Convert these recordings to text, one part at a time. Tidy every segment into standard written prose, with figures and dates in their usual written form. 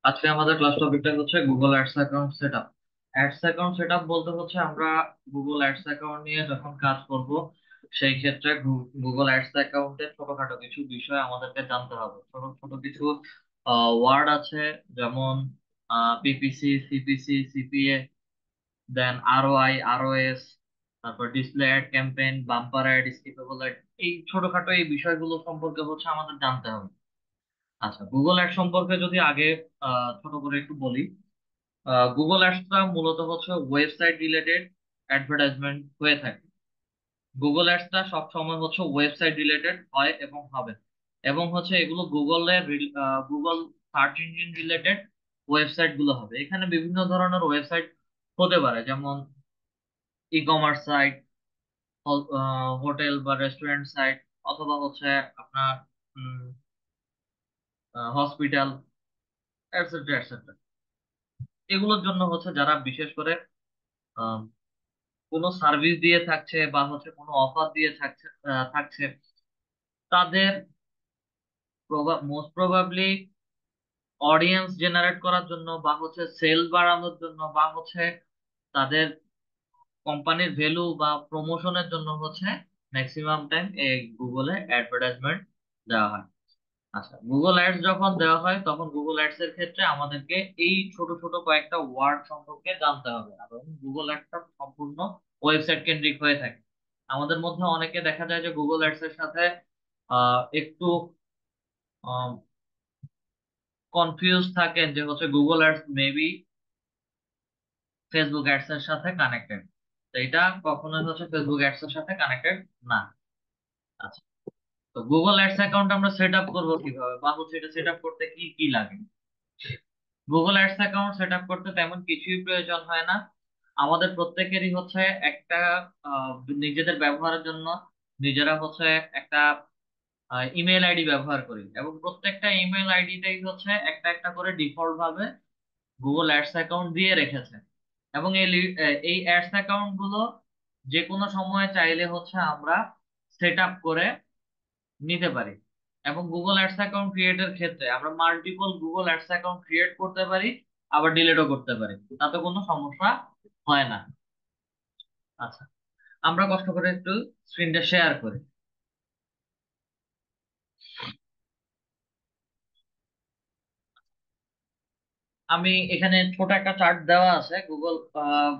আজকে আমাদের ক্লাস টপিকটা হচ্ছে Google ads account setup. Ads account setup বলতে হচ্ছে আমরা গুগল অ্যাডস অ্যাকাউন্ট নিয়ে যখন কাজ করব সেই ক্ষেত্রে গুগল অ্যাডস অ্যাকাউন্টের ছোটখাটো কিছু বিষয় আমাদেরকে জানতে হবে। ছোট ছোট কিছু ওয়ার্ড আছে, যেমন PPC, CPC, CPA, then ROI, ROS, তারপর display ad, campaign, bumper ad, skippable ad. এই ছোটখাটো এই বিষয়গুলো সম্পর্কে হচ্ছে আমাদের জানতে হবে। আচ্ছা, গুগল অ্যাড সম্পর্কে যদি আগে ছোট করে একটু বলি। গুগল অ্যাডসটা মূলত হচ্ছে ওয়েবসাইট রিলেটেড অ্যাডভার্টাইজমেন্ট হয়ে থাকে। গুগল অ্যাডসটা সব সময় হচ্ছে ওয়েবসাইট রিলেটেড হয় এবং হবে, এবং হচ্ছে এগুলো Google search engine related website গুলো হবে। এখানে বিভিন্ন ধরনের ওয়েবসাইট হতে পারে, যেমন ই কমার্স সাইট, হোটেল বা রেস্টুরেন্ট সাইট, অথবা হচ্ছে আপনার হসপিটাল, এটসেট্রা এটসেট্রা। এগুলোর জন্য হচ্ছে যারা বিশেষ করে কোনো সার্ভিস দিয়ে থাকছে বা হচ্ছে কোনো অফার দিয়ে থাকছে, তাদের মোস্ট প্রবাবলি অডিয়েন্স জেনারেট করার জন্য বা হচ্ছে সেল বাড়ানোর জন্য বা হচ্ছে তাদের কোম্পানির ভ্যালু বা প্রমোশনের জন্য হচ্ছে ম্যাক্সিমাম টাইম এই গুগলে অ্যাডভার্টাইজমেন্ট দেওয়া হয়। আচ্ছা, গুগল অ্যাডস যখন দেওয়া হয় তখন গুগল অ্যাডস এর ক্ষেত্রে আমাদেরকে এই ছোট ছোট কয়েকটা ওয়ার্ড সম্পর্কে জানতে হবে, কারণ গুগল অ্যাডসটা সম্পূর্ণ ওয়েবসাইট কেন্দ্রিক হয়ে থাকে। আমাদের মধ্যে অনেকে দেখা যায় যে গুগল অ্যাডস এর সাথে একটু কনফিউজ থাকেন যে হচ্ছে Google ads maybe Facebook ads এর সাথে কানেক্টেড। তো এটা কখনোই হচ্ছে ফেসবুক অ্যাডস এর সাথে কানেক্টেড না। আচ্ছা, তো গুগল অ্যাডস অ্যাকাউন্ট আমরা সেট আপ করবো কিভাবে, বা হচ্ছে এটা সেট আপ করতে কি কি লাগে? Google ads account set up করতে তেমন কিছুই প্রয়োজন হয় না। আমাদের প্রত্যেকেরই হচ্ছে একটা আহ, নিজেদের ব্যবহারের জন্য নিজেরা হচ্ছে একটা ইমেল আইডি ব্যবহার করি, এবং প্রত্যেকটা ইমেল আইডিটাই হচ্ছে একটা একটা করে ডিফল্ট ভাবে গুগল অ্যাডস অ্যাকাউন্ট দিয়ে রেখেছে। এবং এই অ্যাডস অ্যাকাউন্ট গুলো যে কোনো সময় চাইলে হচ্ছে আমরা সেট আপ করে নিতে পারি। এবং গুগল অ্যাডস অ্যাকাউন্ট ক্রিয়েটের ক্ষেত্রে আমরা multiple Google ads account create করতে পারি, আবার ডিলিটও করতে পারি, তাতে কোনো সমস্যা হয় না। আচ্ছা, আমরা কষ্ট করে একটু স্ক্রিনটা শেয়ার করি। আমি এখানে ছোট একটা চার্ট দেওয়া আছে।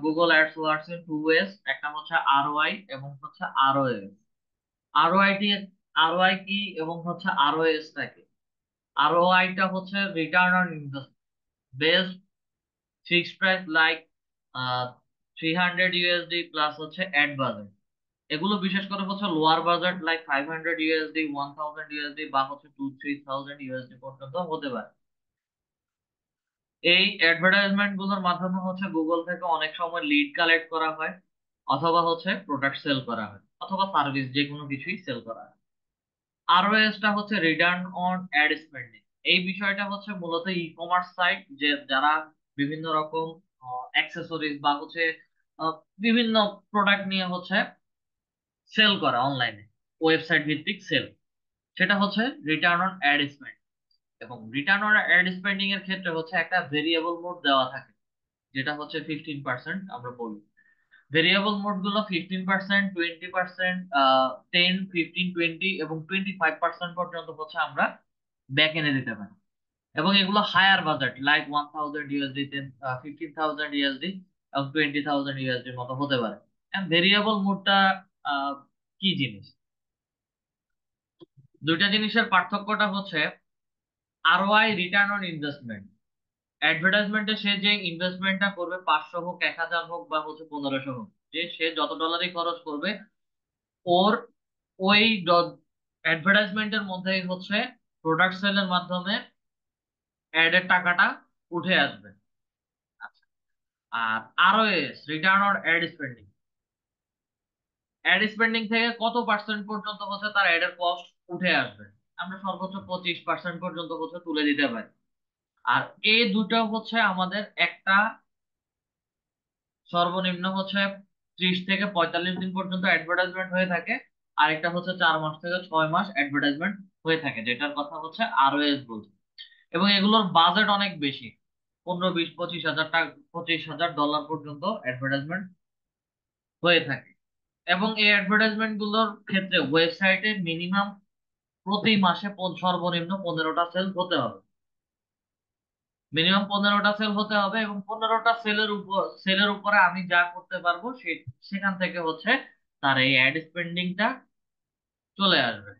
Google ads works in two ways. একটা হচ্ছে আরওআই এবং হচ্ছে আরওএস। আরওআই টি আরওআই কি এবং হচ্ছে আরওএস টা কি? আরওআই টা হচ্ছে return on investment, best fixed price like 300 USD plus হচ্ছে অ্যাড বাজেট। এগুলো বিশেষ করে হচ্ছে lower budget like 500 USD, 1000 USD বা হচ্ছে 2-3,000 USD পর্যন্ত হতে পারে। এই অ্যাডভার্টাইজমেন্ট গুলোর মাধ্যমে হচ্ছে গুগল থেকে অনেক সময় লিড কালেক্ট করা হয়, অথবা হচ্ছে প্রোডাক্ট সেল করা হয়, অথবা সার্ভিস যে কোনো কিছুই সেল করা হয়। আরওএস টা হচ্ছে রিটার্ন অন অ্যাড স্পেন্ডিং। এই বিষয়টা হচ্ছে মূলত ই কমার্স সাইট, যে যারা বিভিন্ন রকম অ্যাক্সেসরিজ বা হচ্ছে আহ, বিভিন্ন প্রোডাক্ট নিয়ে হচ্ছে সেল করা অনলাইনে, ওয়েবসাইট ভিত্তিক সেল, সেটা হচ্ছে রিটার্ন অন অ্যাড স্পেন্ড। এবং রিটার্ন অন অ্যাড স্পেন্ডিং এর ক্ষেত্রে হচ্ছে একটা ভেরিয়েবল মোড দেওয়া থাকে, যেটা হচ্ছে 15% আমরা বলি। ভেরিয়েবল মোড গুলো 15%, 20%, 10, 15, 20 এবং 25% পর্যন্ত হচ্ছে আমরা ব্যাক এনে দিতে পারি। এবং এগুলো higher budget like 1000 USD, 15,000 USD এবং 20,000 USD মতো হতে পারে। ভেরিয়েবল মোডটা কি জিনিস? দুইটা জিনিসের পার্থক্যটা হচ্ছে আরওআই রিটার্ন অন ইনভেস্টমেন্ট। অ্যাডভার্টাইজমেন্টে সে যে ইনভেস্টমেন্টটা করবে, 500 হোক, 1000 হোক বা হচ্ছে 1500 হোক, যে সে যত ডলারই খরচ করবে, ওর ওই অ্যাডভার্টাইজমেন্টের মধ্যেই হচ্ছে প্রোডাক্ট সেলের মাধ্যমে অ্যাড এর টাকাটা উঠে আসবে। আচ্ছা, আর ROAS return on ad spending, ad spending থেকে কত পার্সেন্ট পর্যন্ত হচ্ছে তার অ্যাড এর কস্ট উঠে আসবে। আমরা সর্বোচ্চ 25% পর্যন্ত হচ্ছে তুলে দিতে পারি। আর এই দুটো হচ্ছে আমাদের একটা সর্বনিম্ন হচ্ছে 30 থেকে 45 দিন পর্যন্ত অ্যাডভার্টাইজমেন্ট হয়ে থাকে, আরেকটা হচ্ছে 4 মাস থেকে 6 মাস অ্যাডভার্টাইজমেন্ট হয়ে থাকে, যেটার কথা হচ্ছে আরওএস বলছে। এবং এগুলোর বাজেট অনেক বেশি, 15, 20, 25 হাজার টাকা, $25,000 পর্যন্ত অ্যাডভার্টাইজমেন্ট হয়ে থাকে। এবং এই অ্যাডভার্টাইজমেন্ট গুলোর ক্ষেত্রে ওয়েবসাইটে মিনিমাম প্রতি মাসে সর্বনিম্ন 15টা সেল হতে হবে। মিনিমাম 15টা সেল হতে হবে, এবং 15টা সেলের উপরে আমি যা করতে পারবো সেখান থেকে হচ্ছে তার এই অ্যাড স্পেন্ডিংটা চলে আসবে।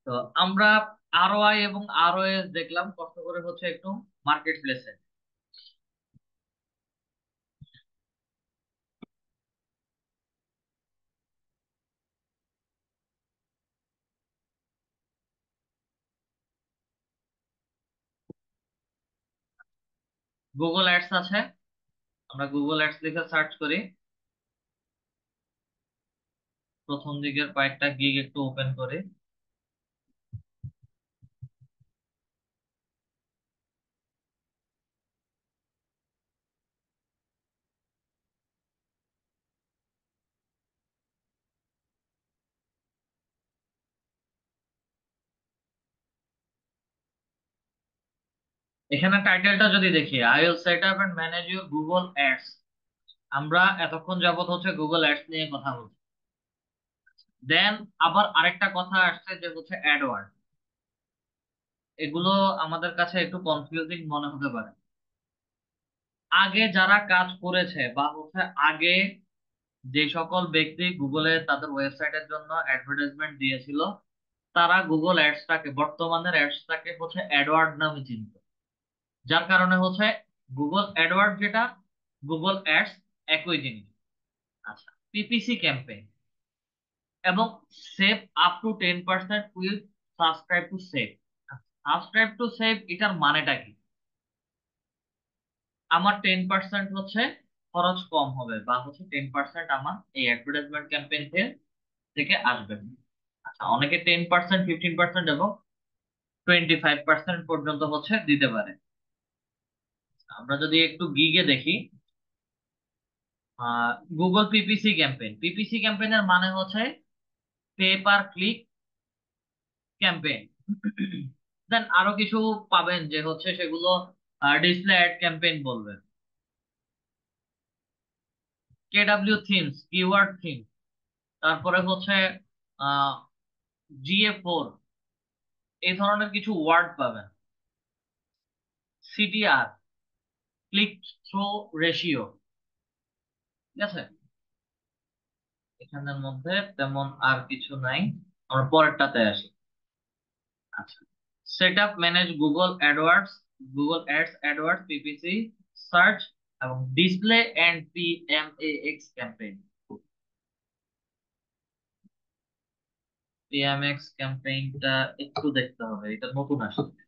তো আমরা আরওআই এবং আরওএস দেখলাম, কষ্ট করে হচ্ছে একটু মার্কেট প্লেসে। গুগল অ্যাডস আছে, আমরা গুগল অ্যাডস লিখে সার্চ করি। প্রথম দিকের কয়েকটা গিগ একটু ওপেন করে, এখানে টাইটেলটা যদি দেখি, I will set up and manage your Google ads. আমরা এতক্ষণ যাবত হচ্ছে গুগল অ্যাডস নিয়ে কথা বলছি। দেন আবার আরেকটা কথা আসছে যে হচ্ছে অ্যাডওয়ার্ড। এগুলো আমাদের কাছে একটু কনফিউজিং মনে হতে পারে। আগে যারা কাজ করেছে বা হচ্ছে আগে যে সকল ব্যক্তি গুগলে তাদের ওয়েবসাইটের জন্য অ্যাডভার্টাইজমেন্ট দিয়েছিল, তারা গুগল অ্যাডসটাকে, বর্তমানের অ্যাডসটাকে হচ্ছে অ্যাডওয়ার্ড নামে চিনত। যার কারণে হচ্ছে গুগল অ্যাডওয়ার্ড যেটা, গুগল অ্যাডস একই জিনিস। আচ্ছা, পিপিসি ক্যাম্পেইন এবং save up to 10% will subscribe to save. Subscribe to save এটার মানেটা কি? আমার 10% হচ্ছে খরচ কম হবে, বা হচ্ছে 10% আমার এই অ্যাডভার্টাইজমেন্ট ক্যাম্পেইন থেকে আসবে। আচ্ছা, অনেকে 10%, 15% এবং 25% পর্যন্ত হচ্ছে দিতে পারে। আমরা যদি একটু গিগে দেখি, গুগল পিপিসি ক্যাম্পেইন, পিপিসি ক্যাম্পেইনের মানে হচ্ছে পে পার ক্লিক ক্যাম্পেইন। দেন আরো কিছু পাবেন যে হচ্ছে সেগুলো ডিসপ্লে অ্যাড ক্যাম্পেইন বলবেন, কেডাব্লিউ থিমস, কিওয়ার্ড থিম, তারপরে হচ্ছে GA4, এই ধরনের কিছু ওয়ার্ড পাবেন। CTR, click through ratio. ঠিক আছে, এখানের মধ্যে তেমন আর কিছু নাই। আমরা পরেরটাতে আসি। আচ্ছা, set up manage Google AdWords, Google ads, AdWords, PPC, search এবং ডিসপ্লে এন্ড পিএমএএক্স ক্যাম্পেইন। পিএমএক্স ক্যাম্পেইনটা একটু দেখতে হবে, এটা নতুন আসছে,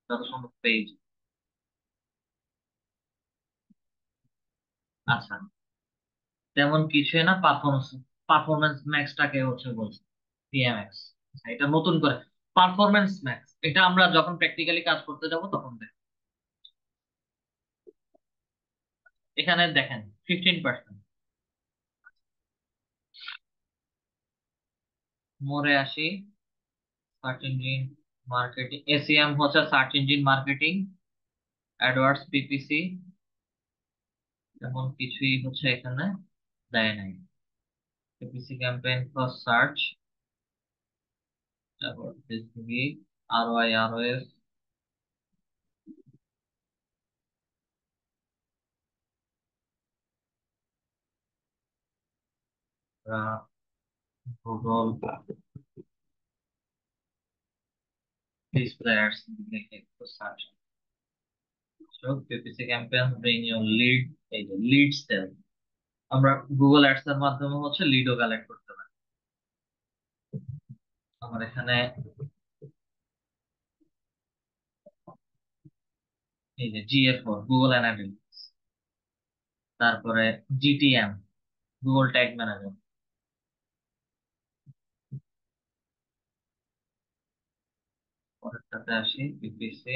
যত সম্ভব পেজ। আচ্ছা, তেমন কিছুই না, পারফরমেন্স, পারফরমেন্স ম্যাক্সটাকে হচ্ছে বলছে পিএমএক্স। এটা নতুন করে পারফরমেন্স ম্যাক্স, এটা আমরা যখন প্র্যাকটিক্যালি কাজ করতে যাব তখন দেখ। এখানে দেখেন 15%। মোরে আসি, সার্চ ইঞ্জিন মার্কেটিং, এসইএম হচ্ছে search engine marketing, AdWords, PPC, তেমন কিছুই হচ্ছে এখানে দেয় নাই। পিপিসি ক্যাম্পেইন ফর সার্চ, তারপর Facebook, ROI, ROAS, Google display ads লিখে একটু search. So PPC campaign bring you lead, এই যে লিড সেল, আমরা গুগল অ্যাডস এর মাধ্যমে হচ্ছে লিডও কালেক্ট করতে পারি। আমার এখানে এই যে GA4, গুগল অ্যানালিটিক্স, তারপরে GTM, গুগল ট্যাগ ম্যানেজার। পরেরটাতে আসি, পিপিসি,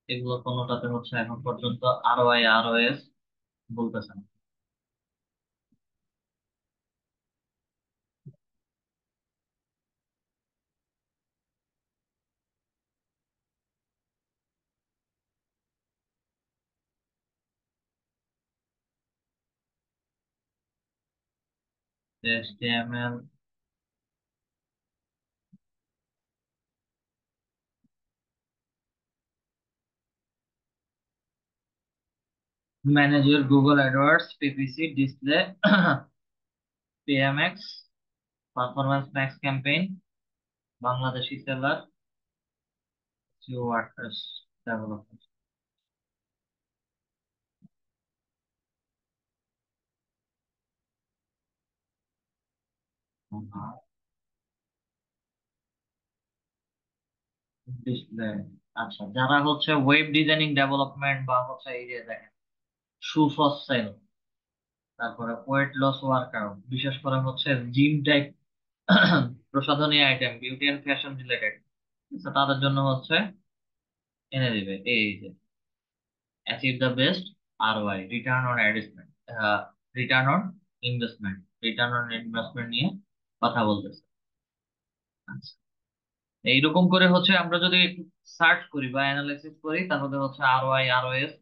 এগুলো কোনোটাতে হচ্ছে এখন পর্যন্ত ROI ROS বলতেছে না। HTML manage your Google AdWords PPC display PMX performance max campaign Bangladeshi seller Jio WordPress development. Display, আচ্ছা যারা হচ্ছে ওয়েব ডিজাইনিং ডেভেলপমেন্ট বা হচ্ছে এই যে দেখেন শু ফর সেল, তারপরে ওয়েট লস ওয়ার্কআউট, বিশেষ করে হচ্ছে জিম টাইপ প্রসাধনী item, beauty and fashion related, তাদের জন্য হচ্ছে এনে দিবে এই যে achieve the best ROI return on investment, return on investment, return on investment নিয়ে কথা বলতেছে। আচ্ছা, এইরকম করে হচ্ছে আমরা যদি সার্চ করি বা অ্যানালাইসিস করি তাহলে হচ্ছে ROI ROS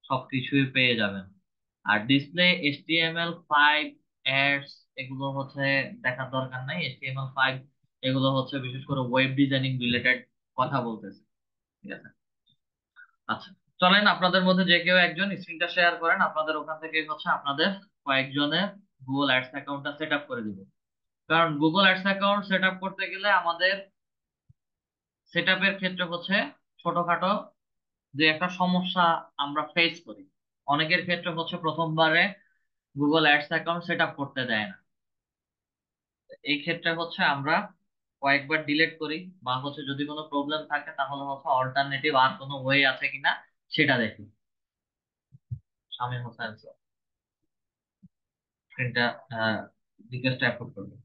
সবকিছুই পেয়ে যাবেন। আর ডিসপ্লে HTML5 অ্যাডস এগুলো হচ্ছে দেখার দরকার নাই। HTML5 এগুলো হচ্ছে বিশেষ করে ওয়েব ডিজাইনিং রিলেটেড কথা বলতেছে। ঠিক আছে, আচ্ছা চলেন আপনাদের মধ্যে যে কেউ একজন স্ক্রিনটা শেয়ার করেন, আপনাদের ওখান থেকে হচ্ছে আপনাদের কয়েকজনের গুগল অ্যাডস অ্যাকাউন্টটা সেট আপ করে দিব। কারণ Google ads account set up করতে গেলে আমাদের সেট আপের ক্ষেত্রে হচ্ছে ছোটখাটো যে একটা সমস্যা আমরা ফেস করি। অনেকের ক্ষেত্রে হচ্ছে প্রথমবারে Google ads account set up করতে দেয় না। এই ক্ষেত্রে হচ্ছে আমরা কয়েকবার ডিলিট করি, বা হচ্ছে যদি কোনো প্রবলেম থাকে তাহলে হচ্ছে অল্টারনেটিভ আর কোনো ওয়ে আছে কিনা সেটা দেখি। শামীম হোসেন স্ক্রিনটা রিকোয়েস্ট অ্যাপ্রুভ করবে।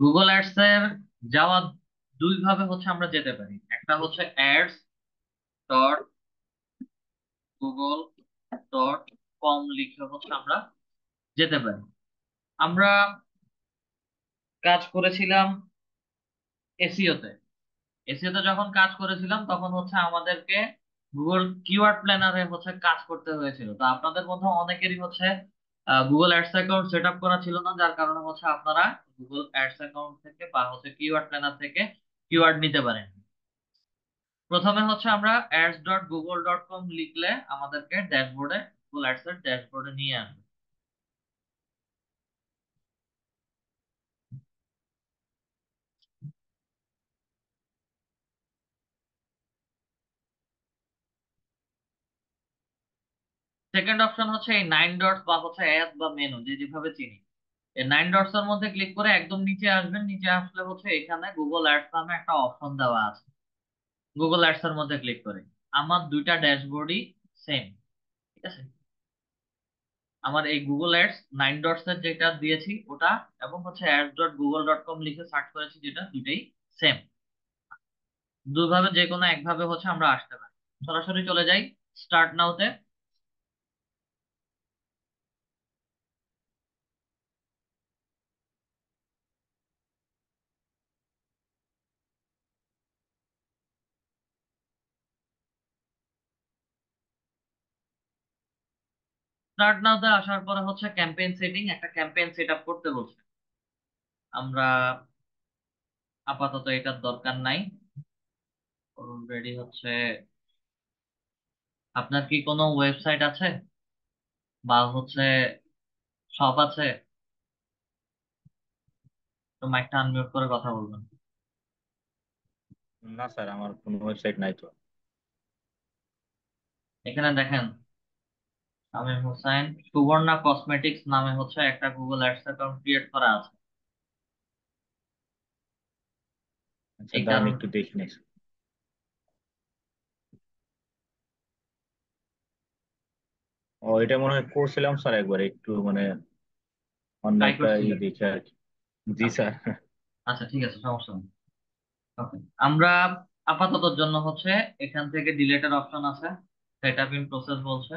গুগল অ্যাডস এর যাওয়া দুই ভাবে হচ্ছে আমরা যেতে পারি। একটা হচ্ছে ads.google.com লিখে হচ্ছে আমরা যেতে পারি। আমরা কাজ করেছিলাম এসিওতে। এসিওতে যখন কাজ করেছিলাম তখন হচ্ছে আমাদেরকে গুগল কিওয়ার্ড প্ল্যানারে হচ্ছে কাজ করতে হয়েছিল। তো আপনাদের মধ্যে অনেকেরই হচ্ছে Google ads account set up করা ছিল না, যার কারণে হচ্ছে আপনারা গুগল অ্যাডস অ্যাকাউন্ট থেকে বা হচ্ছে কিওয়ার্ড প্ল্যানার থেকে কিওয়ার্ড নিতে পারেন। প্রথমে হচ্ছে আমরা ads.google.com লিখলে আমাদেরকে ড্যাশবোর্ডে, গুগল অ্যাডস এর ড্যাশবোর্ডে নিয়ে আসবে। সেকেন্ড অপশন হচ্ছে এই 9 ডটস বা হচ্ছে অ্যাড বা মেনু, যে যেভাবে চিনি। এই 9 ডটস এর মধ্যে ক্লিক করে একদম নিচে আসবেন। নিচে আসলে হচ্ছে এখানে গুগল অ্যাডস নামে একটা অপশন দেওয়া আছে। গুগল অ্যাডস এর মধ্যে ক্লিক করে আমার দুইটা ড্যাশবোর্ডই সেম। ঠিক আছে, আমার এই গুগল অ্যাডস 9 ডটস এর যেটা দিয়েছি ওটা, এবং হচ্ছে ads.google.com লিখে সার্চ করেছি যেটা, দুইটাই সেম। দুইভাবে যে কোনো একভাবে হচ্ছে আমরা আসতে পারি। সরাসরি চলে যাই স্টার্ট নাওতে। স্টার্ট নাওতে আসার পরে হচ্ছে ক্যাম্পেইন সেটিং, একটা ক্যাম্পেইন সেট আপ করতে বলছে। আমরা আপাতত এটার দরকার নাই, অলরেডি হচ্ছে। আপনার কি কোনো ওয়েবসাইট আছে বা হচ্ছে শপ আছে? তো মাইকটা আনমিউট করে কথা বলবেন। না স্যার, আমার কোনো ওয়েবসাইট নাই তো। এখানে দেখেন শামীম হোসাইন সুবর্ণা কসমেটিক্স নামে হচ্ছে একটা গুগল অ্যাডস অ্যাকাউন্ট ক্রিয়েট করা আছে। আচ্ছা এই দাঁড়ান কারণ একটু দেখি নেক্সট। ও, এটা মনে হয় করছিলাম স্যার একবার, একটু মানে অন্য ট্রাই একটা ই করছিলেন? দেখে আর কি। জি আচ্ছা। স্যার। আচ্ছা, ঠিক আছে, সমস্যা নেই। Okay. আমরা আপাততর জন্য হচ্ছে এখান থেকে ডিলেটের অপশন আছে, সেট আপ ইন প্রসেস বলছে,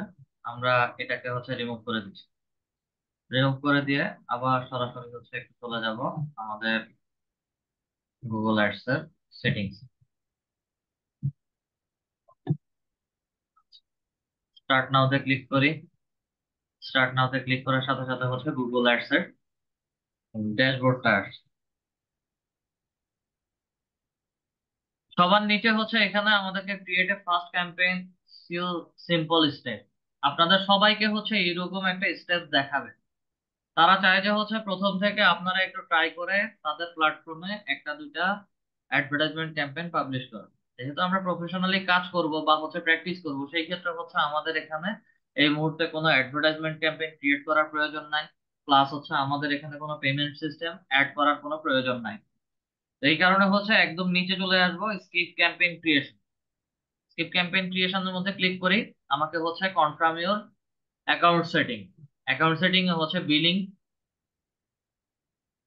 আমরা এটাকে হচ্ছে রিমুভ করে দিচ্ছি। রিমুভ করে দিয়ে আবার সরাসরি হচ্ছে একটু চলে যাব আমাদের গুগল অ্যাডস এর সেটিংস। স্টার্ট নাও তে ক্লিক করি। স্টার্ট নাও তে ক্লিক করার সাথে সাথে হচ্ছে গুগল অ্যাডস এর ড্যাশবোর্ডটা আসছে। সবার নিচে হচ্ছে এখানে আমাদেরকে create a first campaign so simple step, আপনাদের সবাইকে হচ্ছে এরকম একটা স্টেপ দেখাবে। তারা চায় যে হচ্ছে প্রথম থেকে আপনারা একটু ট্রাই করে তাদের প্ল্যাটফর্মে একটা দুইটা অ্যাডভার্টাইজমেন্ট ক্যাম্পেইন পাবলিশ করেন। যেহেতু আমরা প্রফেশনালি কাজ করব বা হচ্ছে প্র্যাকটিস করব, সেই ক্ষেত্রে হচ্ছে আমাদের এখানে এই মুহূর্তে কোনো অ্যাডভার্টাইজমেন্ট ক্যাম্পেইন ক্রিয়েট করার প্রয়োজন নাই। প্লাস হচ্ছে আমাদের এখানে কোনো পেমেন্ট সিস্টেম অ্যাড করার কোনো প্রয়োজন নাই। তো এই কারণে হচ্ছে একদম নিচে চলে আসবো skip campaign creation. Skip campaign ক্রিয়েশনের মধ্যে ক্লিক করি। আমাকে হচ্ছে confirm your account setting. Account setting এ হচ্ছে বিলিং,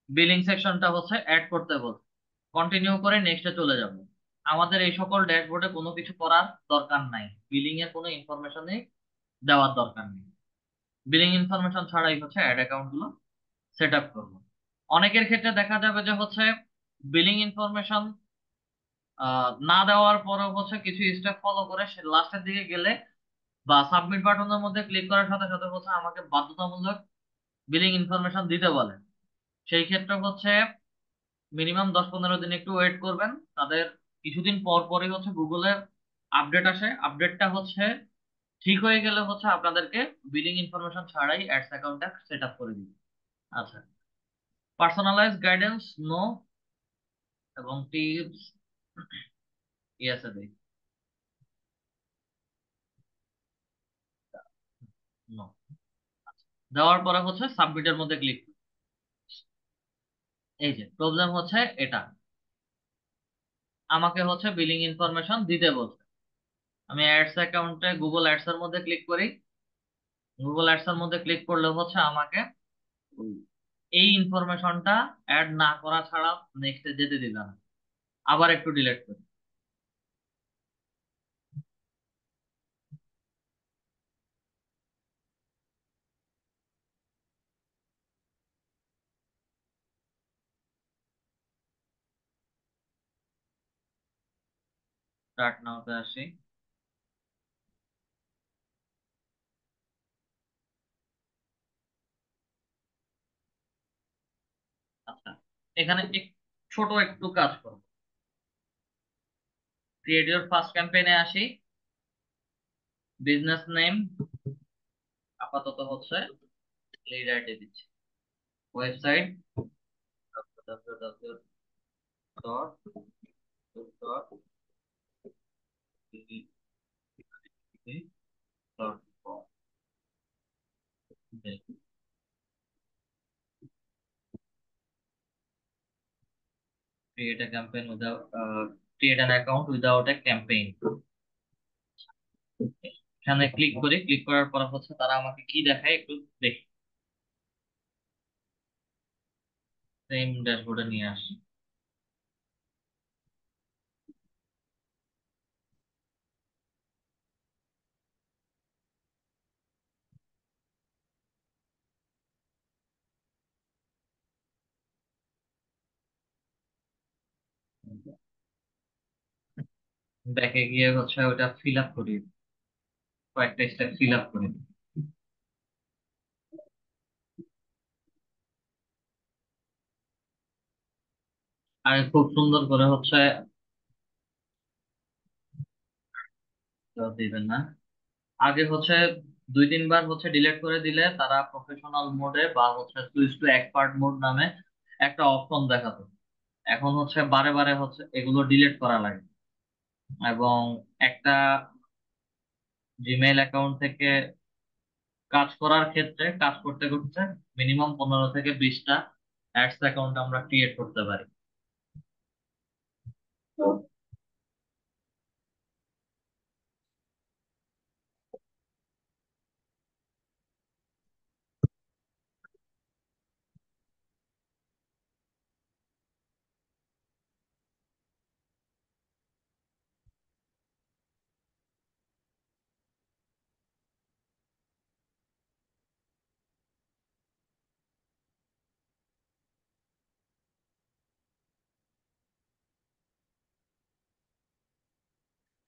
বিলিং সেকশনটা হচ্ছে অ্যাড করতে বলছে। কন্টিনিউ করে নেক্সটে চলে যাব। আমাদের এই সকল ড্যাশবোর্ডে কোনো কিছু করার দরকার নাই, বিলিং এর কোনো ইনফরমেশনই দেওয়ার দরকার নেই। বিলিং ইনফরমেশন ছাড়াই হচ্ছে অ্যাড অ্যাকাউন্ট গুলো সেট আপ করবো। অনেকের ক্ষেত্রে দেখা যাবে যে হচ্ছে বিলিং ইনফরমেশন না দেওয়ার পরেও হচ্ছে কিছু স্টেপ ফলো করে সে লাস্টের দিকে গেলে বা সাবমিট বাটনের মধ্যে ক্লিক করার সাথে সাথে হচ্ছে আমাকে বাধ্যতামূলক বিলিং ইনফরমেশন দিতে বলে। সেই ক্ষেত্রে হচ্ছে মিনিমাম 10-15 দিন একটু ওয়েট করবেন। তাদের কিছুদিন পর পরই হচ্ছে গুগলের আপডেট আসে, আপডেটটা হচ্ছে ঠিক হয়ে গেলে হচ্ছে আপনাদেরকে বিলিং ইনফরমেশন ছাড়াই অ্যাডস অ্যাকাউন্টটা সেট আপ করে দিবে। আচ্ছা, পার্সোনালাইজ গাইডেন্স নো এবং টিপস ইয়েসে দেই, নো। দেওয়ার পরে হচ্ছে সাবমিটের মধ্যে ক্লিক। এই যে প্রবলেম হচ্ছে এটা, আমাকে হচ্ছে বিলিং ইনফরমেশন দিতে বলছে। আমি অ্যাডস অ্যাকাউন্টে গুগল অ্যাডস এর মধ্যে ক্লিক করি। গুগল অ্যাডস এর মধ্যে ক্লিক করলে হচ্ছে আমাকে এই ইনফরমেশনটা অ্যাড না করা ছাড়া নেক্সটে যেতে দিবে না। আবার একটু ডিলিট করি। স্টার্ট নাওতে আসি। আচ্ছা, এখানে ছোট একটু কাজ করব। ক্রিয়েট ইওর ফার্স্ট ক্যাম্পেইনে আসি। বিজনেস নেম আপাতত হচ্ছে লিড আইডি দিচ্ছি। Website www.credit.com। create a campaign without create an account without a campaign। এখানে ক্লিক করি, ক্লিক করার পর হচ্ছে তারা আমাকে কি দেখায় একটু দেখি। সেম ড্যাশবোর্ডে নিয়ে আসি। ব্যাকে গিয়ে হচ্ছে ওটা ফিল আপ করি, কয়েকটা স্টেপ ফিল আপ করি। আর খুব সুন্দর করে হচ্ছে দিবেন না, আগে হচ্ছে 2-3 বার হচ্ছে ডিলিট করে দিলে তারা প্রফেশনাল মোডে বা হচ্ছে সুইচ টু এক্সপার্ট মোড নামে একটা অপশন দেখাতো। এখন হচ্ছে বারে বারে হচ্ছে এগুলো ডিলিট করা লাগে। এবং একটা জিমেইল অ্যাকাউন্ট থেকে কাজ করার ক্ষেত্রে কাজ করতে করতে মিনিমাম 15 থেকে 20টা অ্যাডস অ্যাকাউন্ট আমরা ক্রিয়েট করতে পারি।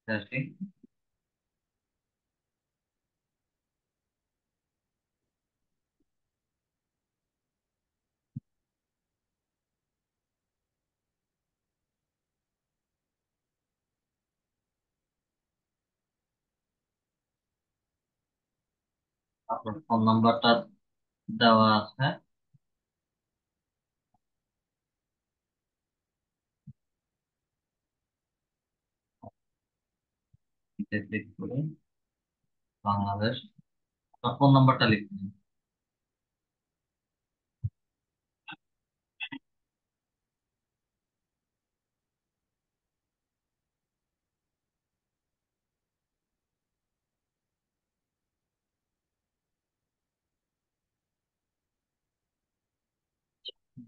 86। আপনার ফোন নাম্বারটা দেওয়া আছে। ক্লিক করি বাংলাদেশ। আপনার ফোন নাম্বারটা লিখুন।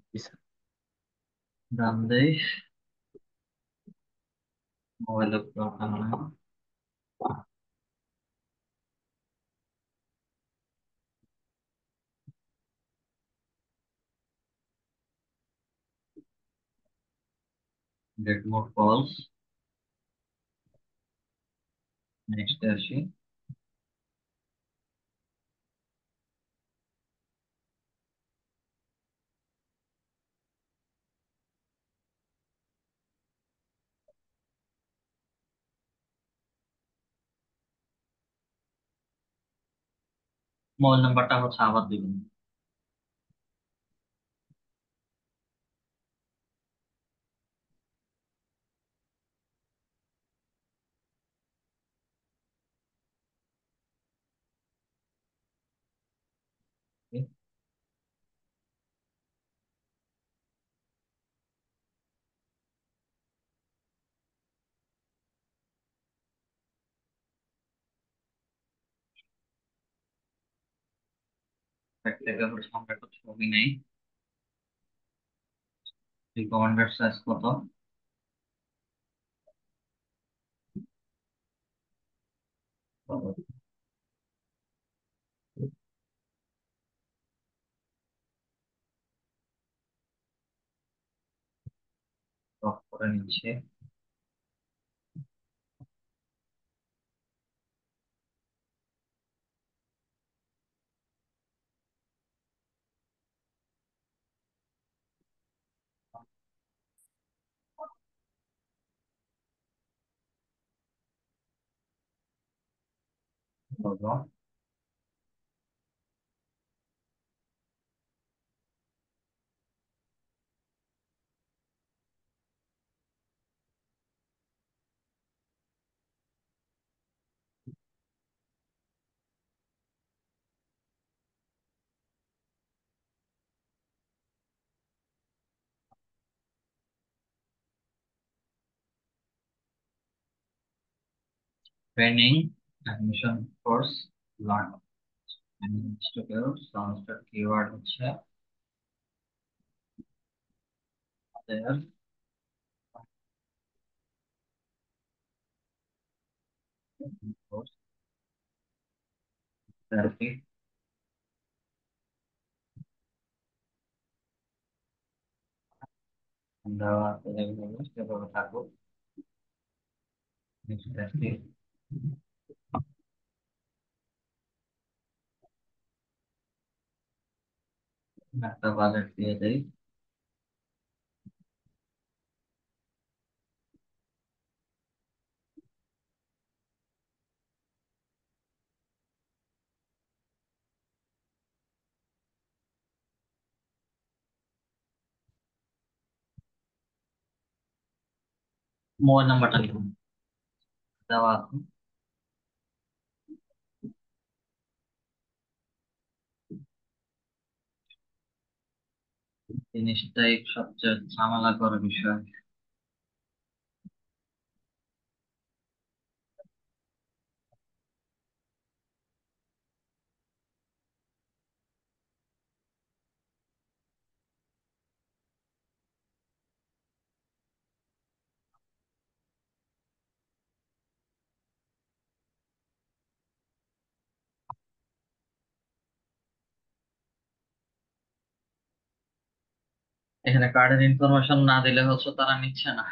জি স্যার। নাম দেই, মোবাইল প্রোগ্রাম নাম, গেট মোর কলস। নেক্সট আসি। মোবাইল নাম্বারটা হচ্ছে আবার দিবেন। এক থেকে হচ্ছে আমরা একটা ছবি নেই। রিকমান্ডেড সাইজ কত? ক্রপ করে নিচ্ছে। Logo. Training, admission course, learn institute. সংস্থার কিওয়ার্ড হচ্ছে আমাদের কোর্স থেরাপি দেওয়া আছে, যেগুলো সেভাবে থাকুক। নেক্সট আসি। একটা বাজেট দিয়ে দেই। মোবাইল নাম্বারটা লিখুন, দেওয়া আছে। জিনিসটাই সবচেয়ে ঝামেলা করার বিষয়। এখানে কার্ডের ইনফরমেশন না দিলে হচ্ছে তারা নিচ্ছে না।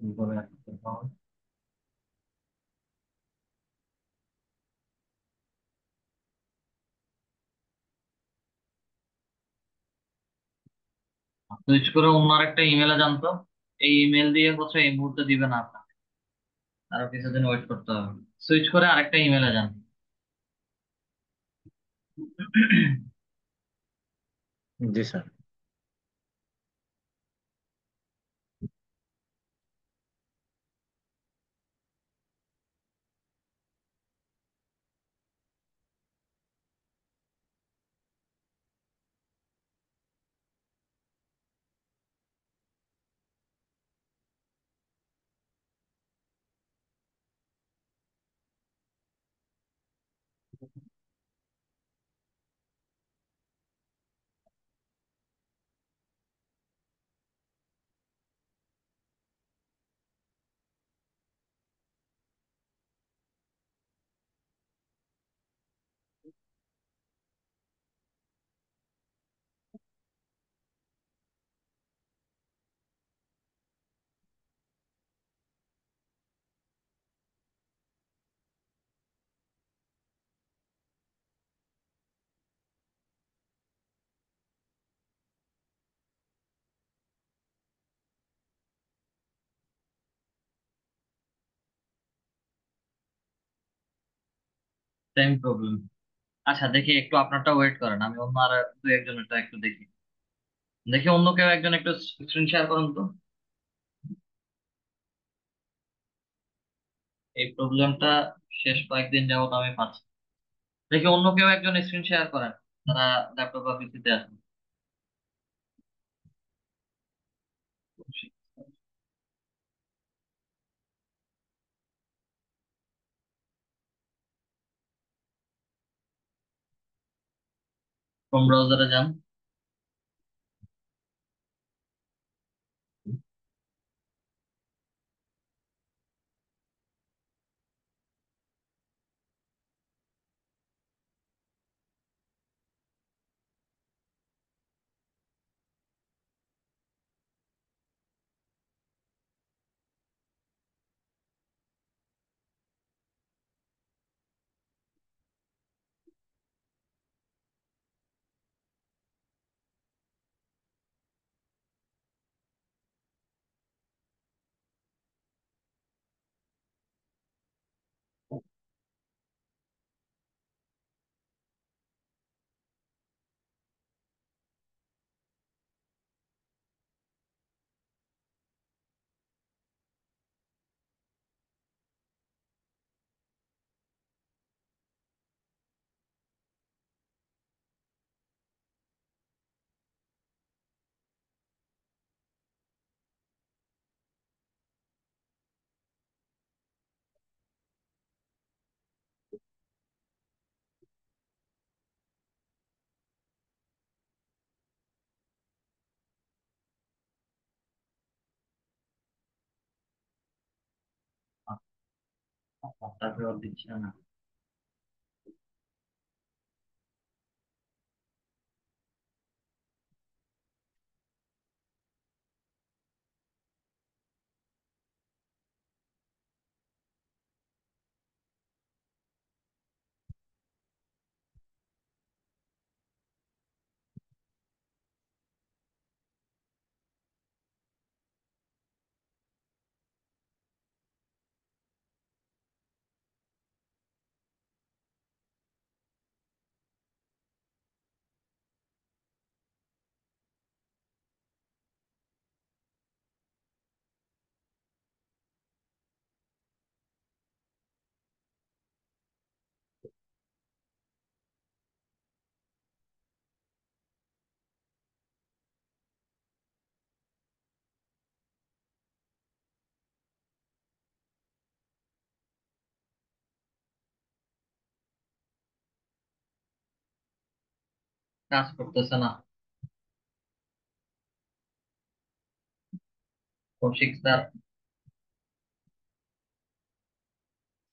গুগল অ্যাকাউন্ট সুইচ করে অন্য আরেকটা ইমেলে জানতো, এই ইমেল দিয়ে হচ্ছে এই মুহূর্তে দিবে না আপনার, আরো কিছুদিন ওয়েট করতে হবে। সুইচ করে আরেকটা ইমেলে যান। জি স্যার। Same problem. আচ্ছা দেখি একটু আপনারটা ওয়েট করেন, আমি অন্য আর দু একজনেরটা একটু দেখি। দেখি অন্য কেউ একজন একটু স্ক্রিন শেয়ার করুন তো। এই প্রবলেমটা শেষ কয়েকদিন যাবত আমি পাচ্ছি। দেখি অন্য কেউ একজন স্ক্রিন শেয়ার করেন, তারা ল্যাপটপ বা পিসিতে আছেন। ক্রোম ব্রাউজারে যান। তারপরে আর দিচ্ছে না। কাজ করতেছে না। কৌশিক স্যার,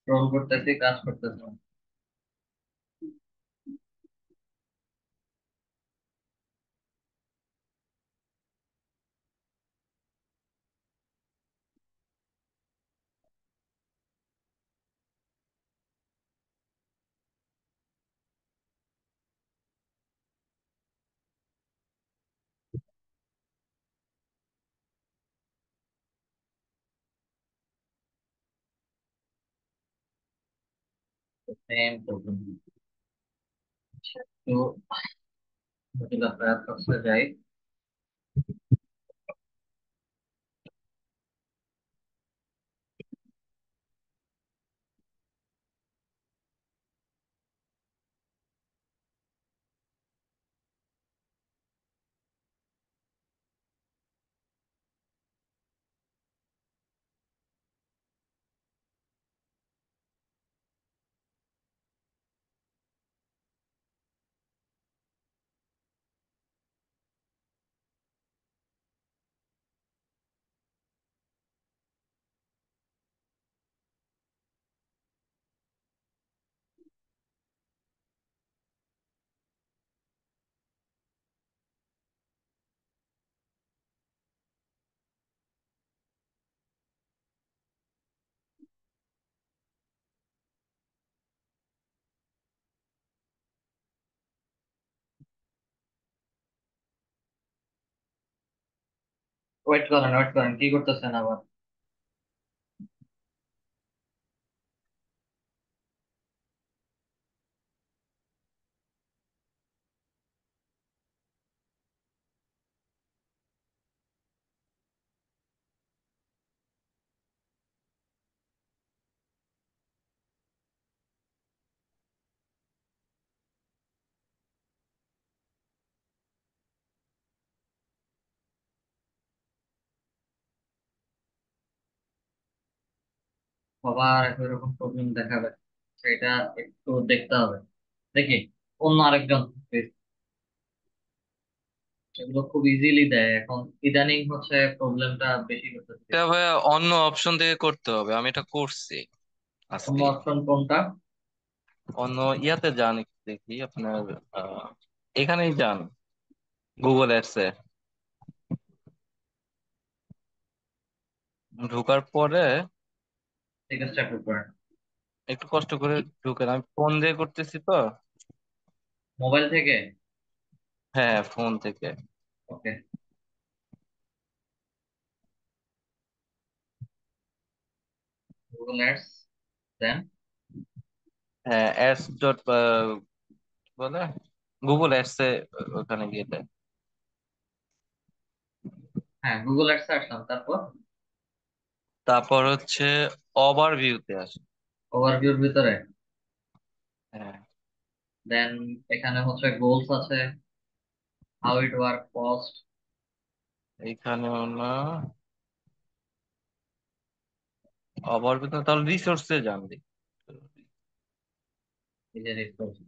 স্ক্রোল করতেছি, কাজ করতেছে না। Same problem. তো মজিলা ফায়ারফক্সে যাই। ওয়েট করেন, কি করতেছেন আবার? আবার একই রকম প্রবলেম দেখাবে, সেটা একটু দেখতে হবে। দেখি অন্য আরেকজন please। এগুলো খুব ইজিলি দেয় এখন, ইদানিং হচ্ছে প্রবলেমটা বেশি করতেছে। এটা ভাইয়া অন্য অপশন থেকে করতে হবে, আমি এটা করছি অন্য আজকে। অপশন কোনটা? অন্য ইয়াতে যান, একটু দেখি আপনার আহ, এখানেই যান, গুগল অ্যাডস এ ঢোকার পরে ঠিক আছে, চেক করেন। একটু কষ্ট করে ঢুকেন। আমি ফোন দিয়ে করতেছি তো। মোবাইল থেকে? হ্যাঁ, ফোন থেকে। ওকে। গুগল অ্যাডস, দেন। হ্যাঁ, অ্যাডস ডট বলে গুগল অ্যাডস এ ওখানে গিয়ে দেয়। হ্যাঁ, গুগল অ্যাডস আসলাম, তারপর তারপর হচ্ছে ওভারভিউতে আসে। ওভারভিউর ভিতরে, হ্যাঁ, দেন এখানে হচ্ছে গোলস আছে, হাউ ইট ওয়ার্ক, কস্ট। এইখানেও না, ওভারভিউতে তাহলে রিসোর্সে যান দেখি। এই যে resource।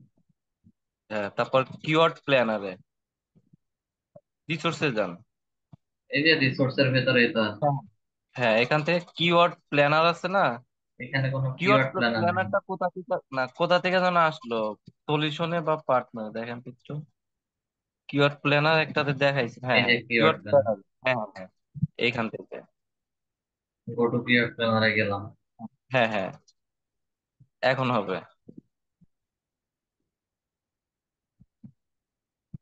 হ্যাঁ, তারপর কিওয়ার্ড প্ল্যানারে রিসোর্সে যান। এই যে রিসোর্সের ভেতরে এটা আছে। হ্যাঁ, হ্যাঁ, এখান থেকে কিওয়ার্ড প্ল্যানার আছে না? এখানে কোনো কিওয়ার্ড কিওয়ার্ড প্ল্যানার নেই। প্ল্যানারটা কোথা থেকে যেন আসলো, সলিউশনে বা পার্টনার দেখেন তো একটু। কিওয়ার্ড প্ল্যানার একটাতে দেখাইছে, এই হ্যাঁ, যে কিওয়ার্ড কিওয়ার্ড প্ল্যানার, প্ল্যানার। হ্যাঁ, হ্যাঁ, হ্যাঁ, এইখান থেকে। গো টু কিওয়ার্ড প্ল্যানারে গেলাম। হ্যাঁ, হ্যাঁ, এখন হবে।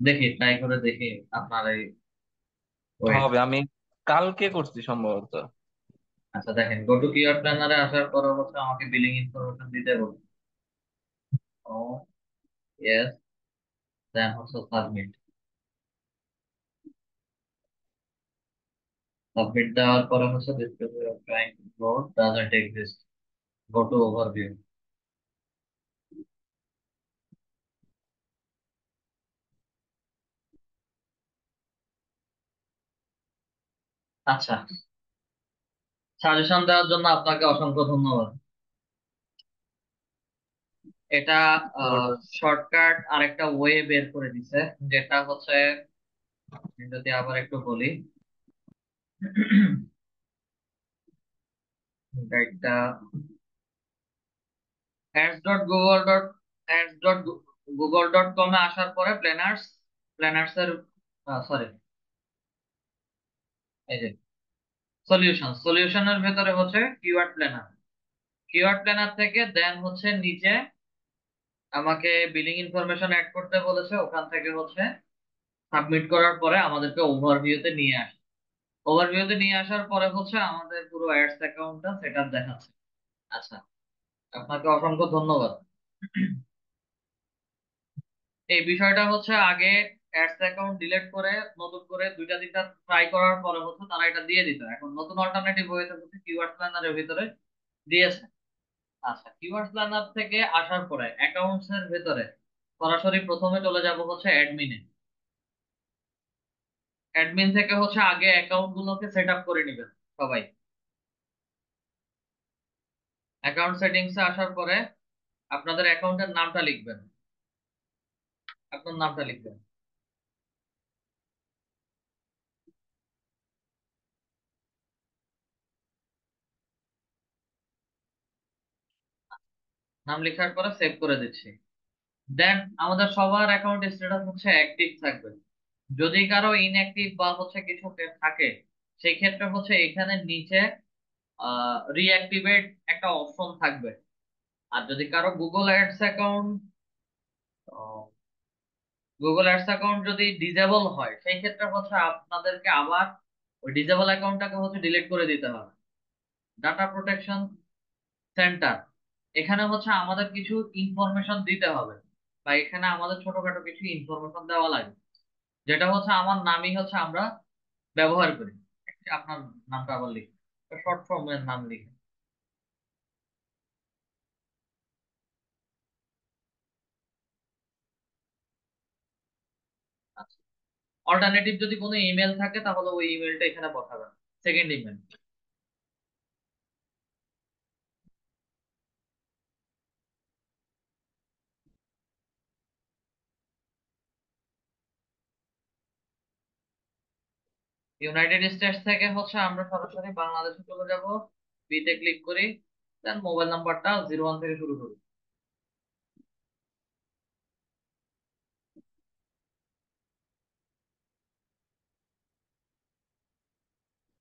দেখি, ট্রাই করে দেখি আপনার এই। ওয়েট। হবে, আমি কালকে করছি সম্ভবত। আচ্ছা দেখেন, গো টু কিওয়ার্ড প্ল্যানারে আসার পর হচ্ছে আমাকে বিলিং ইনফরমেশন দিতে বলবে। ও ইয়েস, দেন হচ্ছে সাবমিট। সাবমিট দেওয়ার পরে হচ্ছে display of trying to go doesn't exist, go to overview. আচ্ছা, সাজেশন দেওয়ার জন্য আপনাকে অসংখ্য ধন্যবাদ। এটা তো শর্টকাট আরেকটা ওয়ে বের করে দিছে, যেটা হচ্ছে, আমি যদি আবার একটু বলি গাইডটা, ads.google.com এ আসার পরে প্ল্যানার্স এর, সরি, এই যে সলিউশনের ভেতরে হচ্ছে কিওয়ার্ড প্ল্যানার থেকে দেন হচ্ছে নিচে আমাকে বিলিং ইনফরমেশন অ্যাড করতে বলেছে, ওখান থেকে হচ্ছে সাবমিট করার পরে আমাদেরকে ওভারভিউতে নিয়ে আসে। ওভারভিউতে নিয়ে আসার পরে হচ্ছে আমাদের পুরো অ্যাডস অ্যাকাউন্টটা সেটআপ দেখাচ্ছে। আচ্ছা, আপনাকে অসংখ্য ধন্যবাদ। এই বিষয়টা হচ্ছে আগে অ্যাডস অ্যাকাউন্ট ডিলিট করে নতুন করে দুইটা তিনটা ট্রাই করার পরে হচ্ছে তারা এটা দিয়ে দিত। এখন নতুন অল্টারনেটিভ হয়েছে হচ্ছে কিওয়ার্ড প্ল্যানারের ভিতরে দিয়েছে। আচ্ছা, কিওয়ার্ড প্ল্যানার থেকে আসার পরে অ্যাকাউন্টস এর ভেতরে সরাসরি প্রথমে চলে যাব হচ্ছে অ্যাডমিনে। অ্যাডমিন থেকে হচ্ছে আগে অ্যাকাউন্ট গুলোকে সেট আপ করে নেবেন সবাই। অ্যাকাউন্ট সেটিংসে আসার পরে আপনাদের অ্যাকাউন্টের নামটা লিখবেন। আপনার নামটা লিখবেন। নাম লেখার পরে সেভ করে দিচ্ছি। দেন আমাদের সবার অ্যাকাউন্ট স্ট্যাটাস হচ্ছে অ্যাক্টিভ থাকবে। যদি কারো ইনঅ্যাক্টিভ বা হচ্ছে কিছু থাকে, সেই ক্ষেত্রে হচ্ছে এখানে নিচে রিঅ্যাক্টিভেট একটা অপশন থাকবে। আর যদি কারো গুগল অ্যাডস অ্যাকাউন্ট যদি ডিজেবল হয়, সেই ক্ষেত্রে হচ্ছে আপনাদেরকে আবার ওই ডিজেবল অ্যাকাউন্টটাকে হচ্ছে ডিলিট করে দিতে হবে। ডাটা প্রোটেকশন সেন্টার, এখানে হচ্ছে আমাদের কিছু ইনফরমেশন দিতে হবে, বা এখানে আমাদের ছোটখাটো কিছু ইনফরমেশন দেওয়া লাগে, যেটা হচ্ছে আমার নামই হচ্ছে আমরা ব্যবহার করি। আপনার নামটা আবার লিখি, শর্ট ফর্মের নাম লিখে। আচ্ছা, অল্টারনেটিভ যদি কোনো ইমেল থাকে তাহলে ওই ইমেলটা এখানে পাঠাবেন, সেকেন্ড ইমেল। ইউনাইটেড স্টেটস থেকে হচ্ছে আমরা সরাসরি বাংলাদেশে চলে যাব, বিতে ক্লিক করি, দেন মোবাইল নাম্বারটা 01 থেকে শুরু করি।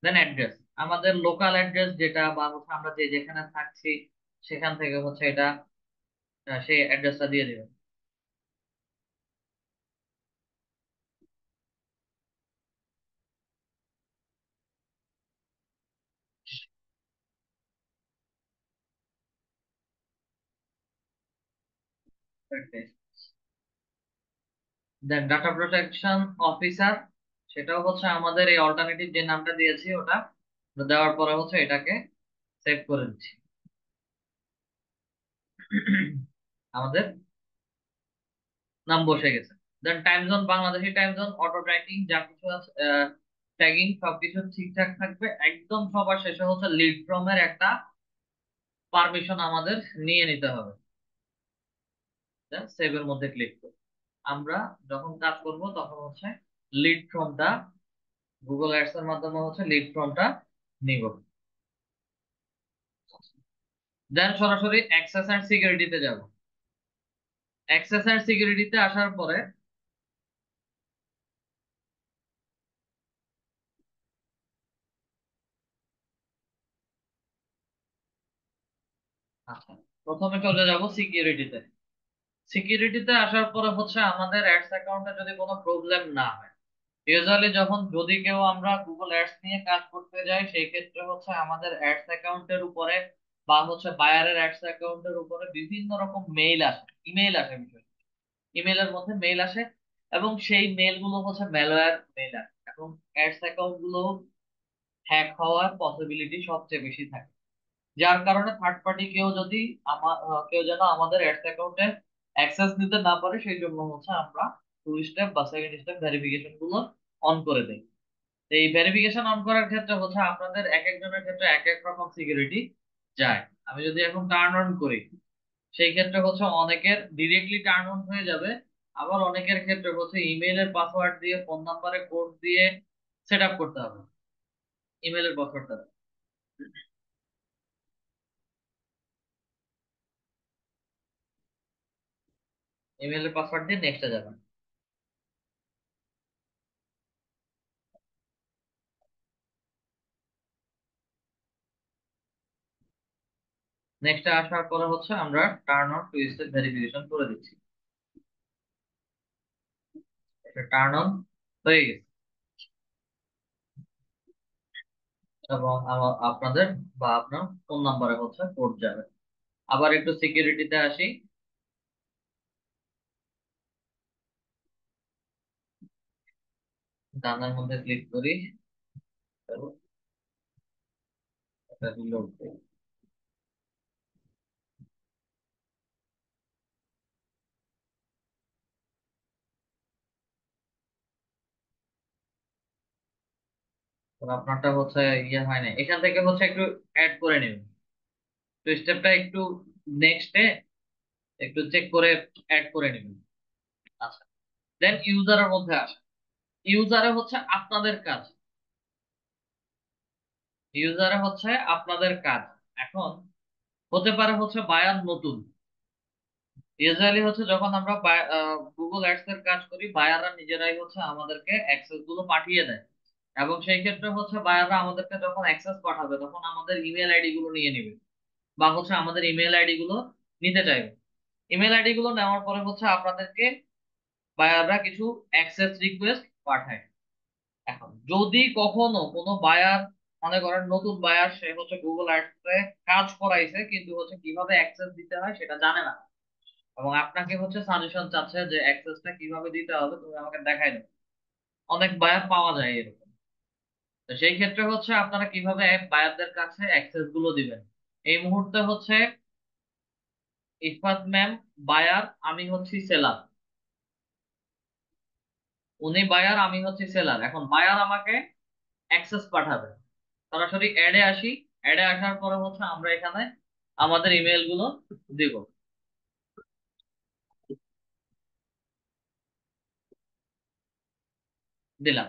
দেন অ্যাড্রেস, আমাদের লোকাল অ্যাড্রেস যেটা, বা হচ্ছে আমরা যে যেখানে থাকছি সেখান থেকে হচ্ছে এটা সেই অ্যাড্রেসটা দিয়ে দিবেন। দেন ডাটা প্রোটেকশন অফিসার, সেটাও হচ্ছে আমাদের এই অল্টারনেটিভ যে নামটা দিয়েছি ওটা দেওয়ার পরে হচ্ছে এটাকে সেভ করে দিচ্ছি। আমাদের নাম বসে গেছে। Then time zone, Bangladeshi time zone, auto tracking যা কিছু আছে, ট্যাগিং সবকিছু ঠিকঠাক থাকবে। একদম সবার শেষে হচ্ছে লিড ফ্রম এর একটা পারমিশন আমাদের নিয়ে নিতে হবে। দেন সেভ এর মধ্যে ক্লিক করব। আমরা যখন কাজ করব তখন হচ্ছে লিড ফ্রমটা গুগল অ্যাডস এর মাধ্যমে হচ্ছে লিড ফ্রমটা নিব। দেন সরাসরি অ্যাক্সেস এন্ড সিকিউরিটিতে যাব। অ্যাক্সেস এন্ড সিকিউরিটিতে আসার পরে আচ্ছা, প্রথমে চলে যাব সিকিউরিটিতে। সিকিউরিটিতে আসার পরে হচ্ছে আমাদের অ্যাডস অ্যাকাউন্টে যদি কোনো প্রবলেম না হয়, ইউজুয়ালি যখন যদি কেউ আমরা গুগল অ্যাডস নিয়ে কাজ করতে যাই, সেই ক্ষেত্রে হচ্ছে আমাদের অ্যাডস অ্যাকাউন্টের উপরে বা হচ্ছে বায়ারের অ্যাডস অ্যাকাউন্টের উপরে বিভিন্ন রকম মেইল আসে, ইমেইল আসে, বিষয় ইমেইলের মধ্যে মেইল আসে, এবং সেই মেইল গুলো হচ্ছে ম্যালওয়্যার মেইল আসে, এবং অ্যাডস অ্যাকাউন্ট গুলো হ্যাক হওয়ার পসিবিলিটি সবচেয়ে বেশি থাকে। যার কারণে থার্ড পার্টি কেউ যদি কেউ যেন আমাদের অ্যাডস অ্যাকাউন্টে অ্যাক্সেস নিতে না পারে, সেই জন্য হচ্ছে আমরা টু স্টেপ বা সেকেন্ড স্টেপ ভেরিফিকেশন গুলো অন করে দেই। তো এই ভেরিফিকেশন অন করার ক্ষেত্রে হচ্ছে আপনাদের এক একজনের ক্ষেত্রে এক এক রকম সিকিউরিটি যায়। আমি যদি এখন টার্ন অন করি, সেই ক্ষেত্রে হচ্ছে অনেকের ডিরেক্টলি টার্ন অন হয়ে যাবে, আবার অনেকের ক্ষেত্রে হচ্ছে ইমেইলের পাসওয়ার্ড দিয়ে ফোন নাম্বারে কোড দিয়ে সেট আপ করতে হবে ইমেইলের পাসওয়ার্ডটা। ইমেইলের পাসওয়ার্ড দিয়ে নেক্সটে যাবেন। নেক্সটে আসার পরে হচ্ছে আমরা turn on two step verification করে দিচ্ছি। এটা টার্ন অন হয়ে গেছে, এবং আপনাদের বা আপনার ফোন নাম্বারে হচ্ছে কোড যাবে। আবার একটু সিকিউরিটিতে আসি। ডানার মধ্যে ক্লিক করি, এটা রিলোড দেই। তো আপনারটা হচ্ছে ইয়ে হয় না, এখান থেকে হচ্ছে একটু অ্যাড করে নেবেন। তো স্টেপটা একটু নেক্সটে একটু চেক করে অ্যাড করে নেবেন। আচ্ছা, দেন ইউজারের মধ্যে আসে। ইউজারে হচ্ছে আপনাদের কাজ, ইউজারে হচ্ছে আপনাদের কাজ। এখন হতে পারে হচ্ছে বায়ার নতুন। ইউজুয়ালি হচ্ছে যখন আমরা গুগল অ্যাডস এর কাজ করি, বায়াররা নিজেরাই হচ্ছে আমাদেরকে অ্যাক্সেস গুলো পাঠিয়ে দেয়। এবং সেই ক্ষেত্রে হচ্ছে বায়াররা আমাদেরকে যখন অ্যাক্সেস পাঠাবে তখন আমাদের ইমেল আইডি গুলো নিয়ে নেবে, বা হচ্ছে আমাদের ইমেল আইডি গুলো নিতে চাইবে। ইমেল আইডি গুলো নেওয়ার পরে হচ্ছে আপনাদেরকে বায়াররা কিছু অ্যাক্সেস রিকোয়েস্ট পাঠায়। এখন যদি কখনো কোনো বায়ার, মনে করেন নতুন বায়ার, সে হচ্ছে গুগল অ্যাডস এ কাজ করাইছে কিন্তু হচ্ছে কিভাবে অ্যাক্সেস দিতে হয় সেটা জানে না, এবং আপনাকে হচ্ছে সাজেশন চাচ্ছে যে অ্যাক্সেসটা কিভাবে দিতে হবে তুমি আমাকে দেখাই দাও। অনেক বায়ার পাওয়া যায় এরকম। তো সেই ক্ষেত্রে হচ্ছে আপনারা কিভাবে বায়ারদের কাছে অ্যাক্সেস গুলো দিবেন। এই মুহূর্তে হচ্ছে ইফাত ম্যাম বায়ার, আমি হচ্ছি সেলার। উনি বায়ার, আমি হচ্ছি সেলার। এখন বায়ার আমাকে অ্যাক্সেস পাঠাবে। সরাসরি অ্যাডে আসি। অ্যাডে আসার পরে হচ্ছে আমরা এখানে আমাদের ইমেল গুলো দিব, দিলাম।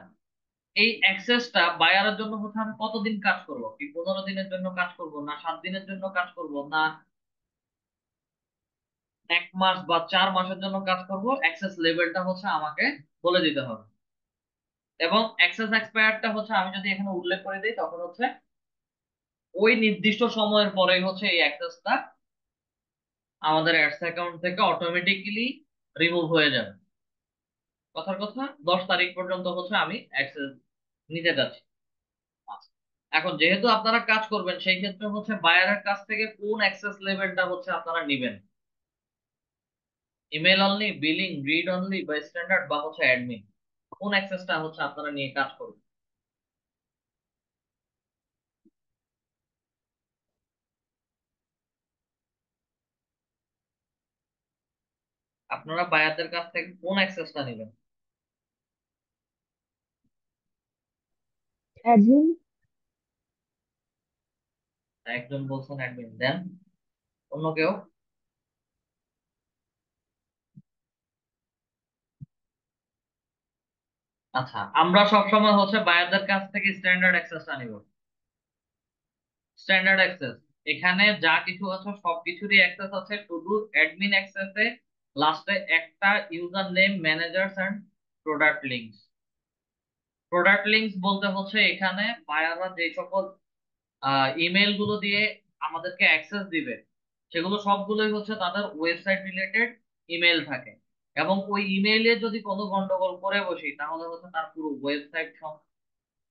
এই অ্যাক্সেসটা বায়ারের জন্য হচ্ছে আমি কতদিন কাজ করব, কি 15 দিনের জন্য কাজ করব, না 7 দিনের জন্য কাজ করব, না 1 মাস বা 4 মাসের জন্য কাজ করব, অ্যাক্সেস লেভেলটা হচ্ছে আমাকে বলে দিতে হবে। এবং অ্যাক্সেস এক্সপায়ারটা হচ্ছে আমি যদি এখানে উল্লেখ করে দিই তখন হচ্ছে ওই নির্দিষ্ট সময়ের পরেই হচ্ছে এই অ্যাক্সেসটা আমাদের অ্যাডস অ্যাকাউন্ট থেকে অটোমেটিক্যালি রিমুভ হয়ে যাবে। কথার কথা 10 তারিখ পর্যন্ত হচ্ছে আমি অ্যাক্সেস নিতে যাচ্ছি। আচ্ছা। এখন যেহেতু আপনারা কাজ করবেন সেই ক্ষেত্রে হচ্ছে বায়ারের কাছ থেকে কোন অ্যাক্সেস লেভেলটা হচ্ছে আপনারা নিবেন, email only, billing, read only, বা স্ট্যান্ডার্ড, বা হচ্ছে অ্যাডমিন, কোন অ্যাক্সেসটা হচ্ছে আপনারা নিয়ে কাজ করবেন। আপনারা বায়ারদের কাছ থেকে কোন অ্যাক্সেসটা নেবেন? অ্যাডমিন। একজন বলছেন অ্যাডমিন, দেন অন্য কেউ? আচ্ছা, আমরা সবসময় হচ্ছে বায়ারদের কাছ থেকে স্ট্যান্ডার্ড অ্যাক্সেসটা নিব। স্ট্যান্ডার্ড অ্যাক্সেস, এখানে যা কিছু আছে সবকিছুরই অ্যাক্সেস আছে, শুধু অ্যাডমিন অ্যাক্সেসে লাস্টে একটা user name, managers and product links. Product links বলতে হচ্ছে এখানে বায়াররা যে সকল ইমেল গুলো দিয়ে আমাদেরকে অ্যাক্সেস দিবে সেগুলো সবগুলোই হচ্ছে তাদের ওয়েবসাইট রিলেটেড ইমেল থাকে। এবং ওই ইমেইলে যদি কোনো গন্ডগোল করে বসি তাহলে হচ্ছে তার পুরো ওয়েবসাইট,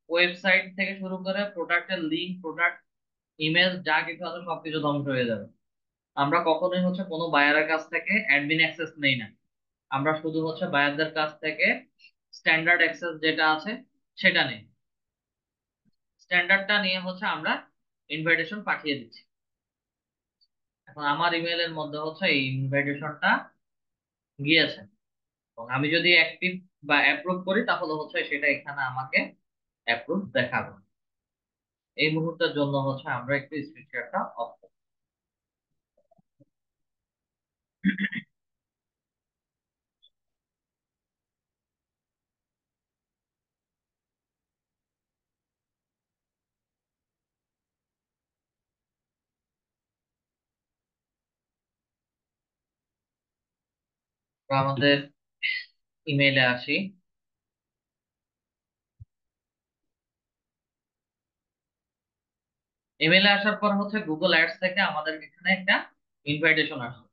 ওয়েবসাইট থেকে শুরু করে প্রোডাক্টের লিঙ্ক, প্রোডাক্ট ইমেল যা কিছু আছে সবকিছু ধ্বংস হয়ে যাবে। আমরা কখনোই হচ্ছে কোনো বায়ারের কাছ থেকে অ্যাডমিন অ্যাক্সেস নেই না। আমরা শুধু হচ্ছে বায়ারদের কাছ থেকে স্ট্যান্ডার্ড অ্যাক্সেস যেটা আছে সেটা নেই। স্ট্যান্ডার্ডটা নিয়ে হচ্ছে আমরা ইনভাইটেশন পাঠিয়ে দিচ্ছি। এখন আমার ইমেলের মধ্যে হচ্ছে এই ইনভাইটেশনটা গিয়েছে, এবং আমি যদি অ্যাক্টিভ বা অ্যাপ্রুভ করি তাহলে হচ্ছে সেটা এখানে আমাকে অ্যাপ্রুভ দেখাবে। এই মুহূর্তের জন্য হচ্ছে আমরা একটু স্ক্রিন শেয়ারটা অফ করি। তো আমাদের ইমেইলে আসি। ইমেইলে আসার পর হচ্ছে গুগল অ্যাডস থেকে আমাদের এখানে একটা ইনভাইটেশন আসবে।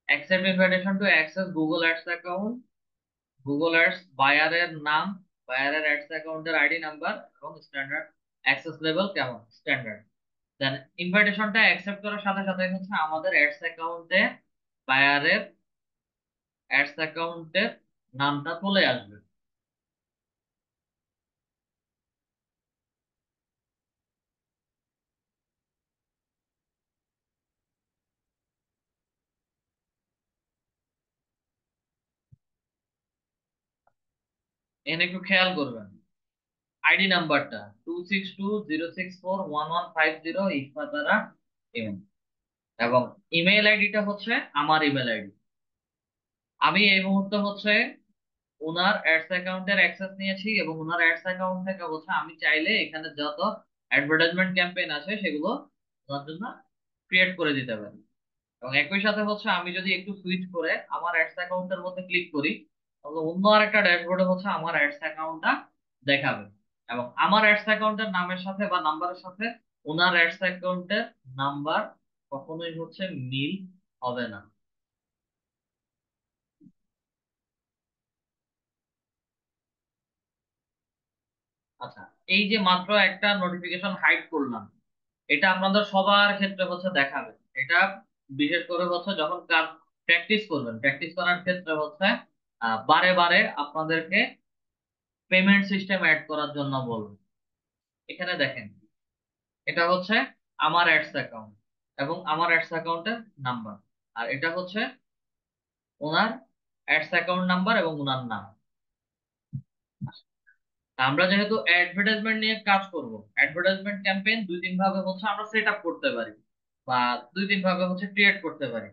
Accept invitation to access Google ads account, Google ads বায়ারের নাম, বায়ারের অ্যাডস অ্যাকাউন্টের আইডি নাম্বার, এবং স্ট্যান্ডার্ড অ্যাক্সেস লেভেল কেমন, স্ট্যান্ডার্ড। দেন ইনভাইটেশনটা অ্যাকসেপ্ট করার সাথে সাথে হচ্ছে আমাদের অ্যাডস অ্যাকাউন্টে বায়ারের অ্যাডস অ্যাকাউন্টের নামটা চলে আসবে। এখানে একটু খেয়াল করবেন, আইডি নাম্বারটা 26206411150 ইফাতারা এম, এবং ইমেল আইডিটা হচ্ছে আমার ইমেল আইডি। আমি এই মুহূর্তে হচ্ছে ওনার অ্যাডস অ্যাকাউন্টের অ্যাক্সেস নিয়েছি, এবং ওনার অ্যাডস অ্যাকাউন্ট থেকে হচ্ছে আমি চাইলে এখানে যত অ্যাডভার্টাইজমেন্ট ক্যাম্পেইন আছে সেগুলো ওনার জন্য ক্রিয়েট করে দিতে পারি। এবং একই সাথে হচ্ছে আমি যদি একটু সুইচ করে আমার অ্যাডস অ্যাকাউন্টের মধ্যে ক্লিক করি, তাহলে অন্য আরেকটা ড্যাশবোর্ডে হচ্ছে আমার অ্যাডস অ্যাকাউন্টটা দেখাবে, এবং আমার অ্যাডস অ্যাকাউন্টের নামের সাথে বা নাম্বারের সাথে ওনার অ্যাডস অ্যাকাউন্টের নাম্বার কখনোই হচ্ছে মিল হবে না। আচ্ছা, এই যে মাত্র একটা নোটিফিকেশন হাইড করলাম, এটা আপনাদের সবার ক্ষেত্রে হচ্ছে দেখাবে। এটা বিশেষ করে হচ্ছে যখন কাজ প্র্যাকটিস করবেন, প্র্যাকটিস করার ক্ষেত্রে হচ্ছে বারে বারে আপনাদেরকে পেমেন্ট সিস্টেম অ্যাড করার জন্য বলবো। এখানে দেখেন, এটা হচ্ছে আমার অ্যাডস অ্যাকাউন্ট এবং আমার অ্যাডস অ্যাকাউন্টের নাম্বার, আর এটা হচ্ছে ওনার অ্যাডস অ্যাকাউন্ট নাম্বার এবং ওনার নাম। তা আমরা যেহেতু অ্যাডভার্টাইজমেন্ট নিয়ে কাজ করব, অ্যাডভার্টাইজমেন্ট ক্যাম্পেইন দুই তিন ভাবে হচ্ছে আমরা সেট আপ করতে পারি, বা দুই তিন ভাবে হচ্ছে ক্রিয়েট করতে পারি।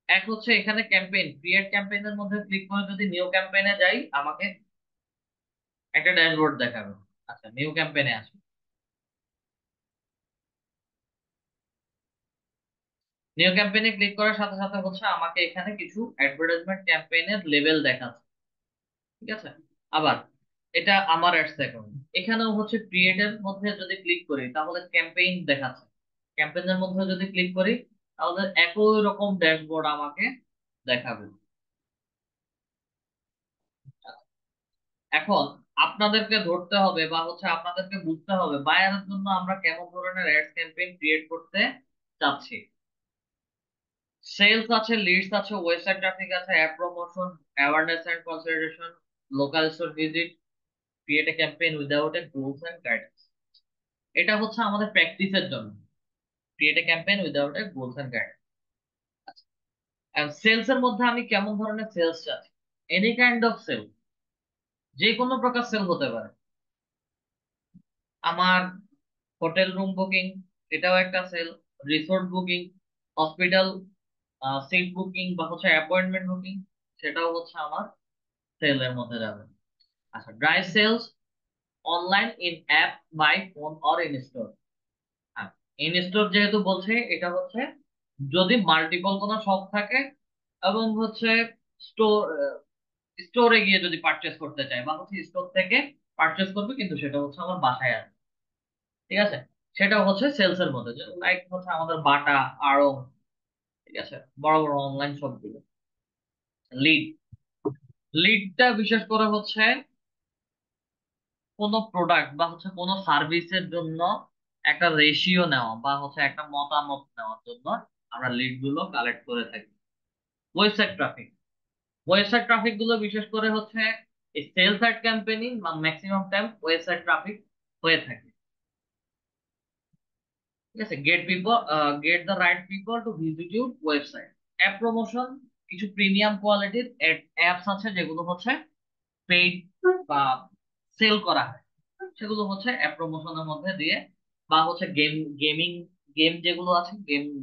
এক হচ্ছে এখানে ক্যাম্পেইন, ক্রিয়েট ক্যাম্পেইনের মধ্যে ক্লিক করে যদি নিউ ক্যাম্পেইনে যাই, আমাকে একটা ড্যাশবোর্ড দেখাবে। আচ্ছা, নিউ ক্যাম্পেইনে আসি। নিউ ক্যাম্পেইনে ক্লিক করার সাথে সাথে হচ্ছে আমাকে এখানে কিছু অ্যাডভার্টাইজমেন্ট ক্যাম্পেইনের লেভেল দেখাচ্ছে। ঠিক আছে, আবার এটা আমার অ্যাডস অ্যাকাউন্ট, এখানেও হচ্ছে ক্রিয়েটের মধ্যে যদি ক্লিক করি তাহলে ক্যাম্পেইন দেখাচ্ছে। ক্যাম্পেইনের মধ্যে যদি ক্লিক করি তাহলে একই রকম ড্যাশবোর্ড আমাকে দেখাবে। এখন আপনাদেরকে ধরতে হবে বা হচ্ছে আপনাদেরকে বুঝতে হবে বায়ারের জন্য আমরা কেমন ধরনের অ্যাডস ক্যাম্পেইন ক্রিয়েট করতে চাচ্ছি। সেলস আছে, লিডস আছে, ওয়েবসাইট ট্রাফিক আছে, app promotion, awareness and consideration, local store visit, create a campaign without a goals and guidance. এটা হচ্ছে আমাদের প্র্যাকটিসের জন্য, create a campaign without a goals and guidance. Sales এর মধ্যে আমি কেমন ধরনের সেলস চাচ্ছি, এনি কাইন্ড অফ সেল, যে কোনো প্রকার সেল হতে পারে। আমার হোটেল রুম বুকিং, এটাও একটা sale. Resort booking, hospital seat booking বা হচ্ছে অ্যাপয়েন্টমেন্ট বুকিং, সেটাও হচ্ছে আমার সেলের মধ্যে যাবে। আচ্ছা, drive sales, online, in app, by phone or in store. In store যেহেতু বলছে, এটা হচ্ছে যদি মাল্টিপল কোনো শপ থাকে এবং হচ্ছে স্টোর, স্টোরে গিয়ে যদি পারচেস করতে চাই বা হচ্ছে স্টোর থেকে পারচেস করবে কিন্তু সেটা হচ্ছে আমার বাসায় আছে। ঠিক আছে, সেটাও হচ্ছে সেলস এর মধ্যে, লাইক হচ্ছে আমাদের বাটা, আড়ং, ঠিক আছে, বড় বড় অনলাইন সবগুলো। লিড, লিডটা বিশেষ করে হচ্ছে কোনো প্রোডাক্ট বা হচ্ছে কোনো সার্ভিসের জন্য একটা রেশিও নেওয়া বা হচ্ছে একটা মতামত নেওয়ার জন্য আমরা লিড গুলো কালেক্ট করে থাকি। ওয়েবসাইট ট্রাফিক, ওয়েবসাইট ট্রাফিক গুলো বিশেষ করে হচ্ছে সেল সাইট ক্যাম্পেইনিং বা ম্যাক্সিমাম টাইম ওয়েবসাইট ট্রাফিক হয়ে থাকে। ঠিক আছে, gate people, get the right people to visit your website. App promotion, কিছু প্রিমিয়াম কোয়ালিটির অ্যাপস আছে যেগুলো হচ্ছে পেইড বা সেল করা হয়, সেগুলো হচ্ছে অ্যাপ প্রমোশনের মধ্যে দিয়ে, বা হচ্ছে গেমিং গেম যেগুলো আছে,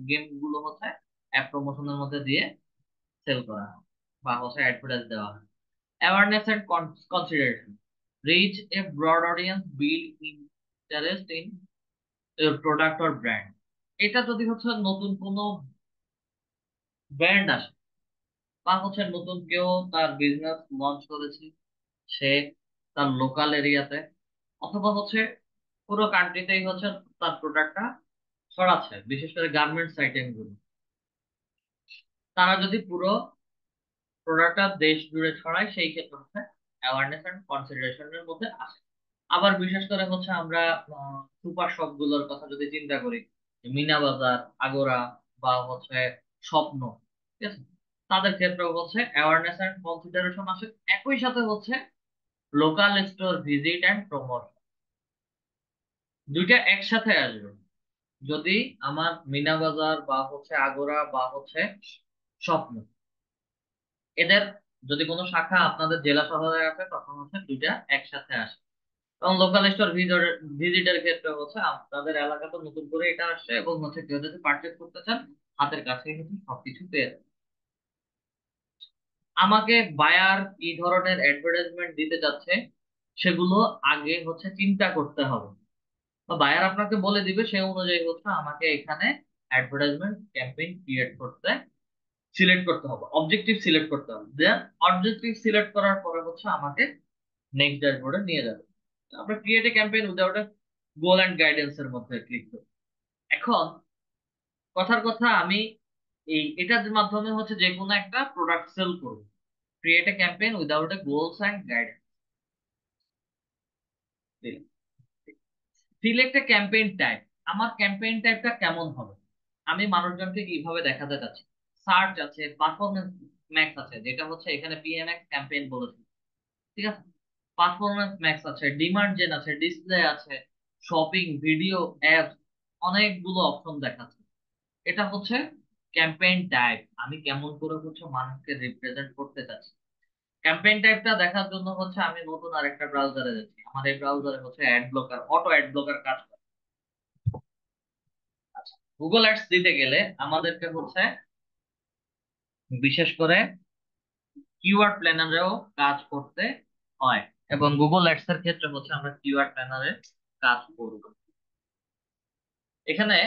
গেম গুলো হচ্ছে অ্যাপ প্রমোশনের মধ্যে দিয়ে সেল করা হয় বা হচ্ছে অ্যাডভার্টাইজ দেওয়া হয়। Awareness and consideration, reach a broad audience, build interest in product or brand. এটা যদি হচ্ছে নতুন কোনো ব্র্যান্ড আসে বা হচ্ছে নতুন কেউ তার বিজনেস লঞ্চ করেছে, সে তার লোকাল এরিয়াতে অথবা হচ্ছে পুরো কান্ট্রিতেই হচ্ছে তার প্রোডাক্টটা ছড়াচ্ছে, বিশেষ করে গার্মেন্টস আইটেম গুলো, তারা যদি পুরো প্রোডাক্টটা দেশ জুড়ে ছড়ায় সেই ক্ষেত্রে হচ্ছে অ্যাওয়ারনেস এন্ড কনসিডারেশনের মধ্যে আসে। আবার বিশেষ করে হচ্ছে আমরা সুপার শপ গুলোর কথা যদি চিন্তা করি, মিনা বাজার, আগোরা বা হচ্ছে স্বপ্ন, ঠিক আছে, তাদের ক্ষেত্রেও হচ্ছে অ্যাওয়ারনেস এন্ড কনসিডারেশন আসে। একই সাথে হচ্ছে local store visit and promotion, দুইটা একসাথে আসবে। যদি আমার মিনা বাজার বা হচ্ছে আগোরা বা হচ্ছে স্বপ্ন, এদের যদি কোনো শাখা আপনাদের জেলা শহরে আছে তখন হচ্ছে দুইটা একসাথে আসে। এবং লোকাল স্টোর ভিজিটের ক্ষেত্রে হচ্ছে আপনাদের এলাকাতে নতুন করে এটা আসছে এবং হচ্ছে কেউ যদি পারচেজ করতে চান হাতের কাছে কিন্তু সবকিছু পেয়ে যাবেন। আমাকে বায়ার কি ধরনের অ্যাডভার্টাইজমেন্ট দিতে যাচ্ছে সেগুলো আগে হচ্ছে চিন্তা করতে হবে, বা বায়ার আপনাকে বলে দিবে সেই অনুযায়ী হচ্ছে আমাকে এখানে অ্যাডভার্টাইজমেন্ট ক্যাম্পেইন ক্রিয়েট করতে সিলেক্ট করতে হবে, অবজেক্টিভ সিলেক্ট করতে হবে। দেন অবজেক্টিভ সিলেক্ট করার পরে হচ্ছে আমাকে নেক্সট ড্যাশবোর্ডে নিয়ে যাবে। আমরা create a campaign without a goal and guidance এর মধ্যে ক্লিক করি। এখন কথার কথা, আমি এটার মাধ্যমে হচ্ছে যে কোনো একটা প্রোডাক্ট সেল করব। Create a campaign without a goals and guidance. Select a campaign type. আমার ক্যাম্পেইন টাইপটা কেমন হবে, আমি মানুষজনকে কিভাবে দেখাতে চাচ্ছি। সার্চ আছে, পারফরমেন্স ম্যাক্স আছে, যেটা হচ্ছে এখানে পিএমএক্স ক্যাম্পেইন বলেছি, ঠিক আছে। পারফরমেন্স ম্যাক্স আছে, ডিমান্ড জেন আছে, ডিসপ্লে আছে, শপিং, ভিডিও, অ্যাপস, অনেকগুলো অপশন দেখাচ্ছে। এটা হচ্ছে ক্যাম্পেইন টাইপ, আমি কেমন করে হচ্ছে মানুষকে রিপ্রেজেন্ট করতে চাচ্ছি। ক্যাম্পেইন টাইপটা দেখার জন্য হচ্ছে আমি নতুন আরেকটা ব্রাউজারে যাচ্ছি। আমার এই ব্রাউজারে হচ্ছে add blocker, auto add blocker কাজ করে। আচ্ছা, গুগল অ্যাডস দিতে গেলে আমাদেরকে হচ্ছে বিশেষ করে কিওয়ার্ড প্ল্যানারেও কাজ করতে হয়, এবং গুগল অ্যাডস এর ক্ষেত্রে হচ্ছে আমরা কিওয়ার্ড প্ল্যানারে কাজ করব। এখানে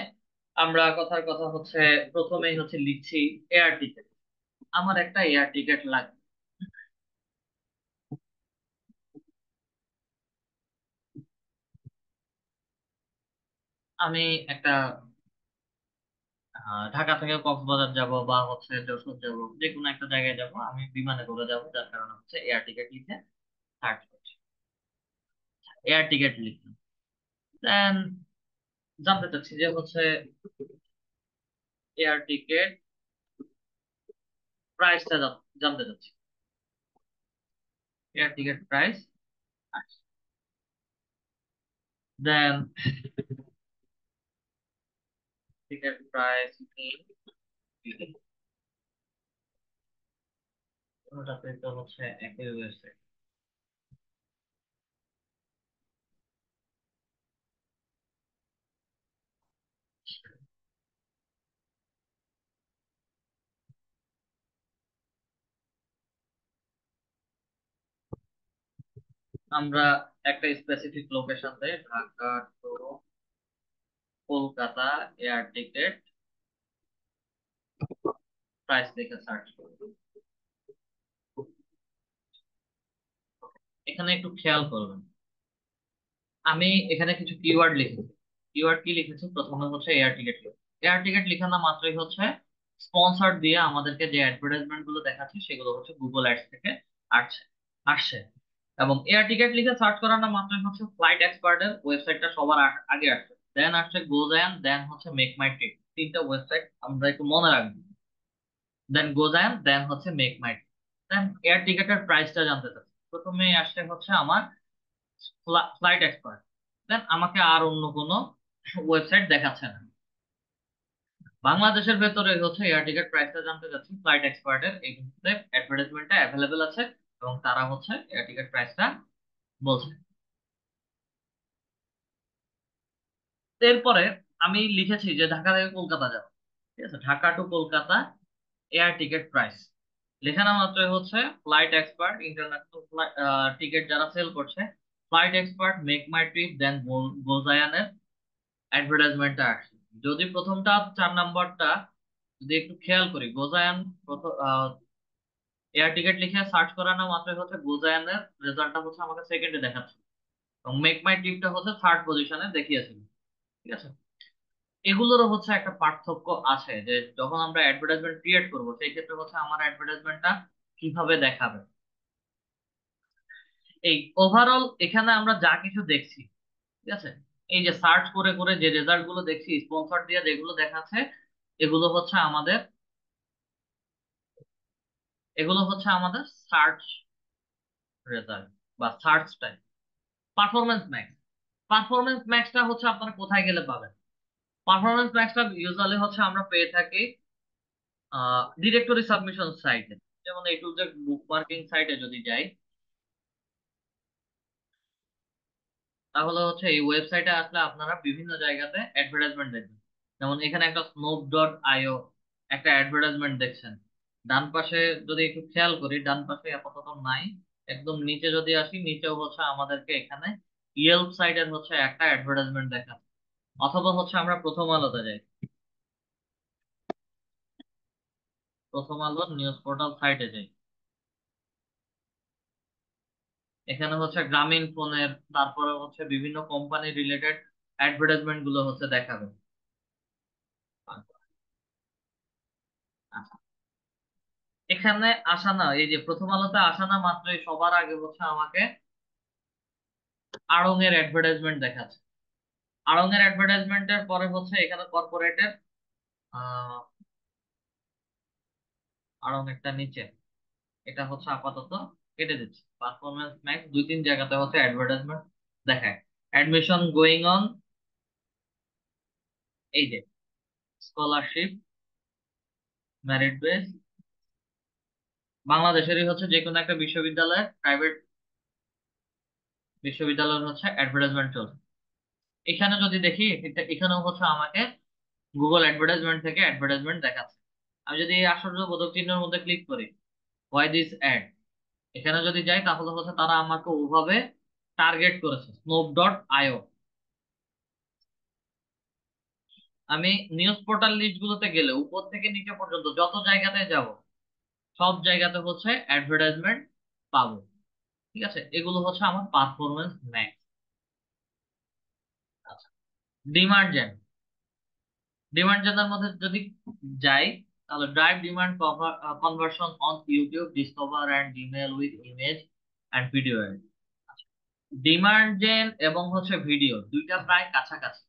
আমরা কথার কথা হচ্ছে প্রথমেই হচ্ছে লিখছি এয়ার টিকেট। আমার একটা এয়ার টিকেট লাগবে। আমি একটা ঢাকা থেকে কক্সবাজার যাব বা হচ্ছে যশোর যাব, যে কোনো একটা জায়গায় যাব, আমি বিমানে করে যাব, যার কারণে হচ্ছে এয়ার টিকেট লিখে সার্চ করছি। এয়ার টিকেট লিখলাম, দেন জানতে চাচ্ছি যে হচ্ছে এয়ার টিকেট প্রাইসটা জানতে চাচ্ছি। Air ticket price, then ticket price কোনোটাতে তো হচ্ছে একই ওয়েবসাইট। আমরা একটা স্পেসিফিক লোকেশন থেকে Dhaka to Kolkata air ticket price দেখে সার্চ করব। এখানে একটু খেয়াল করবেন, আমি এখানে কিছু কিওয়ার্ড লিখেছি। কিওয়ার্ড কি লিখেছি, প্রথমে হচ্ছে এয়ার টিকেট। এয়ার টিকেট লেখানো মাত্রই হচ্ছে স্পন্সর দিয়ে আমাদেরকে যে অ্যাডভার্টাইজমেন্ট গুলো দেখাচ্ছে সেগুলো হচ্ছে গুগল অ্যাডস থেকে আসছে আসছে এবং এয়ার টিকেট লিখে সার্চ করানো মাত্রই হচ্ছে ফ্লাইট এক্সপার্টের ওয়েবসাইটটা সবার আগে আসছে, দেন আসছে গোজায়ান, দেন হচ্ছে মেক মাই ট্রিপ। তিনটা ওয়েবসাইট আমরা একটু মনে রাখবো। দেন গোজায়ান, দেন হচ্ছে মেক মাই ট্রিপ। দেন এয়ার টিকেটের প্রাইসটা জানতে চাচ্ছি, প্রথমে আসছে হচ্ছে আমার ফ্লাইট এক্সপার্ট। দেন আমাকে আর অন্য কোনো ওয়েবসাইট দেখাচ্ছে না। বাংলাদেশের ভেতরে হচ্ছে এয়ার টিকেট প্রাইসটা জানতে চাচ্ছি, ফ্লাইট এক্সপার্টের এই মুহূর্তে অ্যাডভার্টাইজমেন্টটা অ্যাভেলেবেল আছে এবং তারা হচ্ছে এয়ার টিকেট প্রাইসটা বলছে। এরপরে আমি লিখেছি যে ঢাকা থেকে কলকাতা যাবো, ঠিক আছে, Dhaka to Kolkata air ticket price. লেখানো মাত্রই হচ্ছে ফ্লাইট এক্সপার্ট ইন্টারন্যাশনাল টিকিট যারা সেল করছে, flight expert, MakeMyTrip, then গোজায়ানের অ্যাডভার্টাইজমেন্টটা আসছে। যদি প্রথমটা 4 নাম্বারটা যদি একটু খেয়াল করি, গোজায়ান প্রথম এয়ার টিকেট লিখে সার্চ করানো মাত্রই হচ্ছে গোজায়ানের রেজাল্টটা হচ্ছে আমাকে সেকেন্ডে দেখাচ্ছে এবং মেক মাই ট্রিপটা হচ্ছে থার্ড পজিশনে দেখিয়েছিল, ঠিক আছে। এগুলোরও হচ্ছে একটা পার্থক্য আছে, যে যখন আমরা অ্যাডভার্টাইজমেন্ট ক্রিয়েট করব সেই ক্ষেত্রে হচ্ছে আমার অ্যাডভার্টাইজমেন্টটা কিভাবে দেখাবে। এই ওভারঅল এখানে আমরা যা কিছু দেখছি, ঠিক আছে, এই যে সার্চ করে করে যে রেজাল্ট গুলো দেখছি, স্পন্সর দিয়ে যেগুলো দেখাচ্ছে, এগুলো হচ্ছে আমাদের এগুলো হচ্ছে আমাদের সার্চ রেজাল্ট বা search time. Performance max, performance ম্যাক্সটা হচ্ছে আপনারা কোথায় গেলে পাবেন। পারফরমেন্স ম্যাক্সটা ইউজুয়ালি হচ্ছে আমরা পেয়ে থাকি ডিরেক্টরি সাবমিশন সাইটে। যেমন এই টু যে বুক মার্কিং সাইটে যদি যাই, তাহলে হচ্ছে এই ওয়েবসাইটে আসলে আপনারা বিভিন্ন জায়গাতে অ্যাডভার্টাইজমেন্ট দেখবেন। যেমন এখানে একটা স্নোপ ডট আইও একটা অ্যাডভার্টাইজমেন্ট দেখছেন। ডান পাশে যদি একটু খেয়াল করি, ডান পাশে আপাতত নাই। একদম নিচে যদি আসি, নিচেও হচ্ছে আমাদেরকে এখানে ইয়েলপ সাইটের হচ্ছে একটা অ্যাডভার্টাইজমেন্ট দেখা। অথবা হচ্ছে আমরা প্রথম আলোতে যাই, প্রথম আলোর নিউজ পোর্টাল সাইটে যাই। এখানে হচ্ছে গ্রামীণ ফোনের, তারপরে হচ্ছে বিভিন্ন কোম্পানি রিলেটেড অ্যাডভার্টাইজমেন্ট গুলো হচ্ছে দেখাবে। আচ্ছা, এখানে আসা না, এই যে প্রথম আলোতে আসা না মাত্রই সবার আগে হচ্ছে আমাকে আড়ং এর অ্যাডভার্টাইজমেন্ট দেখাচ্ছে। আড়ং এর অ্যাডভার্টাইজমেন্টের পরে হচ্ছে এখানে কর্পোরেটের আহ আড়ং একটা নিচে, এটা হচ্ছে আপাতত কেটে দিচ্ছে। পারফরমেন্স ম্যাক্স, দুই তিন জায়গাতে হচ্ছে অ্যাডভার্টাইজমেন্ট দেখায়। অ্যাডমিশন গোয়িং অন, এই যে স্কলারশিপ, মেরিট বেস, বাংলাদেশেরই হচ্ছে যে কোনো একটা বিশ্ববিদ্যালয়, প্রাইভেট বিশ্ববিদ্যালয়ের হচ্ছে অ্যাডভার্টাইজমেন্ট চলছে। এখানে যদি দেখি, এখানেও হচ্ছে আমাকে গুগল অ্যাডভার্টাইজমেন্ট থেকে অ্যাডভার্টাইজমেন্ট দেখাচ্ছে। আমি যদি এই আশ্চর্যবোধক চিহ্নের মধ্যে ক্লিক করি, হোয়াই দিস অ্যাড, এখানে যদি যাই তাহলে হচ্ছে তারা আমাকে ওভাবে টার্গেট করেছে, স্নোপ ডট আইও। আমি নিউজ পোর্টাল লিস্ট গুলোতে গেলে উপর থেকে নিচে পর্যন্ত যত জায়গাতে যাব, সব জায়গাতে হচ্ছে অ্যাডভার্টাইজমেন্ট পাবো। ঠিক আছে, এগুলো হচ্ছে আমার পারফরমেন্স ম্যাক্স। আচ্ছা, ডিমান্ড জেন, ডিমান্ড জেনার মধ্যে যদি যাই, তাহলে drive demand conversion on YouTube, discover and Gmail with image and video ad. Demand gen এবং হচ্ছে ভিডিও দুইটা প্রায় কাছাকাছি।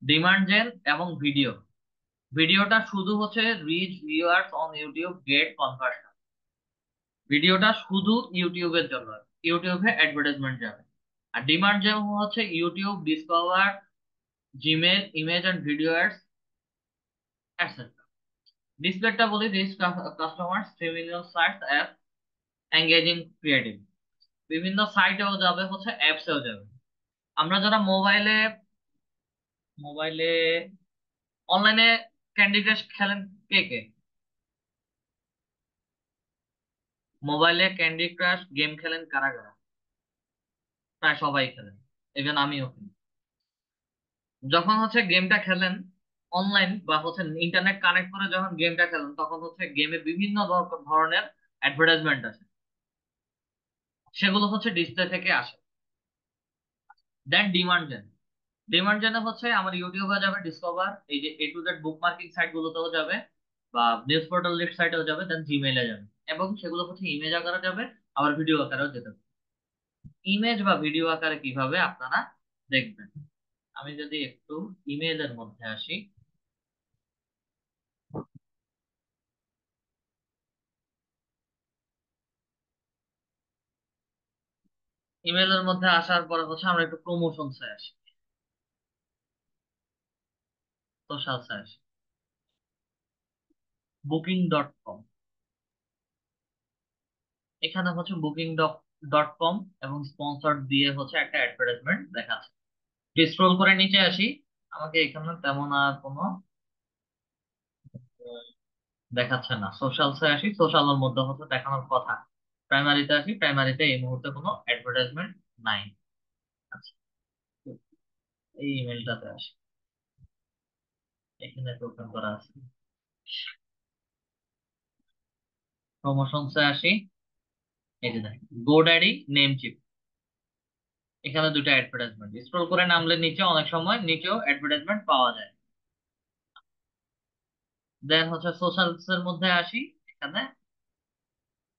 ডিমান্ড জেন এবং ভিডিও, ভিডিওটা শুধু হচ্ছে reach viewers on YouTube get conversion, ভিডিওটা শুধু ইউটিউবের জন্য, ইউটিউবে অ্যাডভার্টাইজমেন্ট যাবে। আর ডিমান্ড জেন হচ্ছে YouTube, discover, Gmail, image and video ads, etcetera. ডিসপ্লেটা বলি, this customers 3 million sites app engaging creative, বিভিন্ন সাইটেও যাবে, হচ্ছে অ্যাপসেও যাবে। আমরা যারা মোবাইলে মোবাইলে অনলাইনে ক্যান্ডি ক্রাশ খেলেন, কে কে মোবাইলে ক্যান্ডি ক্রাশ গেম খেলেন, কারা কারা? প্রায় সবাই খেলেন, ইভেন আমিও খেলি। যখন হচ্ছে গেমটা খেলেন অনলাইন বা হচ্ছে ইন্টারনেট কানেক্ট করে যখন গেমটা খেলেন, তখন হচ্ছে গেমে বিভিন্ন ধরনের অ্যাডভার্টাইজমেন্ট আছে, সেগুলো হচ্ছে ডিসপ্লে থেকে আসে। দেন ডিমান্ড জেন, ডিমান্ড জেনে হচ্ছে আমার ইউটিউবে যাবে, ডিসকভার, এই যে A to Z bookmarking site গুলোতেও যাবে, বা নিউজ পোর্টাল লিস্ট সাইটেও যাবে, দেন জিমেইলে যাবে। এবং সেগুলো হচ্ছে ইমেজ আকারে যাবে, আবার ভিডিও আকারেও যেতে পারে। ইমেজ বা ভিডিও আকারে কিভাবে আপনারা দেখবেন, আমি যদি একটু ইমেজের মধ্যে আসি, ইমেলের মধ্যে আসার পরে হচ্ছে আমরা একটু প্রমোশনসে আসি, সোশ্যালসে আসি, বুকিং ডট কম। এখানে হচ্ছে বুকিং ডট কম এবং স্পন্সর দিয়ে হচ্ছে একটা অ্যাডভার্টাইজমেন্ট দেখাচ্ছে। স্ক্রল করে নিচে আসি, আমাকে এখানে তেমন আর কোনো দেখাচ্ছে না। সোশ্যালসে আসি, সোশ্যালের মধ্যে হচ্ছে দেখানোর কথা। প্রাইমারিতে আসি, প্রাইমারিতে এই মুহূর্তে কোনো অ্যাডভার্টাইজমেন্ট নাই। আচ্ছা, এই ইমেলটাতে আসি, এখানে ওপেন করা আছে। প্রমোশনসে আসি, এই যে দেখেন গোড্যাডি নেমচিপ, এখানে দুটো অ্যাডভার্টাইজমেন্ট। স্ক্রল করে নামলে নিচে অনেক সময় নিচেও অ্যাডভার্টাইজমেন্ট পাওয়া যায়। দেন হচ্ছে সোশ্যালস এর মধ্যে আসি, এখানে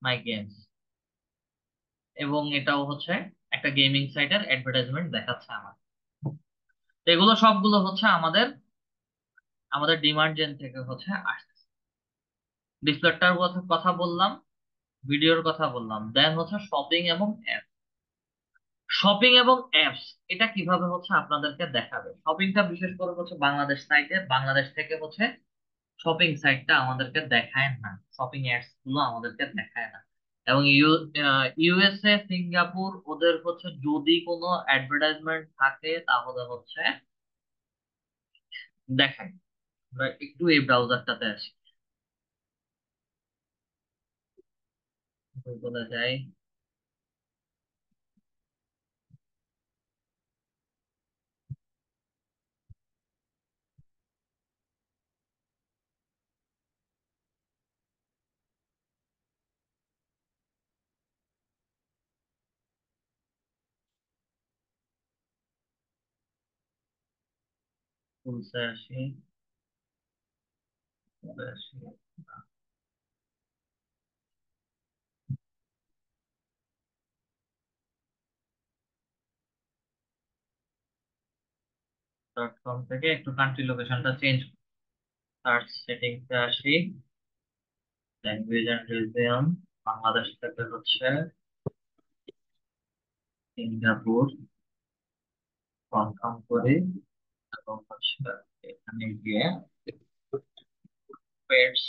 মাই গেমস, এবং এটাও হচ্ছে একটা গেমিং সাইটের অ্যাডভার্টাইজমেন্ট দেখাচ্ছে আমার। তো এগুলো সবগুলো হচ্ছে আমাদের আমাদের ডিমান্ড জেন থেকে হচ্ছে আসছে। ডিসপ্লেটার কথা কথা বললাম, ভিডিওর কথা বললাম, দেন হচ্ছে শপিং এবং অ্যাপ। শপিং এবং অ্যাপস এটা কিভাবে হচ্ছে আপনাদেরকে দেখাবে, শপিংটা বিশেষ করে হচ্ছে বাংলাদেশ সাইটে, বাংলাদেশ থেকে হচ্ছে শপিং সাইটটা আমাদেরকে দেখায় না, শপিং অ্যাডস গুলো আমাদেরকে দেখায় না। এবং ইউএসএ, সিঙ্গাপুর, ওদের হচ্ছে যদি কোনো অ্যাডভার্টাইজমেন্ট থাকে তাহলে হচ্ছে দেখায়। আমরা একটু এই ব্রাউজারটাতে আসি, গুগলে যাই। টুলসে আসি, টুলসে আসি, .com থেকে একটু কান্ট্রি লোকেশনটা চেঞ্জ, সার্চ সেটিংসে আসি, ল্যাঙ্গুয়েজ এন্ড রিজিয়ন, বাংলাদেশ থেকে হচ্ছে সিঙ্গাপুর কনফার্ম করি, এবং হচ্ছে এখানে গিয়ে পেটস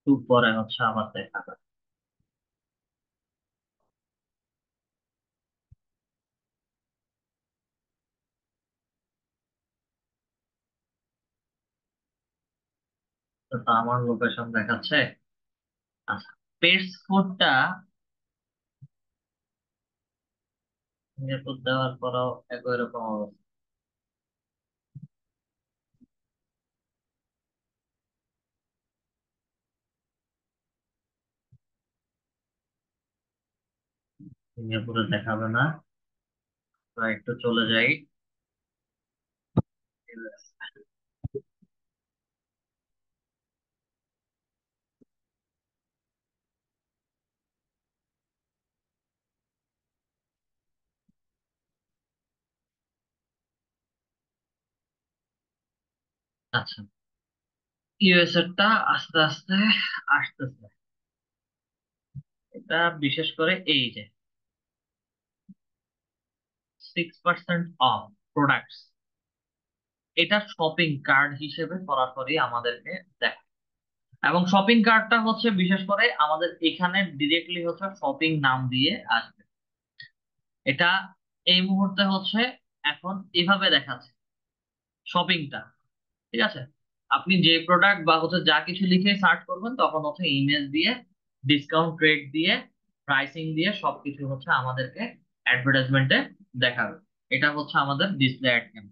টু পরে হচ্ছে আবার দেখা যায়। তো তা আমার লোকেশন দেখাচ্ছে। আচ্ছা, পেটস ফুডটা সিঙ্গাপুর দেওয়ার পরও একই রকম অবস্থা। সিঙ্গাপুরে দেখাবে না, আমরা একটু চলে যাই। আচ্ছা, ইউএসএ টা আস্তে আস্তে আসতেছে। এটা বিশেষ করে এই যে 6% অফ প্রোডাক্টস, এটা শপিং কার্ড হিসেবে সরাসরি আমাদেরকে দেয়। এবং শপিং কার্ডটা হচ্ছে বিশেষ করে আমাদের এখানে ডিরেক্টলি হচ্ছে শপিং নাম দিয়ে আসবে। এটা এই মুহূর্তে হচ্ছে এখন এভাবে দেখাচ্ছে শপিংটা, ঠিক আছে। আপনি যে প্রোডাক্ট বা হচ্ছে যা কিছু লিখে সার্চ করবেন তখন হচ্ছে ইমেজ দিয়ে, ডিসকাউন্ট রেট দিয়ে, প্রাইসিং দিয়ে সবকিছু হচ্ছে আমাদেরকে অ্যাডভার্টাইজমেন্টে দেখাবে। এটা হচ্ছে আমাদের ডিসপ্লে অ্যাড ক্যাম্প।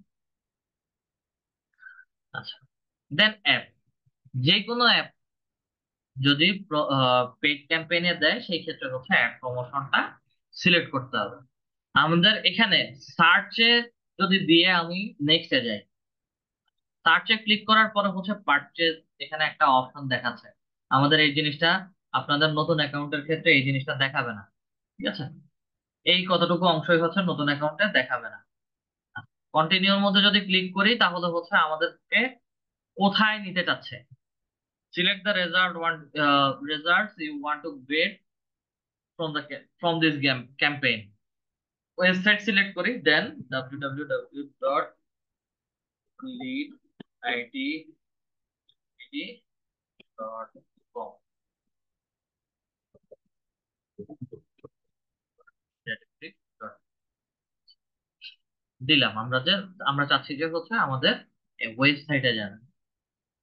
আচ্ছা, দেন অ্যাপ, যে কোনো অ্যাপ যদি পেড ক্যাম্পেইনে দেয় সেই ক্ষেত্রে হচ্ছে অ্যাড প্রমোশনটা সিলেক্ট করতে হবে। আমাদের এখানে সার্চে যদি দিয়ে আমি নেক্সটে যাই, সার্চে ক্লিক করার পরে হচ্ছে পারচেজ, এখানে একটা অপশন দেখাচ্ছে। আমাদের এই জিনিসটা আপনাদের নতুন অ্যাকাউন্টের ক্ষেত্রে এই জিনিসটা দেখাবে না, ঠিক আছে। এই কতটুকু অংশই হচ্ছে নতুন অ্যাকাউন্টে দেখাবে না। কন্টিনিউর মধ্যে যদি ক্লিক করি তাহলে হচ্ছে আমাদেরকে কোথায় নিতে চাচ্ছে, select the results you want to get from this game campaign. Website select করি, দেন www.leaditd.com দিলাম। আমরা চাচ্ছি যে হচ্ছে আমাদের ওয়েবসাইটে যান।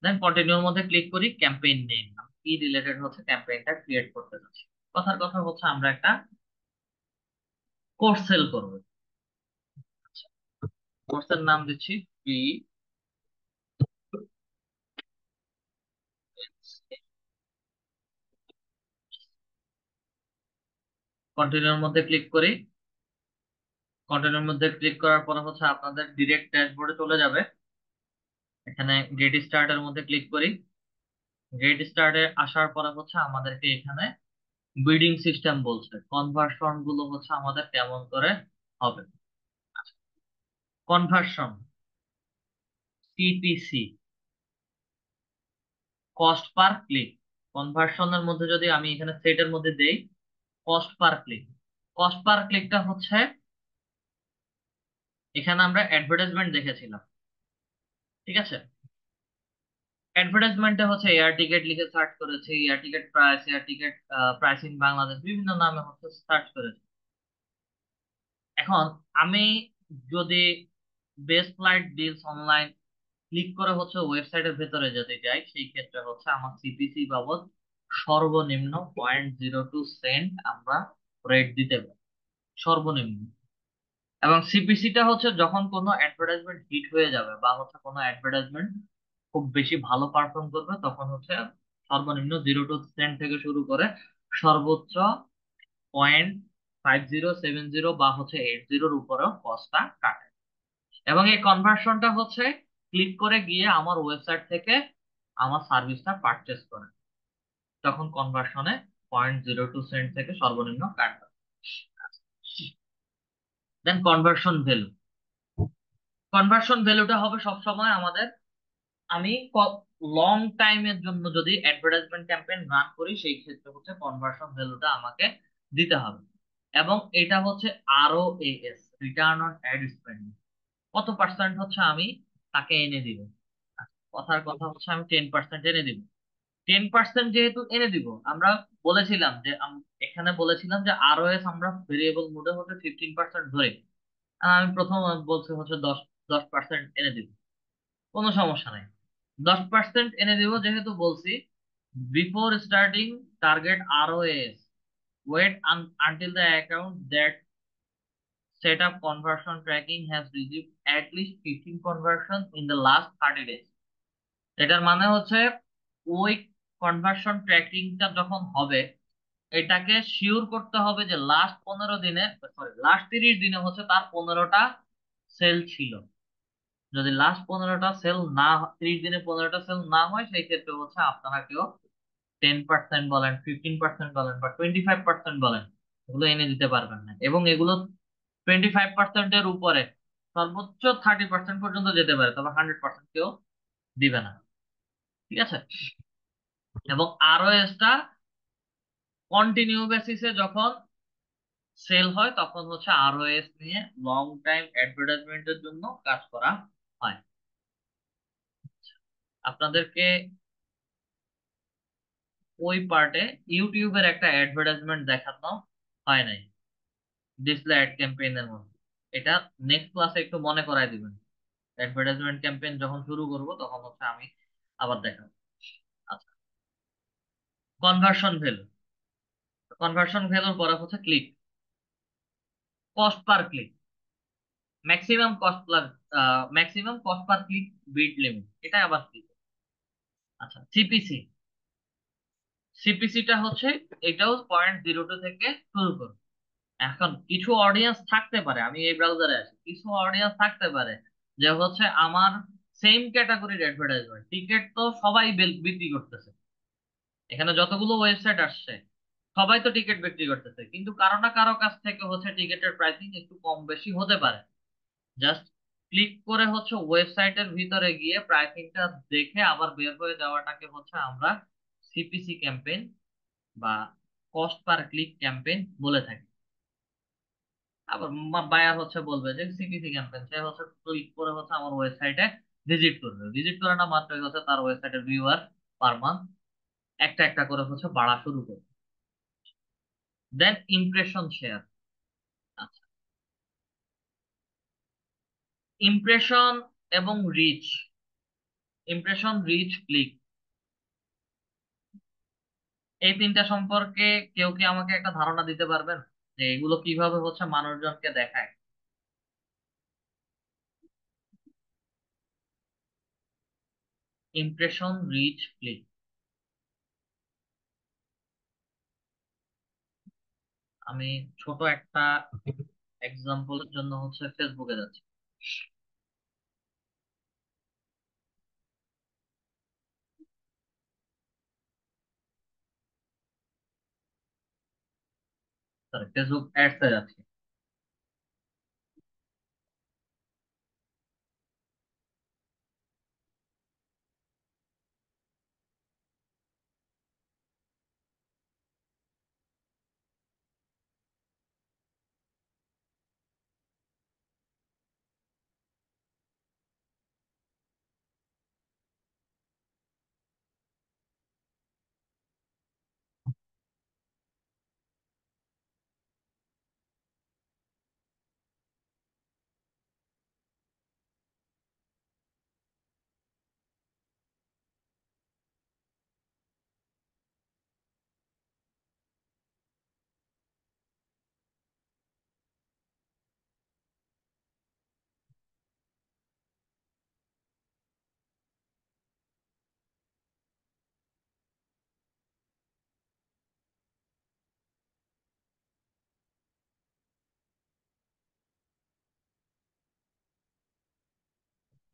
দেন কন্টিনিউর মধ্যে ক্লিক করি, ক্যাম্পেইন নেম কি রিলেটেড হচ্ছে ক্যাম্পেইনটা ক্রিয়েট করতে চাচ্ছি। কথার কথা হচ্ছে আমরা একটা কোর্স সেল করবো। কোর্সের নাম দিচ্ছি ফ্রি। কন্টিনিউর মধ্যে ক্লিক করি, কন্টিনিউর মধ্যে ক্লিক করার পরে হচ্ছে আপনাদের ডিরেক্ট ড্যাশবোর্ডে চলে যাবে। এখানে গেট স্টার্ট এর মধ্যে ক্লিক করি। গেট স্টার্টে আসার পরে হচ্ছে আমাদেরকে এখানে বিডিং সিস্টেম বলছে, কনভার্সন গুলো হচ্ছে আমাদের কেমন করে হবে। Conversion, CPC, cost per click. কনভার্সনের মধ্যে যদি আমি এখানে সেটের মধ্যে দেই cost per click, cost per ক্লিকটা হচ্ছে, এখানে আমরা অ্যাডভার্টাইজমেন্ট দেখেছিলাম, ঠিক আছে? অ্যাডভার্টাইজমেন্টে হচ্ছে এয়ার টিকেট লিখে সার্চ করেছি, air ticket price, air ticket price in Bangladesh, বিভিন্ন নামে হচ্ছে সার্চ করেছি। এখন আমি যদি best flight deals online click করে হচ্ছে ওয়েবসাইটের ভেতরে যেতে চাই, সেই ক্ষেত্রে হচ্ছে আমার সিপিসি বাবদ সর্বনিম্ন 0.02 সেন্ট আমরা রেট দিতে পারি, সর্বনিম্ন। এবং সিপিসিটা হচ্ছে যখন কোনো অ্যাডভার্টাইজমেন্ট হিট হয়ে যাবে বা হচ্ছে কোনো অ্যাডভার্টাইজমেন্ট খুব বেশি ভালো পারফর্ম করবে, তখন হচ্ছে সর্বনিম্ন 0.02 সেন্ট থেকে শুরু করে সর্বোচ্চ 0.5070 বা হচ্ছে 80-র উপরেও কস্টটা কাটে। এবং এই কনভার্সনটা হচ্ছে ক্লিক করে গিয়ে আমার ওয়েবসাইট থেকে আমার সার্ভিসটা পারচেস করে, তখন কনভার্সনে 0.02 সেন্ট থেকে সর্বনিম্ন কাটবে। দেন কনভার্সন ভ্যালু, কনভার্সন ভ্যালুটা হবে সবসময় আমাদের, আমি লং টাইমের জন্য যদি অ্যাডভার্টাইজমেন্ট ক্যাম্পেইন রান করি সেই ক্ষেত্রে হচ্ছে কনভার্সন ভ্যালুটা আমাকে দিতে হবে। এবং এটা হচ্ছে ROAS, return on ad spend, কত পার্সেন্ট হচ্ছে আমি তাকে এনে দিব। কথার কথা হচ্ছে আমি 10% এনে দিব। 10% যেহেতু এনে দিব, আমরা বলেছিলাম যে এখানে বলেছিলাম যে ROS আমরা ভেরিয়েবল মোডে হচ্ছে 15% ধরে, আর আমি প্রথম বলছি হচ্ছে 10% এনে দিব, কোনো সমস্যা নাই। 10% এনে দিব যেহেতু বলছি, before starting target ROAS, wait until the account that set up conversion tracking has received at least 15 conversion in the last 30 days। এটার মানে হচ্ছে ওই কনভার্সন ট্র্যাকিংটা যখন হবে, এটাকে শিওর করতে হবে যে লাস্ট 15 দিনে, সরি লাস্ট 30 দিনে হচ্ছে তার 15টা সেল ছিল। যদি লাস্ট 15টা সেল না 30 দিনে 15টা সেল না হয়, সেই ক্ষেত্রে হচ্ছে আপনারা কেউ 10% বলেন, 15% বলেন বা 25% বলেন, এগুলো এনে দিতে পারবেন না। এবং এগুলো 25%-এর উপরে সর্বোচ্চ 30% পর্যন্ত যেতে পারে, তবে 100% কেউ দিবে না, ঠিক আছে? এবং ROS টা কন্টিনিউ বেসিসে যখন সেল হয়, তখন হচ্ছে ROS নিয়ে লং টাইম অ্যাডভার্টাইজমেন্টের জন্য কাজ করা হয়। আপনাদেরকে ওই পার্টে ইউটিউবের একটা অ্যাডভার্টাইজমেন্ট দেখানো হয় নাই ডিসপ্লে অ্যাড ক্যাম্পেইনের মধ্যে, এটা নেক্সট ক্লাসে একটু মনে করায় দিবেন। অ্যাডভার্টাইজমেন্ট ক্যাম্পেইন যখন শুরু করব তখন হচ্ছে আমি আবার দেখাবো। আচ্ছা, কনভার্সন ভ্যালু, কনভার্সন ভ্যালুর পরে হচ্ছে click, cost per click, maximum cost plus maximum cost per click bid limit, এটা আবার কি? আচ্ছা, সিপিসি, সিপিসিটা হচ্ছে এটাও 0.02 থেকে শুরু করবে। এখন কিছু অডিয়েন্স থাকতে পারে, আমি এই ব্রাউজারে আছি, কিছু অডিয়েন্স থাকতে পারে যে হচ্ছে আমার সেম ক্যাটাগরির অ্যাডভার্টাইজমেন্ট, টিকিট তো সবাই বিক্রি করতেছে, এখানে যতগুলো ওয়েবসাইট আসছে সবাই তো টিকিট বিক্রি করতেছে, কিন্তু কারো না কারো কাছ থেকে হচ্ছে টিকিটের প্রাইসিং একটু কম বেশি হতে পারে। জাস্ট ক্লিক করে হচ্ছে ওয়েবসাইটের ভিতরে গিয়ে প্রাইসিংটা দেখে আবার বের হয়ে যাওয়াটাকে হচ্ছে আমরা সিপিসি ক্যাম্পেইন বা কস্ট পার ক্লিক ক্যাম্পেইন বলে থাকি। আবার বায়ার হচ্ছে বলবে যে সিপিসি ক্যাম্পেইন, সে হচ্ছে ক্লিক করে হচ্ছে আমার ওয়েবসাইটে ভিজিট করবে, ভিজিট করে না মাত্রই হচ্ছে তার ওয়েবসাইটের ভিউয়ার পার মান্থ একটা একটা করে হচ্ছে বাড়া শুরু করবে। দেন ইমপ্রেশন শেয়ার। আচ্ছা, ইমপ্রেশন এবং রিচ, ইমপ্রেশন, রিচ, ক্লিক, এই তিনটা সম্পর্কে কেউ কি আমাকে একটা ধারণা দিতে পারবেন যে এগুলো কিভাবে হচ্ছে মানুষজনকে দেখায়? ইমপ্রেশন, রিচ, ক্লিক, আমি ছোট একটা এক্সাম্পলের জন্য হচ্ছে ফেসবুকে যাচ্ছি। সরি, ফেসবুক অ্যাডস এ যাচ্ছি।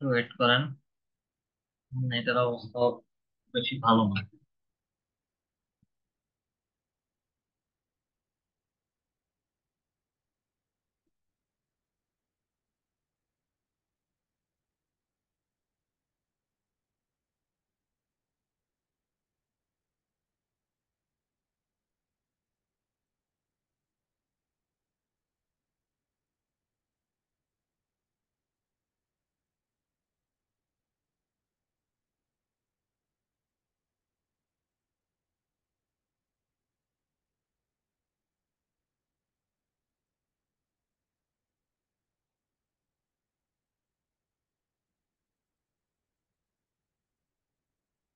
ওয়েট করেন, এটার অবস্থা বেশি ভালো না।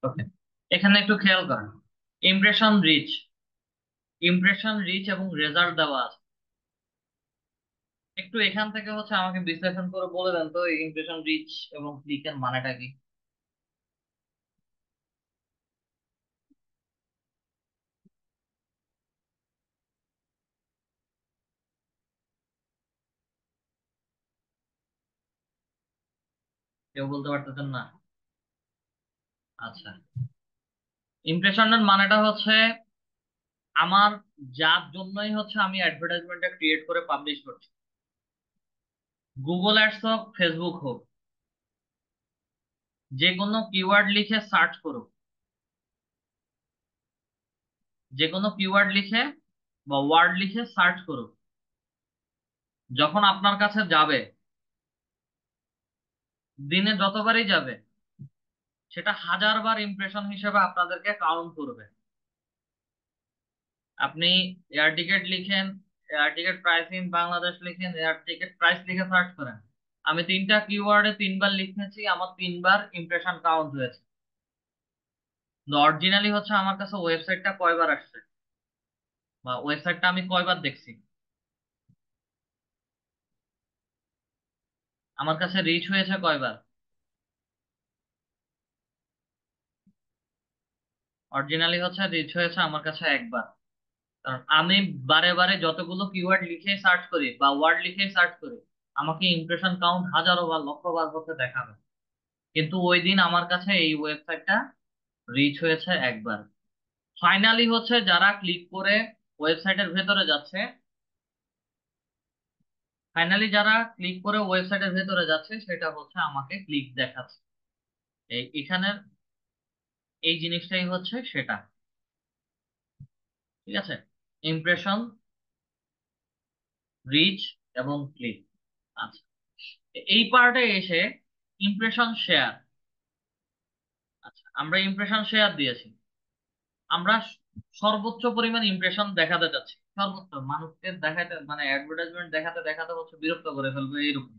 ওকে, এখানে একটু খেয়াল করেন, ইমপ্রেশন রিচ, এবং রেজাল্ট দেওয়া আছে। একটু এখান থেকে আমাকে বিশ্লেষণ করে বলে দেন তো ইমপ্রেশন রিচ এবং ক্লিকের মানেটা কি। কেউ বলতে পারতেছেন না? আচ্ছা, ইমপ্রেশনের মানেটা আমার যার জন্যই আমি অ্যাডভার্টাইজমেন্টটা ক্রিয়েট করে পাবলিশ করছি, গুগল অ্যাডস হোক, ফেসবুক হোক, যে কোনো কিওয়ার্ড লিখে সার্চ করুক, যে কোনো কিওয়ার্ড লিখে বা ওয়ার্ড লিখে সার্চ করুক, যখন আপনার কাছে যাবে, দিনে যতবারই যাবে, সেটা 1000 বার ইমপ্রেশন হিসেবে আপনাদেরকে কাউন্ট করবে। আপনি এয়ার টিকেট লিখেন, air ticket price in Bangladesh লিখেন, এয়ার টিকেট প্রাইস লিখে সার্চ করেন, আমি 3টা কিওয়ার্ডে 3বার লিখেছি, আমার 3বার ইমপ্রেশন কাউন্ট হয়েছে। অরিজিনালি আমার কাছে ওয়েবসাইটটা কয়বার আসছে বা ওয়েবসাইটটা আমি কয়বার দেখছি, আমার কাছে রিচ হয়েছে কয়বার, অরিজিনালি রিচ হয়েছে আমার কাছে একবার। কারণ আমি বারে বারে যতগুলো কিওয়ার্ড লিখে সার্চ করি বা ওয়ার্ড লিখে সার্চ করি, আমাকে ইমপ্রেশন কাউন্ট হাজারো বার, লক্ষ বার দেখাবে, কিন্তু ওই দিন আমার কাছে এই ওয়েবসাইটটা রিচ হয়েছে একবার। ফাইনালি যারা ক্লিক করে ওয়েবসাইটের ভেতরে যাচ্ছে, সেটা আমাকে ক্লিক দেখাচ্ছে। এখানের এই জিনিসটাই সেটা। ঠিক আছে, ইমপ্রেশন, রিচ এবং ক্লিক। আচ্ছা, এই পার্টে এসে ইমপ্রেশন শেয়ার। আচ্ছা, আমরা ইমপ্রেশন শেয়ার দিয়েছি, আমরা সর্বোচ্চ পরিমাণ ইমপ্রেশন দেখাতে যাচ্ছি, সর্বোচ্চ মানুষকে দেখাতে, মানে অ্যাডভার্টাইজমেন্ট দেখাতে দেখাতে বিরক্ত করে ফেলবে এইরকম।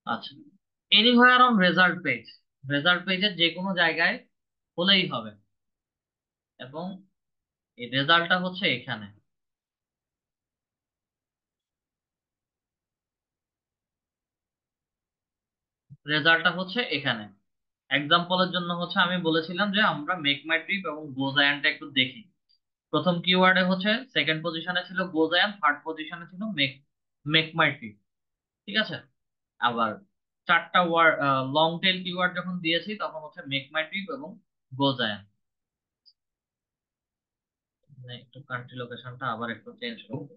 আচ্ছা, anywhere on result page, result পেজের যে কোনো জায়গায় হলেই হবে, এবং এই রেজাল্টটা এখানে, রেজাল্টটা এখানে। এক্সাম্পলের জন্য আমি বলেছিলাম যে আমরা মেক মাই ট্রিপ এবং গোজায়ানটা একটু দেখি। প্রথম কিওয়ার্ডে সেকেন্ড পজিশনে ছিল গোজায়ান, থার্ড পজিশনে ছিল মেক মেক মাই ট্রিপ। ঠিক আছে, আবার 4টা ওয়ার্ড, লং টেল কিওয়ার্ড যখন দিয়েছি তখন মেক মাই ট্রিপ এবং গোজায়ান। একটু কান্ট্রি লোকেশনটা আবার একটু চেঞ্জ করব।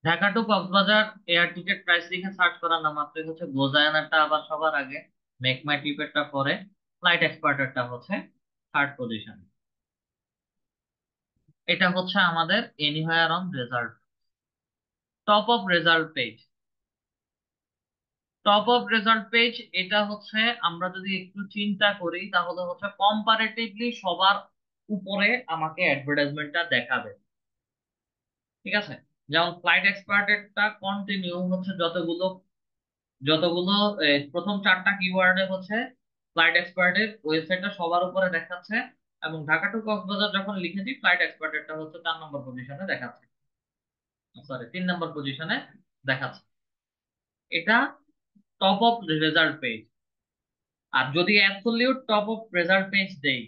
Dhaka to Cox's Bazar air ticket price লিখে সার্চ করার নাম মাত্রই গোজায়ানারটা আবার সবার আগে, মেক মাই ট্রিপেরটা পরে, ফ্লাইট এক্সপার্টারটা থার্ড পজিশন। এটা আমাদের anywhere on result. Top of result page, top of result page, এটা আমরা যদি একটু চিন্তা করি তাহলে কম্পারেটিভলি সবার উপরে আমাকে অ্যাডভার্টাইজমেন্টটা দেখাবে। ঠিক আছে, যেমন ফ্লাইট এক্সপার্টেরটা কন্টিনিউ যতগুলো যতগুলো প্রথম 4টা কিওয়ার্ডে ফ্লাইট এক্সপার্টের ওয়েবসাইটটা সবার উপরে দেখাচ্ছে, এবং ঢাকা টু কক্সবাজার যখন লিখেছি ফ্লাইট এক্সপার্টেরটা হচ্ছে 4 নম্বর পজিশনে দেখাচ্ছে, সরি 3 নম্বর পজিশনে দেখাচ্ছে। এটা টপ অফ রেজাল্ট পেজ। আর যদি absolute top of result page দেই,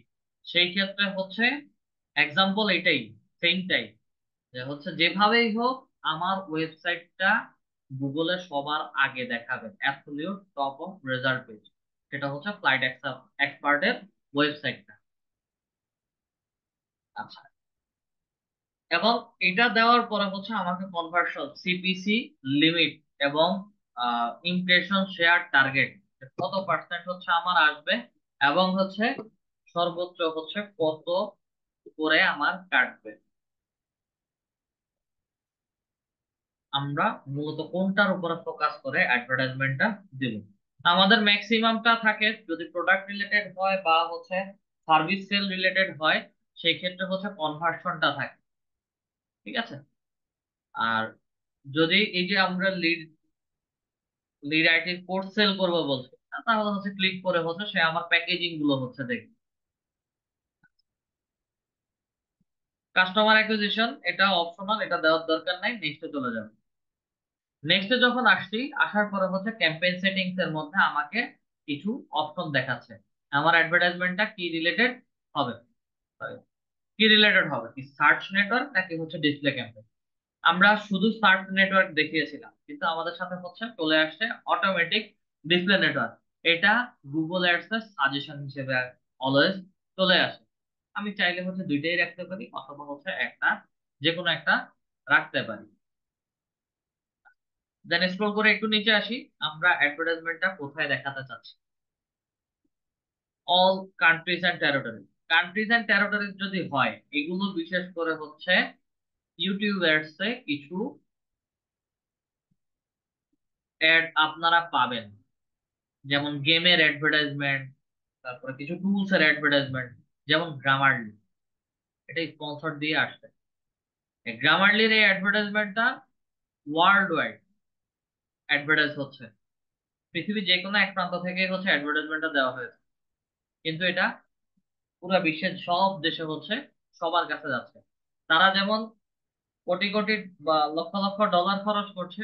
সেই ক্ষেত্রে হচ্ছে এক্সাম্পল এটাই, সেমটাই, যে হচ্ছে যেভাবেই হোক আমার ওয়েবসাইটটা গুগলে সবার আগে দেখাবে, absolute top of result page. সেটা হচ্ছে ফ্লাইট এক্সপার্টের ওয়েবসাইটটা। আচ্ছা, এবং এটা দেওয়ার পরে হচ্ছে আমাকে কনভার্সন, সিপিসি লিমিট এবং ইমপ্রেশন শেয়ার টার্গেট কত পার্সেন্ট হচ্ছে আমার আসবে, এবং হচ্ছে সর্বোচ্চ হচ্ছে কত করে আমার কাটবে। আমরা মূলত কোনটার উপরে ফোকাস করে অ্যাডভার্টাইজমেন্টটা দিব। আমাদের ম্যাক্সিমামটা থাকে যদি প্রোডাক্ট রিলেটেড হয় বা হচ্ছে সার্ভিস সেল রিলেটেড হয়, সেই ক্ষেত্রে হচ্ছে কনভার্সনটা থাকে। ঠিক আছে। আর যদি এই যে আমরা lead lead IT course sell করবো বলছে, তাহলে হচ্ছে ক্লিক করে হচ্ছে সে আমার প্যাকেজিং গুলো হচ্ছে দেখবে। কাস্টমার অ্যাকুইজিশন এটা অপশনাল, এটা দেওয়ার দরকার নাই, নেক্সটে চলে যাবে। নেক্সটে যখন আসছি, আসার পরে হচ্ছে ক্যাম্পেইন সেটিংস এর মধ্যে আমাকে কিছু অপশন দেখাচ্ছে আমার অ্যাডভার্টাইজমেন্টটা কি রিলেটেড হবে। Sorry, কি রিলেটেড হবে, কি সার্চ নেটওয়ার্ক নাকি হচ্ছে ডিসপ্লে ক্যাম্পেইন। আমরা শুধু সার্চ নেটওয়ার্ক দেখিয়েছিলাম, কিন্তু আমাদের সাথে হচ্ছে চলে আসছে অটোমেটিক ডিসপ্লে নেটওয়ার্ক। এটা গুগল অ্যাডস এর সাজেশন হিসেবে অলওয়েজ চলে আসে। আমি চাইলে হচ্ছে দুইটাই রাখতে পারি, অথবা হচ্ছে একটা, যে কোনো একটা রাখতে পারি। দেন স্ক্রল করে একটু নিচে আসি, আমরা অ্যাডভার্টাইজমেন্টটা কোথায় দেখাতে চাচ্ছি। All countries and territory. Countries and territory যদি হয়, এগুলো বিশেষ করে হচ্ছে ইউটিউব অ্যাডস এ কিছু অ্যাড আপনারা পাবেন, যেমন গেমের অ্যাডভার্টাইজমেন্ট, তারপরে কিছু টুলস এর অ্যাডভার্টাইজমেন্ট, যেমন গ্রামারলি, এটা স্পন্সর দিয়ে আসছে। এই গ্রামারলির এই অ্যাডভার্টাইজমেন্টটা ওয়ার্ল্ড ওয়াইড অ্যাডভার্টাইজ হচ্ছে, পৃথিবীর যে কোনো এক প্রান্ত থেকে হচ্ছে অ্যাডভার্টাইজমেন্টটা দেওয়া হয়েছে, কিন্তু এটা পুরো বিশ্বের সব দেশে হচ্ছে সবার কাছে যাচ্ছে। তারা যেমন কোটি কোটি বা লক্ষ লক্ষ ডলার খরচ করছে,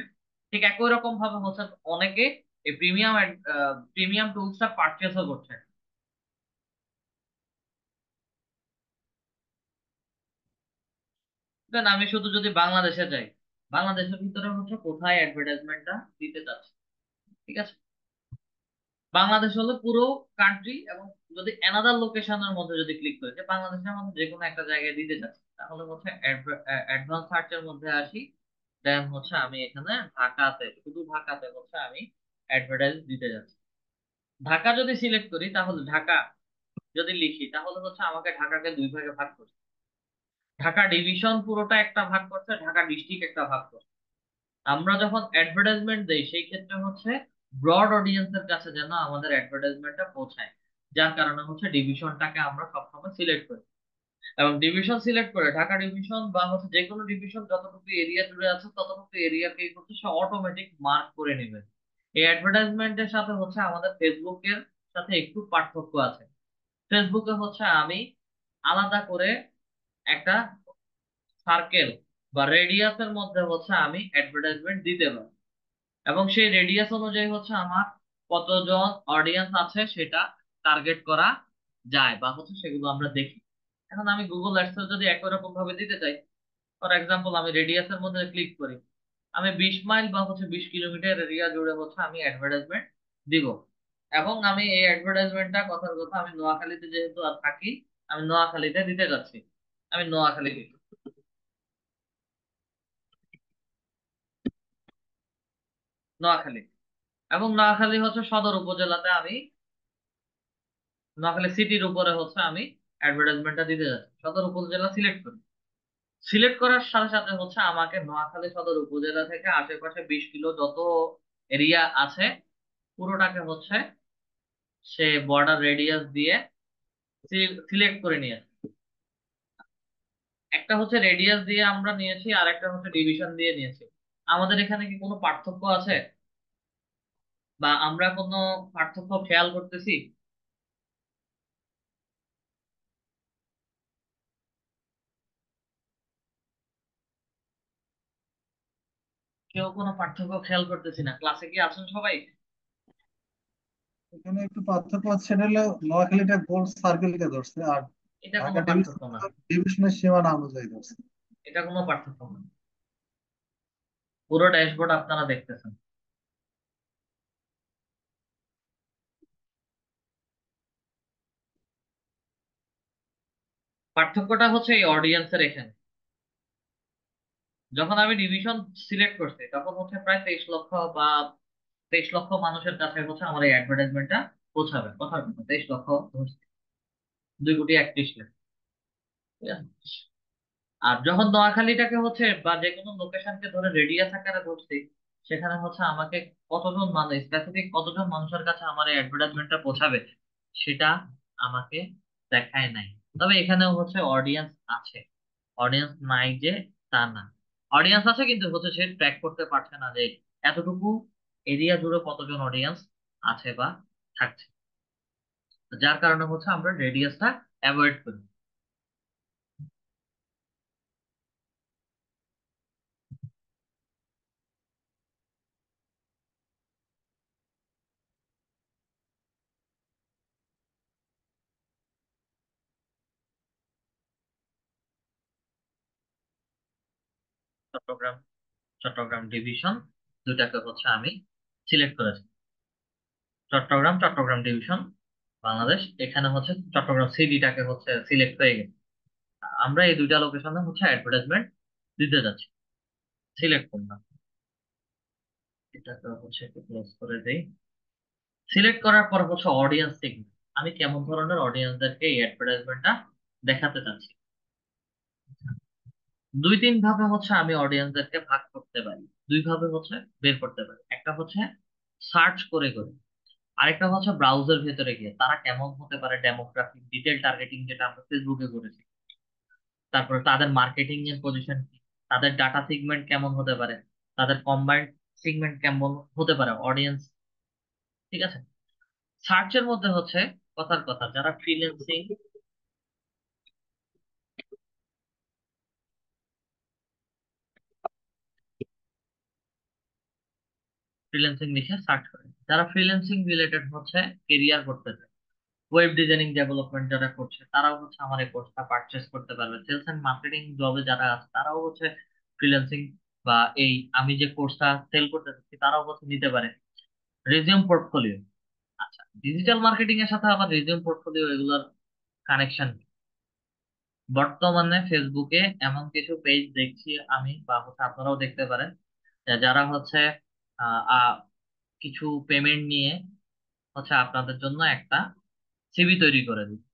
ঠিক একই রকম ভাবে হচ্ছে অনেকে এই প্রিমিয়াম টুলসটা পারচেসও করছে। দেন আমি শুধু যদি বাংলাদেশে যাই, বাংলাদেশের ভিতরে হচ্ছে কোথায় অ্যাডভার্টাইজমেন্টটা দিতে চাচ্ছে। ঠিক আছে, বাংলাদেশ হলো পুরো কান্ট্রি, এবং যদি অ্যানাদার লোকেশনের মধ্যে যদি ক্লিক করি যে বাংলাদেশের মধ্যে যে কোনো একটা জায়গায় দিতে চাচ্ছি, তাহলে হচ্ছে অ্যাডভান্স সার্চের মধ্যে আসি। দেন হচ্ছে আমি এখানে ঢাকাতে, শুধু ঢাকাতে হচ্ছে আমি অ্যাডভার্টাইজ দিতে যাচ্ছি। ঢাকা যদি সিলেক্ট করি, তাহলে ঢাকা যদি লিখি, তাহলে হচ্ছে আমাকে ঢাকাকে দুই ভাগে ভাগ করছে। ঢাকা ডিভিশন পুরোটা একটা ভাগ করছে, ঢাকা ডিস্ট্রিক্ট একটা ভাগ করছে। আমরা যখন অ্যাডভার্টাইজমেন্ট দেই, সেই ক্ষেত্রে হচ্ছে ব্রড অডিয়েন্সের কাছে যেন আমাদের অ্যাডভার্টাইজমেন্টটা পৌঁছায়, যার কারণে হচ্ছে ডিভিশনটাকে আমরা সবসময় সিলেক্ট করি। এবং ডিভিশন সিলেক্ট করে ঢাকা ডিভিশন বা হচ্ছে যে কোনো ডিভিশন যতটুকু এরিয়া জুড়ে আছে ততটুকু এরিয়াকে হচ্ছে সে অটোমেটিক মার্ক করে নেবে। এই অ্যাডভার্টাইজমেন্টের সাথে হচ্ছে আমাদের ফেসবুকের সাথে একটু পার্থক্য আছে। ফেসবুকে হচ্ছে আমি আলাদা করে একটা সার্কেল বা রেডিয়াসের মধ্যে হচ্ছে আমি অ্যাডভার্টাইজমেন্ট দিতে পারি, এবং সেই রেডিয়াস অনুযায়ী হচ্ছে আমার কতজন অডিয়েন্স আছে সেটা টার্গেট করা যায়, বা হচ্ছে সেগুলো আমরা দেখি। এখন আমি গুগল অ্যাডস যদি একই রকম ভাবে দিতে চাই, ফর এক্সাম্পল আমি রেডিয়াসের মধ্যে ক্লিক করি, আমি 20 মাইল বা হচ্ছে 20 কিলোমিটার এরিয়া জুড়ে হচ্ছে আমি অ্যাডভার্টাইজমেন্ট দিব। এবং আমি এই অ্যাডভার্টাইজমেন্টটা, কথার কথা, আমি নোয়াখালীতে যেহেতু আর থাকি, আমি নোয়াখালীতে দিতে যাচ্ছি। আমি নোয়াখালী দিব, নোয়াখালী। এবং নোয়াখালী হচ্ছে সদর উপজেলাতে আমি, নোয়াখালী সিটির উপরে হচ্ছে আমি অ্যাডভার্টাইজমেন্টটা দিতে যাচ্ছি। সদর উপজেলা সিলেক্ট করি, সিলেক্ট করার সাথে সাথে হচ্ছে আমাকে নোয়াখালী সদর উপজেলা থেকে আশেপাশে 20 কিলো যত এরিয়া আছে পুরোটাকে হচ্ছে সে বর্ডার রেডিয়াস দিয়ে সিলেক্ট করে নিয়েছে। একটা হচ্ছে রেডিয়াস দিয়ে আমরা নিয়েছি, আর একটা হচ্ছে ডিভিশন দিয়ে নিয়েছি। আমাদের এখানে কি কোনো পার্থক্য আছে, বা আমরা কোনো পার্থক্য খেয়াল করতেছি? কেউ কোনো পার্থক্য খেয়াল করতেছি না, ক্লাসে কি আছেন সবাই? এখানে একটু পার্থক্য হচ্ছে, সেটা হলো নোয়াখালীটা গোল সার্কেলকে ধরছে, আর এটা কোনো ঢাকা পার্থক্য না, ডিভিশনের সীমানা অনুযায়ী ধরছে। এটা কোনো পার্থক্য না। পুরো ড্যাশবোর্ড আপনারা দেখতেছেন। পার্থক্যটা হচ্ছে এই অডিয়েন্সের এখানে। যখন আমি ডিভিশন সিলেক্ট করছি তখন হচ্ছে প্রায় 23 লক্ষ বা 23 লক্ষ মানুষের কাছে হচ্ছে আমার এই অ্যাডভার্টাইজমেন্টটা পৌঁছাবে, কথার কথা 23 লক্ষ ধরছি, 2,31,00,000। ঠিক আছে। আর যখন নোয়াখালীটাকে হচ্ছে বা যে কোনো লোকেশনকে ধরে রেডিয়াস আকারে ধরছি, সেখানে হচ্ছে আমাকে কতজন মানুষ, স্পেসিফিক কতজন মানুষের কাছে আমার এই অ্যাডভার্টাইজমেন্টটা পৌঁছাবে সেটা আমাকে দেখায় নাই। তবে এখানেও হচ্ছে অডিয়েন্স আছে, অডিয়েন্স নাই যে তা না। অডিয়েন্স আছে কিন্তু হচ্ছে সে ট্র্যাক করতে পারছে না যে এতটুকু এরিয়া জুড়ে কতজন অডিয়েন্স আছে বা থাকছে, যার কারণে হচ্ছে আমরা রেডিয়াসটা অ্যাভয়েড করি। চট্টগ্রাম, চট্টগ্রাম ডিভিশন দুটাকে হচ্ছে আমি সিলেক্ট করেছি। চট্টগ্রাম, চট্টগ্রাম ডিভিশন বাংলাদেশ, এখানে হচ্ছে চট্টগ্রাম সিটিটাকে হচ্ছে সিলেক্ট হয়ে গেছে। আমরা এই দুইটা লোকেশনে হচ্ছে অ্যাডভার্টাইজমেন্ট দিতে যাচ্ছি। সিলেক্ট করলাম, এটাকে হচ্ছে একটু ক্লোজ করে দেই। সিলেক্ট করার পর হচ্ছে অডিয়েন্স সেগমেন্ট, আমি কেমন ধরনের অডিয়েন্সদেরকে এই অ্যাডভার্টাইজমেন্টটা দেখাতে চাচ্ছি। দুই তিন ভাবে হচ্ছে আমি অডিয়েন্সদেরকে ভাগ করতে পারি, দুই ভাবে হচ্ছে বের করতে পারি। একটা হচ্ছে সার্চ করে করে, আরেকটা হচ্ছে ব্রাউজার ভেতরে গিয়ে তারা কেমন হতে পারে, ডেমোগ্রাফিক ডিটেল টার্গেটিং যেটা আমরা ফেসবুকে করেছি। তারপরে তাদের মার্কেটিং এর পজিশন কি, তাদের ডাটা সিগমেন্ট কেমন হতে পারে, তাদের কম্বাইন্ড সিগমেন্ট কেমন হতে পারে অডিয়েন্স। ঠিক আছে। সার্চের মধ্যে হচ্ছে কথার কথা যারা ফ্রিল্যান্সিং, ফ্রিল্যান্সিং লিখে সার্চ করে, যারা ফ্রিল্যান্সিং রিলেটেড হচ্ছে কেরিয়ার করতে চায়, ওয়েব ডিজাইনিং ডেভেলপমেন্ট যারা করছে তারাও হচ্ছে আমার এই কোর্সটা পারচেস করতে পারবে। সেলস এন্ড মার্কেটিং জবে যারা আছে তারাও হচ্ছে ফ্রিল্যান্সিং বা এই আমি যে কোর্সটা সেল করতে চাচ্ছি তারাও হচ্ছে নিতে পারে। রিজিউম পোর্টফোলিও, আচ্ছা ডিজিটাল মার্কেটিং এর সাথে আবার রিজিউম পোর্টফোলিও এগুলোর কানেকশন। বর্তমানে ফেসবুকে এমন কিছু পেজ দেখছি আমি, বা হচ্ছে আপনারাও দেখতে পারেন, যারা হচ্ছে আহ, আহ, কিছু পেমেন্ট নিয়ে হচ্ছে আপনাদের জন্য একটা সিভি তৈরি করে দিচ্ছে।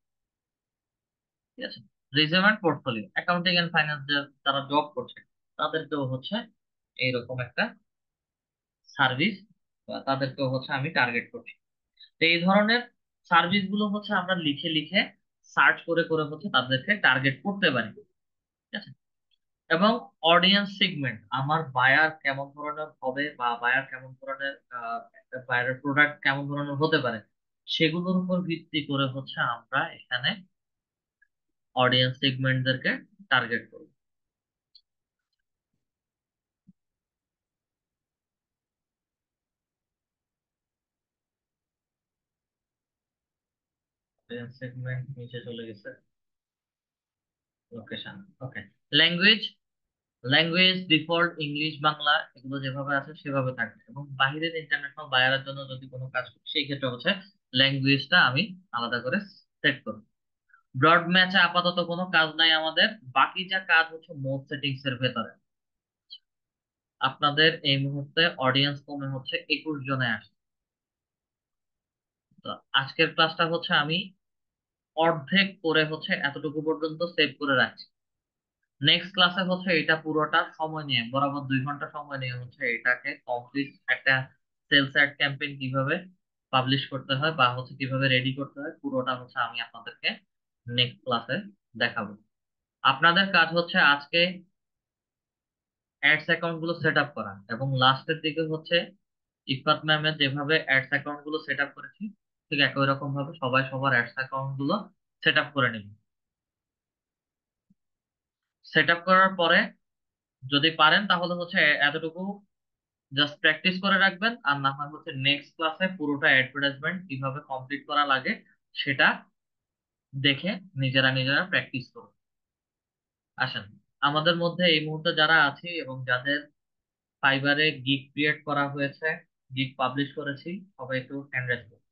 ঠিক আছে। Resume and portfolio, accounting and finance যারা জব করছে তাদেরকেও হচ্ছে এইরকম একটা সার্ভিস, তাদেরকেও হচ্ছে আমি টার্গেট করছি। তো এই ধরনের সার্ভিস গুলো হচ্ছে আমরা লিখে লিখে সার্চ করে করে হচ্ছে তাদেরকে টার্গেট করতে পারি। ঠিক আছে। এবং অডিয়েন্স সেগমেন্ট, আমার বায়ার কেমন ধরনের হবে বা বায়ার কেমন ধরনের, বায়ারের প্রোডাক্ট কেমন ধরনের হতে পারে, সেগুলোর উপর ভিত্তি করে হচ্ছে আমরা এখানে অডিয়েন্স সেগমেন্টদেরকে টার্গেট করব। অডিয়েন্স সেগমেন্ট নিচে চলে গেছে, location, okay. Language, language default English Bangla এগুলো যেভাবে আছে সেভাবে থাকবে, এবং বাইরের ইন্টারন্যাশনাল বায়ারের জন্য যদি কোনো কাজ করি সেই ক্ষেত্রে হচ্ছে ল্যাঙ্গুয়েজটা আমি আলাদা করে সেট করব। ব্রড ম্যাচে আপাতত কোনো কাজ নাই আমাদের, বাকি যা কাজ হচ্ছে মোড সেটিংস এর ভেতরে। আপনাদের এই মুহূর্তে অডিয়েন্স কমে হচ্ছে 21 জনে আসে। তো আজকের ক্লাসটা হচ্ছে আমি অর্ধেক করে হচ্ছে এতটুকু পর্যন্ত সেভ করে রাখছি। নেক্সট ক্লাসে হচ্ছে এটা পুরোটা সময় নিয়ে, বরাবর 2 ঘন্টা সময় নিয়ে হচ্ছে এটাকে কমপ্লিট একটা সেলস অ্যাড ক্যাম্পেইন কিভাবে পাবলিশ করতে হয় বা হচ্ছে কিভাবে রেডি করতে হয় পুরোটা হচ্ছে আমি আপনাদেরকে নেক্সট ক্লাসে দেখাবো। আপনাদের কাজ হচ্ছে আজকে অ্যাডস অ্যাকাউন্ট গুলো সেট আপ করা, এবং লাস্টের দিকে হচ্ছে ইফাত ম্যামের যেভাবে অ্যাডস অ্যাকাউন্ট গুলো সেট আপ করেছি ঠিক একই রকম ভাবে সবাই সবার অ্যাডস অ্যাকাউন্ট গুলো সেট আপ করে নেবেন। সেট আপ করার পরে যদি পারেন তাহলে হচ্ছে এতটুকু জাস্ট প্র্যাকটিস করে রাখবেন, আর না হয় হচ্ছে নেক্সট ক্লাসে পুরোটা অ্যাডভার্টাইজমেন্ট কিভাবে কমপ্লিট করা লাগে সেটা দেখে নিজেরা নিজেরা প্র্যাকটিস করুন। আসেন, আমাদের মধ্যে এই মুহূর্তে যারা আছে এবং যাদের ফাইবারে গিগ ক্রিয়েট করা হয়েছে, গিগ পাবলিশ করেছি, সবাই একটু হ্যান্ড রেজ করুন।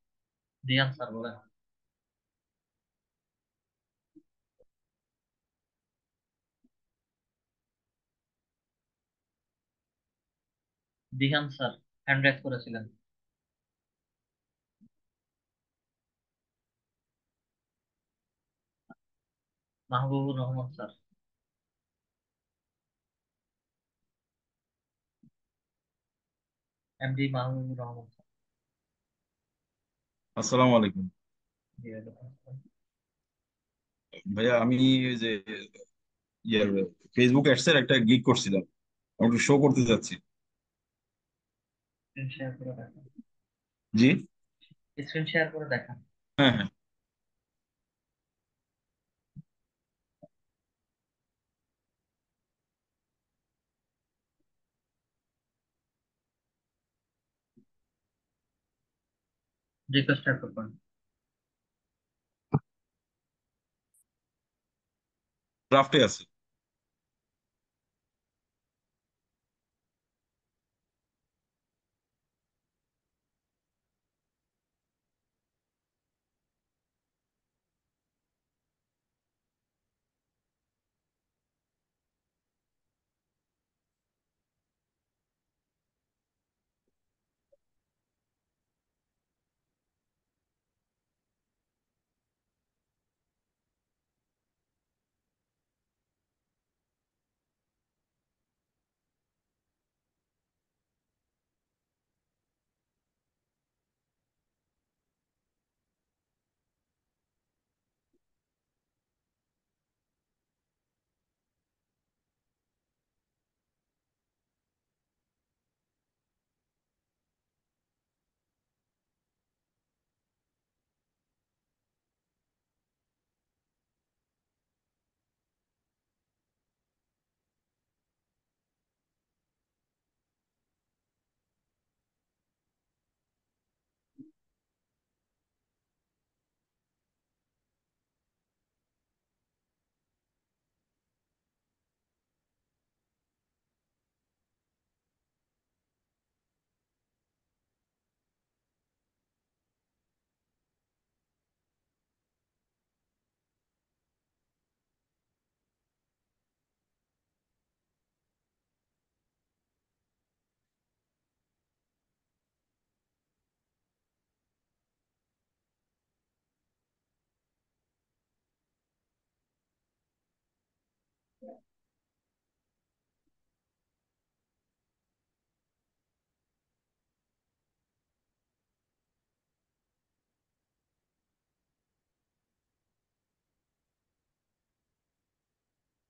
দিয়ান স্যার বলেন। দিহান স্যার হ্যান্ড রেজ করেছিলেন। Mahbubur Rahman sir. MD Mahbubur Rahman sir. আসসালামু আলাইকুম। জি, ওয়ালাইকুম আসসালাম। ভাইয়া আমি ওই যে ইয়ার ফেসবুক অ্যাডস এর একটা গিগ করছিলাম, আমি একটু শো করতে যাচ্ছি। স্ক্রিন শেয়ার করে দেখান। জি। স্ক্রিন শেয়ার করে দেখান। হ্যাঁ হ্যাঁ। রিকোয়েস্ট করবেন। ড্রাফটে আছে।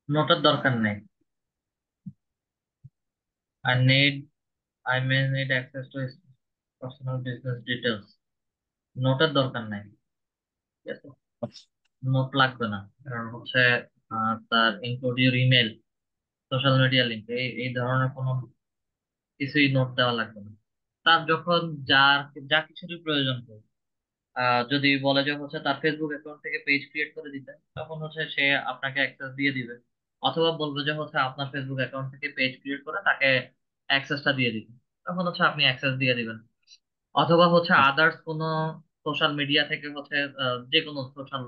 নোটের দরকার নেই। I need, I may need access to his personal business details. নোটের দরকার নাই, ঠিক আছে? নোট লাগবে না, কারণ হচ্ছে তার include your email, social media link, এই এই ধরনের কোনো কিছুই নোট দেওয়া লাগবে না। তার যখন যার যা কিছুরই প্রয়োজন পড়বে, যদি বলে যে হচ্ছে তার ফেসবুক অ্যাকাউন্ট থেকে পেজ ক্রিয়েট করে দিতে, তখন হচ্ছে সে আপনাকে অ্যাক্সেস দিয়ে দিবে। অথবা বলবে যে হচ্ছে আপনার ফেসবুক অ্যাকাউন্ট থেকে পেজ ক্রিয়েট করে তাকে অ্যাক্সেসটা দিয়ে দিবে, তখন হচ্ছে আপনি অ্যাক্সেস দিয়ে দিবেন। অথবা হচ্ছে আদার্স কোনো সোশ্যাল মিডিয়া থেকে হচ্ছে যে কোনো সোশ্যাল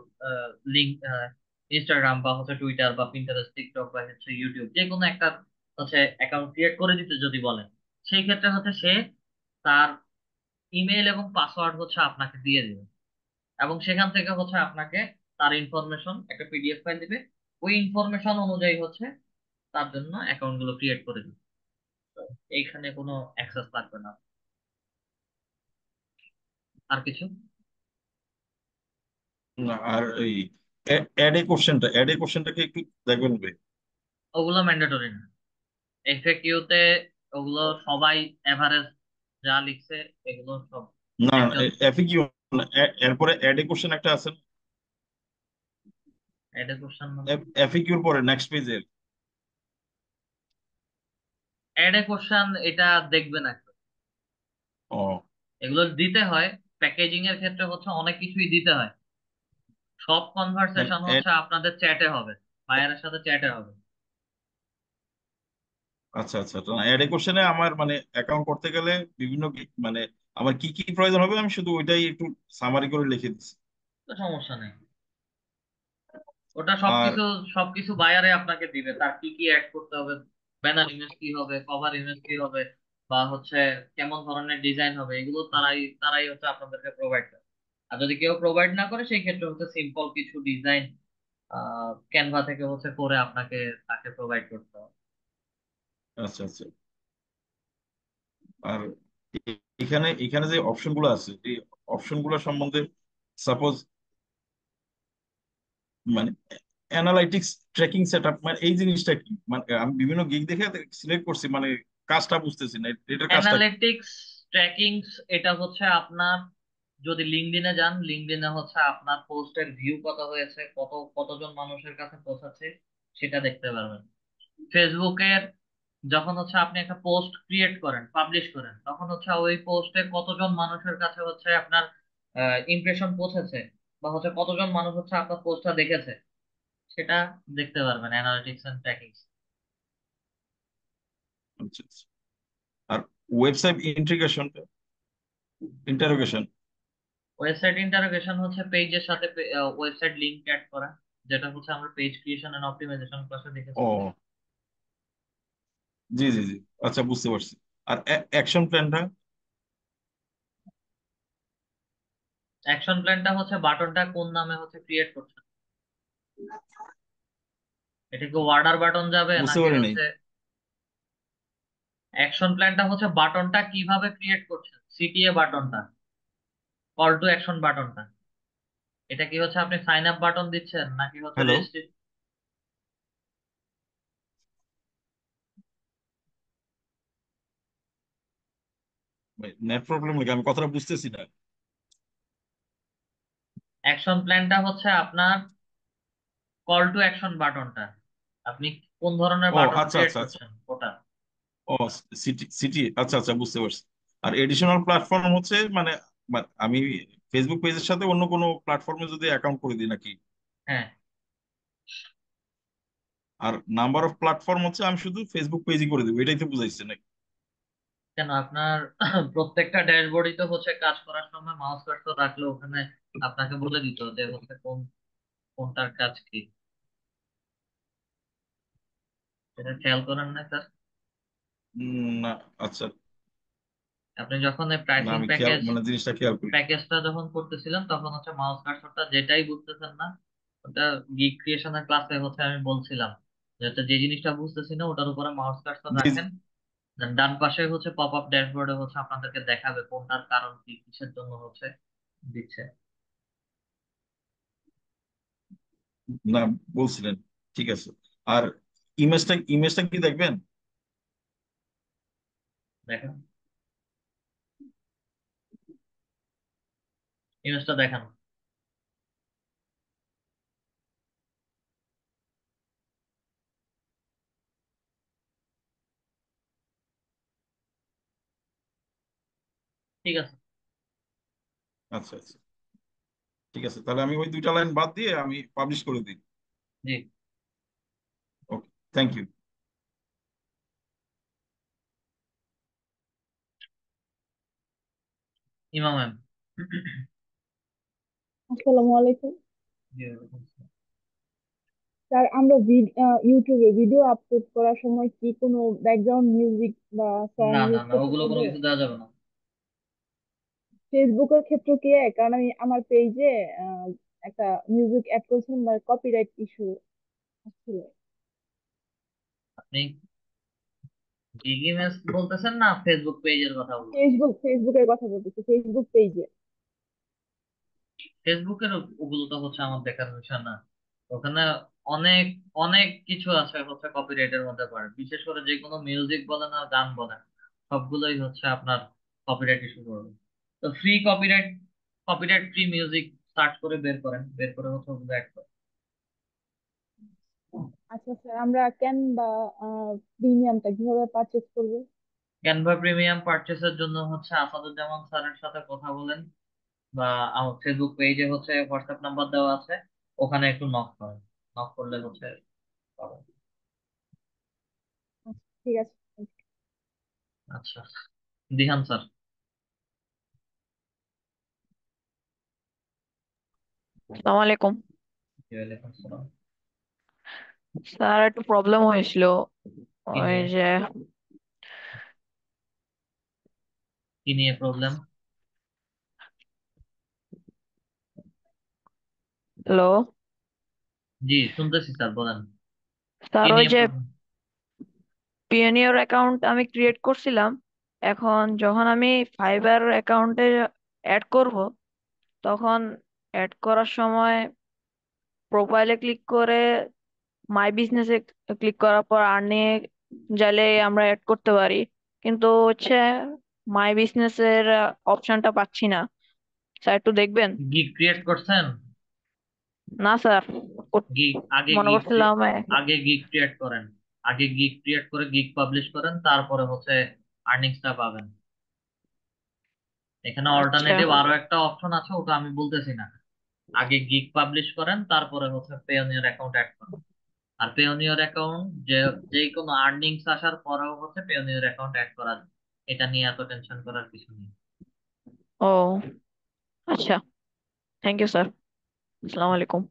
লিঙ্ক, ইনস্টাগ্রাম বা হচ্ছে টুইটার বা পিন্টারেস্ট, টিকটক বা হচ্ছে ইউটিউব, যে কোনো একটা হচ্ছে অ্যাকাউন্ট ক্রিয়েট করে দিতে যদি বলেন, সেই ক্ষেত্রে হচ্ছে সে তার ইমেল এবং পাসওয়ার্ড হচ্ছে আপনাকে দিয়ে দিবে, এবং সেখান থেকে হচ্ছে আপনাকে তার ইনফরমেশন একটা পিডিএফ ফাইল দিবে। ওই ইনফরমেশন অনুযায়ী হচ্ছে তার জন্য অ্যাকাউন্ট গুলো ক্রিয়েট করে দিবে। তো এইখানে কোনো অ্যাক্সেস লাগবে না। আর কিছু? না, আর এই অ্যাড এ কোশ্চেনটাকে একটু দেখবেন ভাই। ওগুলো ম্যান্ডেটরি না। এফএকিউতে ওগুলো সবাই এভারেজ যা লিখছে এগুলো সব না একজন। এফিকিউ না, এরপরে অ্যাড এ কোশ্চেন একটা আছে। এটা কোশ্চেন মানে? এফিকিউর পরে নেক্সট পেজে। অ্যাড এ কোশ্চেন এটা দেখবে না কেউ। ও এগুলো দিতে হয়, প্যাকেজিং এর ক্ষেত্রে হচ্ছে অনেক কিছুই দিতে হয়। সব দেন কনভারসেশন হচ্ছে আপনাদের চ্যাটে হবে, বায়ারের সাথে চ্যাটে হবে। আচ্ছা আচ্ছা, অ্যাড এ কোশ্চেনে আমার মানে অ্যাকাউন্ট করতে গেলে বিভিন্ন মানে আমার কি কি প্রয়োজন হবে আমি শুধু ওইটাই একটু সামারি করে লিখে দিচ্ছি। তো সমস্যা নেই, ওটা আর সবকিছু সবকিছু বায়ারে আপনাকে দিবে, তার কি কি অ্যাড করতে হবে, ব্যানার ইমেজ কি হবে, কভার ইমেজ কি হবে, বা হচ্ছে কেমন ধরনের ডিজাইন হবে, এগুলো তারাই তারাই হচ্ছে আপনাদেরকে প্রোভাইড করে। আর যদি কেউ প্রোভাইড না করে সেই ক্ষেত্রে হচ্ছে সিম্পল কিছু ডিজাইন ক্যানভা থেকে হচ্ছে করে আপনাকে তাকে প্রোভাইড করতে হবে। আচ্ছা আচ্ছা, আর এখানে এখানে যে অপশন গুলো আছে এই অপশন গুলো সম্বন্ধে সাপোজ মানে অ্যানালাইটিক্স ট্র্যাকিং সেট আপ মানে এই জিনিসটা কি, মানে আমি বিভিন্ন গিগ দেখে সিলেক্ট করছি মানে কাজটা বুঝতেছি না এটার কাজটা কি? অ্যানালিটিক্স ট্র্যাকিং, এটা হচ্ছে আপনার, যদি লিঙ্কডইনে যান, লিঙ্কডইনে হচ্ছে আপনার পোস্টের ভিউ কত হয়েছে, কতজন মানুষের কাছে পৌঁছাচ্ছে সেটা দেখতে পারবেন। ফেসবুকের যখন হচ্ছে আপনি একটা পোস্ট ক্রিয়েট করেন, পাবলিশ করেন, তখন হচ্ছে ওই পোস্টে কতজন মানুষের কাছে হচ্ছে আপনার ইমপ্রেশন পৌঁছেছে, বা হচ্ছে কতজন মানুষ হচ্ছে আপনার পোস্টটা দেখেছে, সেটা দেখতে পারবেন অ্যানালিটিক্স এন্ড ট্র্যাকিং। আচ্ছা আচ্ছা। আর ওয়েবসাইট ইন্টারোগেশন। ওয়েবসাইট ইন্টারোগেশন হচ্ছে পেজের সাথে ওয়েবসাইট লিংক অ্যাড করা, যেটা হচ্ছে আমরা পেজ ক্রিয়েশন এন্ড অপটিমাইজেশন ক্লাসে দেখেছি। ও জি জি জি, আচ্ছা বুঝতে পারছি। আর অ্যাকশন প্ল্যানটা? অ্যাকশন প্ল্যানটা হচ্ছে বাটনটা কোন নামে হচ্ছে ক্রিয়েট করছেন, এটা কি ওয়ার্ডার বাটন যাবে বুঝতে নাকি পারি নাই। হচ্ছে, অ্যাকশন প্ল্যানটা হচ্ছে বাটনটা কিভাবে ক্রিয়েট করছেন, সিটিএ বাটনটা, কল টু অ্যাকশন বাটনটা, এটা কি হচ্ছে আপনি সাইন আপ বাটন দিচ্ছেন নাকি হচ্ছে হ্যালো, রেজিস্ট্রি। নেট প্রবলেম নাকি আমি কথাটা বুঝতেছি না। অ্যাকশন প্ল্যানটা হচ্ছে আপনার কল টু অ্যাকশন বাটনটা, আপনি কোন ধরনের ও বাটন আচ্ছা ক্রিয়েট আচ্ছা আচ্ছা, করছেন ওটা। ও সিটি সিটি, আচ্ছা আচ্ছা বুঝতে পারছি। আর এডিশনাল প্ল্যাটফর্ম হচ্ছে মানে আমি ফেসবুক পেজের সাথে অন্য কোনো প্ল্যাটফর্মে যদি অ্যাকাউন্ট করে দিই নাকি? হ্যাঁ, আর নাম্বার অফ প্ল্যাটফর্ম হচ্ছে আমি শুধু ফেসবুক পেজই করে দেবো, এটাই তো বুঝাইছে নাকি? কেন আপনার প্রত্যেকটা ড্যাশবোর্ডই তো হচ্ছে কাজ করার সময় মাউস কার্সর রাখলে ওখানে আপনাকে বলে দিত যে হচ্ছে কোনটার কাজ কি, সেটা খেয়াল করেন না স্যার। না আচ্ছা, আপনি যখন এই না প্রাইসিং আমি খেয়াল প্যাকেজ মানে জিনিসটা খেয়াল করি। প্যাকেজটা যখন করতেছিলাম তখন হচ্ছে মাউস কার্সরটা যেটাই বুঝতেছেন না, ওটা গিগ ক্রিয়েশনের ক্লাসে হচ্ছে আমি বলছিলাম যে হচ্ছে যে জিনিসটা বুঝতেছি না ওটার উপরে মাউস কার্সর জি জি। রাখেন, then ডান পাশে হচ্ছে পপ আপ ড্যাশবোর্ডে হচ্ছে আপনাদেরকে দেখাবে কোনটার কারণ কি, কিসের জন্য হচ্ছে দিচ্ছে। না বলছিলেন, ঠিক আছে। আর ইমেজটা কি দেখবেন? দেখেন, ইমেজটা দেখান। ঠিক আছে। আচ্ছা আচ্ছা, ঠিক আছে, তাহলে আমি ওই দুইটা লাইন বাদ দিয়ে আমি পাবলিশ করে দিই। জি। ওকে, থ্যাংক ইউ। ইমাম ম্যাম। আসসালামু আলাইকুম জি, ওয়ালাইকুম আসসালাম। স্যার। আমরা ইউটিউবে ভিডিও আপলোড করার সময় কি কোনো ব্যাকগ্রাউন্ড মিউজিক বা সং না না ইউজ না, করতে ওগুলো কোনো পারবো? কিছু দেওয়া যাবে না। ফেসবুকের ক্ষেত্রে কি হয়? কারণ আমি আমার পেজে একটা মিউজিক অ্যাড করেছিলাম, বা কপিরাইট ইস্যু ছিল। আপনি ইমেজ বলতেছেন না ফেসবুক পেজের কথা বলতেছেন? ফেসবুকের কথা বলতেছি, ফেসবুক পেজে। ফেসবুকের ওগুলো তো হচ্ছে আমার দেখার বিষয় না। ওখানে অনেক অনেক কিছু আছে হচ্ছে কপিরাইটের মধ্যে পড়ে, বিশেষ করে যে কোনো মিউজিক বলেন আর গান বলেন সবগুলোই হচ্ছে আপনার কপিরাইট ইস্যু করবে। তো কপিরাইট ফ্রি মিউজিক সার্চ করে বের করেন, বের করে হচ্ছে ওগুলো অ্যাড করেন। আচ্ছা স্যার, আমরা ক্যানভা প্রিমিয়ামটা কিভাবে পারচেজ করবো? ক্যানভা প্রিমিয়াম পারচেসের জন্য হচ্ছে আসাদুজ্জামান স্যারের সাথে কথা বলেন, বা আমার ফেসবুক পেজে হচ্ছে হোয়াটসঅ্যাপ নাম্বার দেওয়া আছে, ওখানে একটু নক করেন। নক করলে হচ্ছে পাবেন। আচ্ছা, ঠিক আছে। আচ্ছা, দিহান স্যার। আসসালামু আলাইকুম ওয়ালাইকুম আসসালাম। স্যার, একটু প্রবলেম হয়েছিল। কি ওই নিয়ে? যে, কি নিয়ে প্রবলেম? হ্যালো জি, শুনতেছি স্যার, বলেন। কি স্যার, ওই নিয়ে যে প্রবলেম? পিওনিয়র অ্যাকাউন্ট আমি ক্রিয়েট করছিলাম। এখন যখন আমি ফাইবার অ্যাকাউন্টে অ্যাড করব, তখন অ্যাড করার সময় প্রোফাইলে ক্লিক করে মাই বিজনেসে ক্লিক করার পর আর্নিং চাইলে আমরা অ্যাড করতে পারি, কিন্তু হচ্ছে মাই বিজনেসের অপশনটা পাচ্ছি না। স্যার, একটু দেখবেন। গিগ ক্রিয়েট করছেন? না স্যার, গিগ আগে মনে গিগ করছিলাম আগে গিগ ক্রিয়েট করেন। আগে গিগ ক্রিয়েট করে গিগ পাবলিশ করেন, তারপরে হচ্ছে আর্নিংসটা পাবেন। এখানে আচ্ছা। অল্টারনেটিভ আরো একটা অপশন আছে, ওটা আমি বলতেছি না। আগে গিগ পাবলিশ করেন, তারপরে হচ্ছে পেওনিয়র অ্যাকাউন্ট অ্যাড করেন। আর পেওনিয়র অ্যাকাউন্ট যে কোনো আর্নিংস আসার পরেও হচ্ছে পেওনিয়র অ্যাকাউন্ট অ্যাড করা যায়। এটা নিয়ে এত টেনশন করার কিছু নেই। ও আচ্ছা, থ্যাংক ইউ স্যার। আসসালামু আলাইকুম।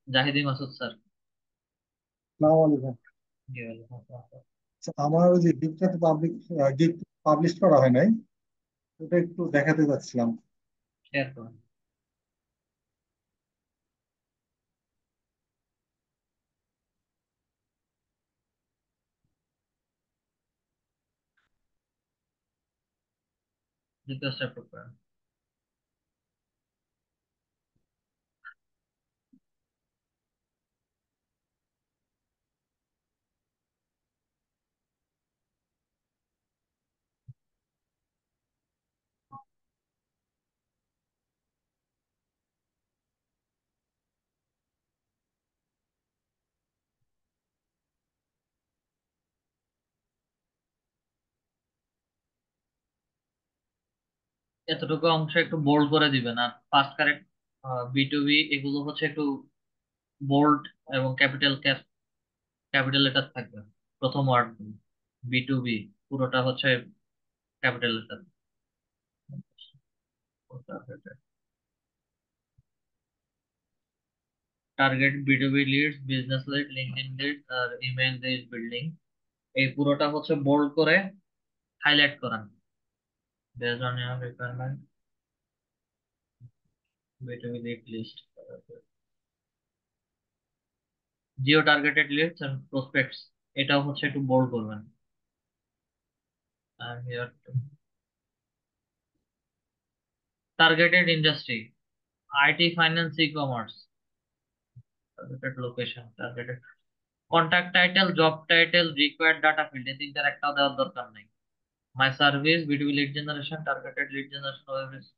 জাহিদি মাসুদ স্যার। আসসালামু আলাইকুম। জি, ওয়ালাইকুম আসসালাম। আচ্ছা, আমার ওই যে গিগটা তো গিগ পাবলিশ করা হয় নাই, ওটা একটু দেখাতে যাচ্ছিলাম। শেয়ার করুন। দ্বিতীয় স্টেপ করেন। এতটুকু অংশ একটু বোল্ড করে দিবেন, আর first correct B to B এগুলো হচ্ছে একটু বোল্ড এবং ক্যাপিটাল লেটার থাকবে। প্রথম ওয়ার্ড বি টু বি পুরোটা হচ্ছে ক্যাপিটাল লেটার। টার্গেট বি2বি leads, business lead, LinkedIn lead আর ইমেল লিড বিল্ডিং, এই পুরোটা হচ্ছে বোল্ড করে হাইলাইট করান। বেসড অন ইওর রিকোয়ারমেন্ট, বি2বি lead list, geo targeted leads and prospects, এটাও হচ্ছে একটু বোল্ড করবেন। আর here targeted industry, IT, finance, ecommerce, targeted location, targeted contact title, job title, required data field, এই তিনটার একটাও দেওয়ার দরকার নেই। মাই সার্ভিস, বি2বি lead generation, targeted lead generation.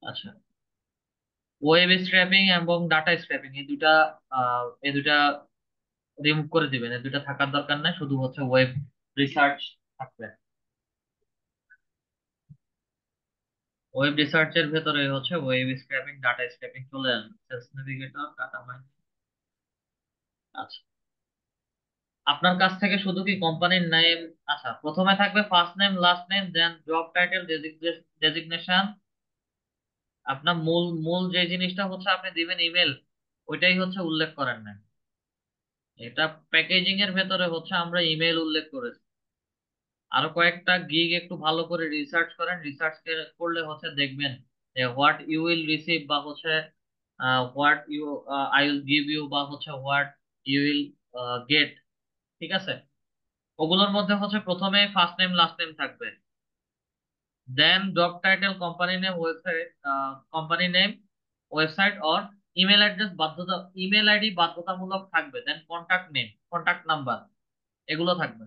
আচ্ছা, ওয়েব স্ক্র্যাপিং এবং ডাটা স্ক্র্যাপিং, এই দুটা রিমুভ করে দিবেন। এই দুটা থাকার দরকার নাই, শুধু হচ্ছে ওয়েব রিসার্চ থাকবে। ওয়েব রিসার্চের ভেতরে হচ্ছে ওয়েব স্ক্র্যাপিং, ডাটা স্ক্র্যাপিং চলে আসবে, সেলস নেভিগেটর, ডাটা মাইনিং। আচ্ছা, আপনার কাছ থেকে শুধু কি কোম্পানির নেম, আচ্ছা প্রথমে থাকবে ফার্স্ট নেম, লাস্ট নেম, দেন জব টাইটেল, ডেজিগনেশন। আপনার মূল মূল যে জিনিসটা হচ্ছে আপনি দিবেন ইমেল, ওইটাই হচ্ছে উল্লেখ করেন না। এটা প্যাকেজিং এর ভেতরে হচ্ছে আমরা ইমেল উল্লেখ করেছি। আরো কয়েকটা গিগ একটু ভালো করে রিসার্চ করেন, রিসার্চ করলে হচ্ছে দেখবেন যে হোয়াট ইউ উইল রিসিভ, বা হচ্ছে what you I will give you, বা হচ্ছে হোয়াট ইউ উইল গেট। ঠিক আছে, ওগুলোর মধ্যে হচ্ছে প্রথমে ফার্স্ট নেম লাস্ট নেম থাকবে, then job title, company name, website, company name, website or email address email ID বাধ্যতামূলক থাকবে, then contact name, contact number, এগুলো থাকবে।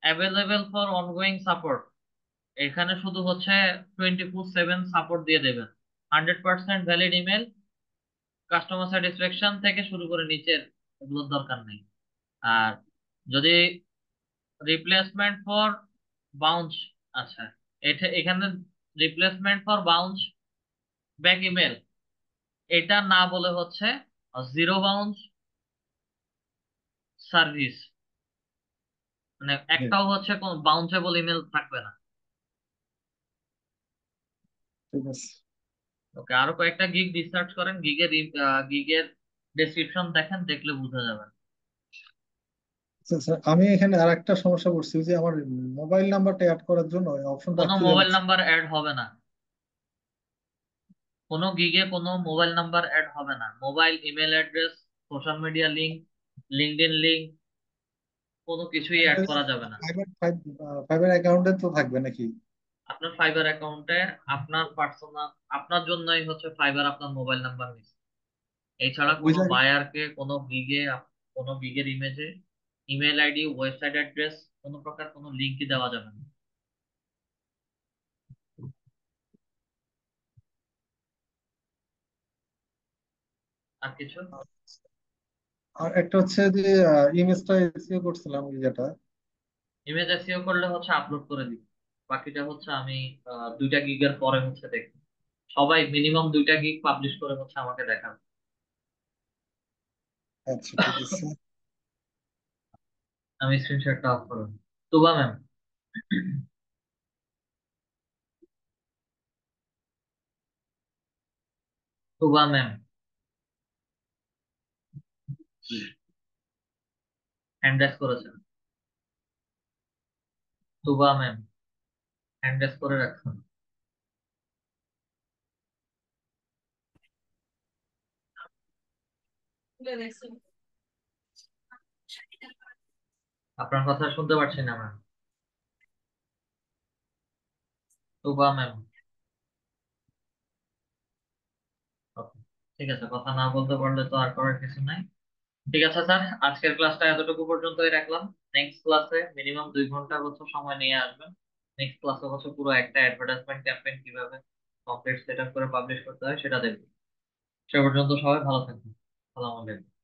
অ্যাভেলেবেল ফর অনগোয়িং সাপোর্ট, এখানে শুধু হচ্ছে 24/7 সাপোর্ট দিয়ে দেবেন। 100% ভ্যালিড ইমেল, কাস্টমার স্যাটিসফ্যাকশন থেকে শুরু করে নিচের এগুলোর দরকার নেই। আর যদি রিপ্লেসমেন্ট ফর বাউন্স, আচ্ছা, এখানে replacement for bounce back email এটা না বলে হচ্ছে জিরো বাউন্স সার্ভিস, মানে জি, একটাও হচ্ছে কোন বাউন্সেবল ইমেল থাকবে না। ঠিক আছে। ওকে, আরো কয়েকটা গিগ রিসার্চ করেন, গিগের ডেসক্রিপশন দেখেন, দেখলে বোঝা যাবে। আচ্ছা স্যার, আমি এখানে আর একটা সমস্যা করছি যে আমার মোবাইল নাম্বারটা অ্যাড করার জন্য অপশনটা কোনো খুঁজে মোবাইল পাচ্ছি নাম্বার অ্যাড হবে না, কোনো গিগে কোনো মোবাইল নাম্বার অ্যাড হবে না। Mobile, email address, social media link, LinkedIn link, কোনো কিছুই অ্যাড করা যাবে না। ফাইবার ফাইবার অ্যাকাউন্টে তো থাকবে নাকি? আপনার ফাইবার অ্যাকাউন্টে আপনার পার্সোনাল, আপনার জন্যই হচ্ছে ফাইবার আপনার মোবাইল নাম্বার নিচ্ছে। এছাড়া ওই কোনো জায়গায় বায়ারকে কোনো গিগের ইমেজে ইমেল আইডি, ওয়েবসাইট অ্যাড্রেস, কোনো প্রকার কোনো লিঙ্কই দেওয়া যাবে না। আর কিছু? আর একটা হচ্ছে যে ইমেজটা এসইও করছিলাম ওই যেটা। ইমেজ এসইও করলে হচ্ছে আপলোড করে দিব, বাকিটা হচ্ছে আমি 2টা গিগের পরে হচ্ছে দেখব। সবাই মিনিমাম 2টা গিগ পাবলিশ করে হচ্ছে আমাকে দেখাবে। আচ্ছা ঠিক আছে। আমি স্ক্রিনশটটা অফ করব। তুবা ম্যাম, তুবা ম্যাম হ্যান্ড রেজ করেছেন। তুবা ম্যাম হ্যান্ড রেজ করে রাখছেন। আপনার কথা শুনতে পাচ্ছি না ম্যাম। তুবা ম্যাম, ওকে, ঠিক আছে, কথা না বলতে পারলে তো আর করার কিছু নাই। ঠিক আছে স্যার, আজকের ক্লাসটা এতটুকু পর্যন্তই রাখলাম। নেক্সট ক্লাসে মিনিমাম 2 ঘন্টা হচ্ছে সময় নিয়ে আসবেন। নেক্সট ক্লাসে হচ্ছে পুরো একটা অ্যাডভার্টাইজমেন্ট ক্যাম্পেইন কিভাবে কমপ্লিট সেট আপ করে পাবলিশ করতে হয় সেটা দেখবেন। সে পর্যন্ত সবাই ভালো থাকবেন। আসসালামু আলাইকুম।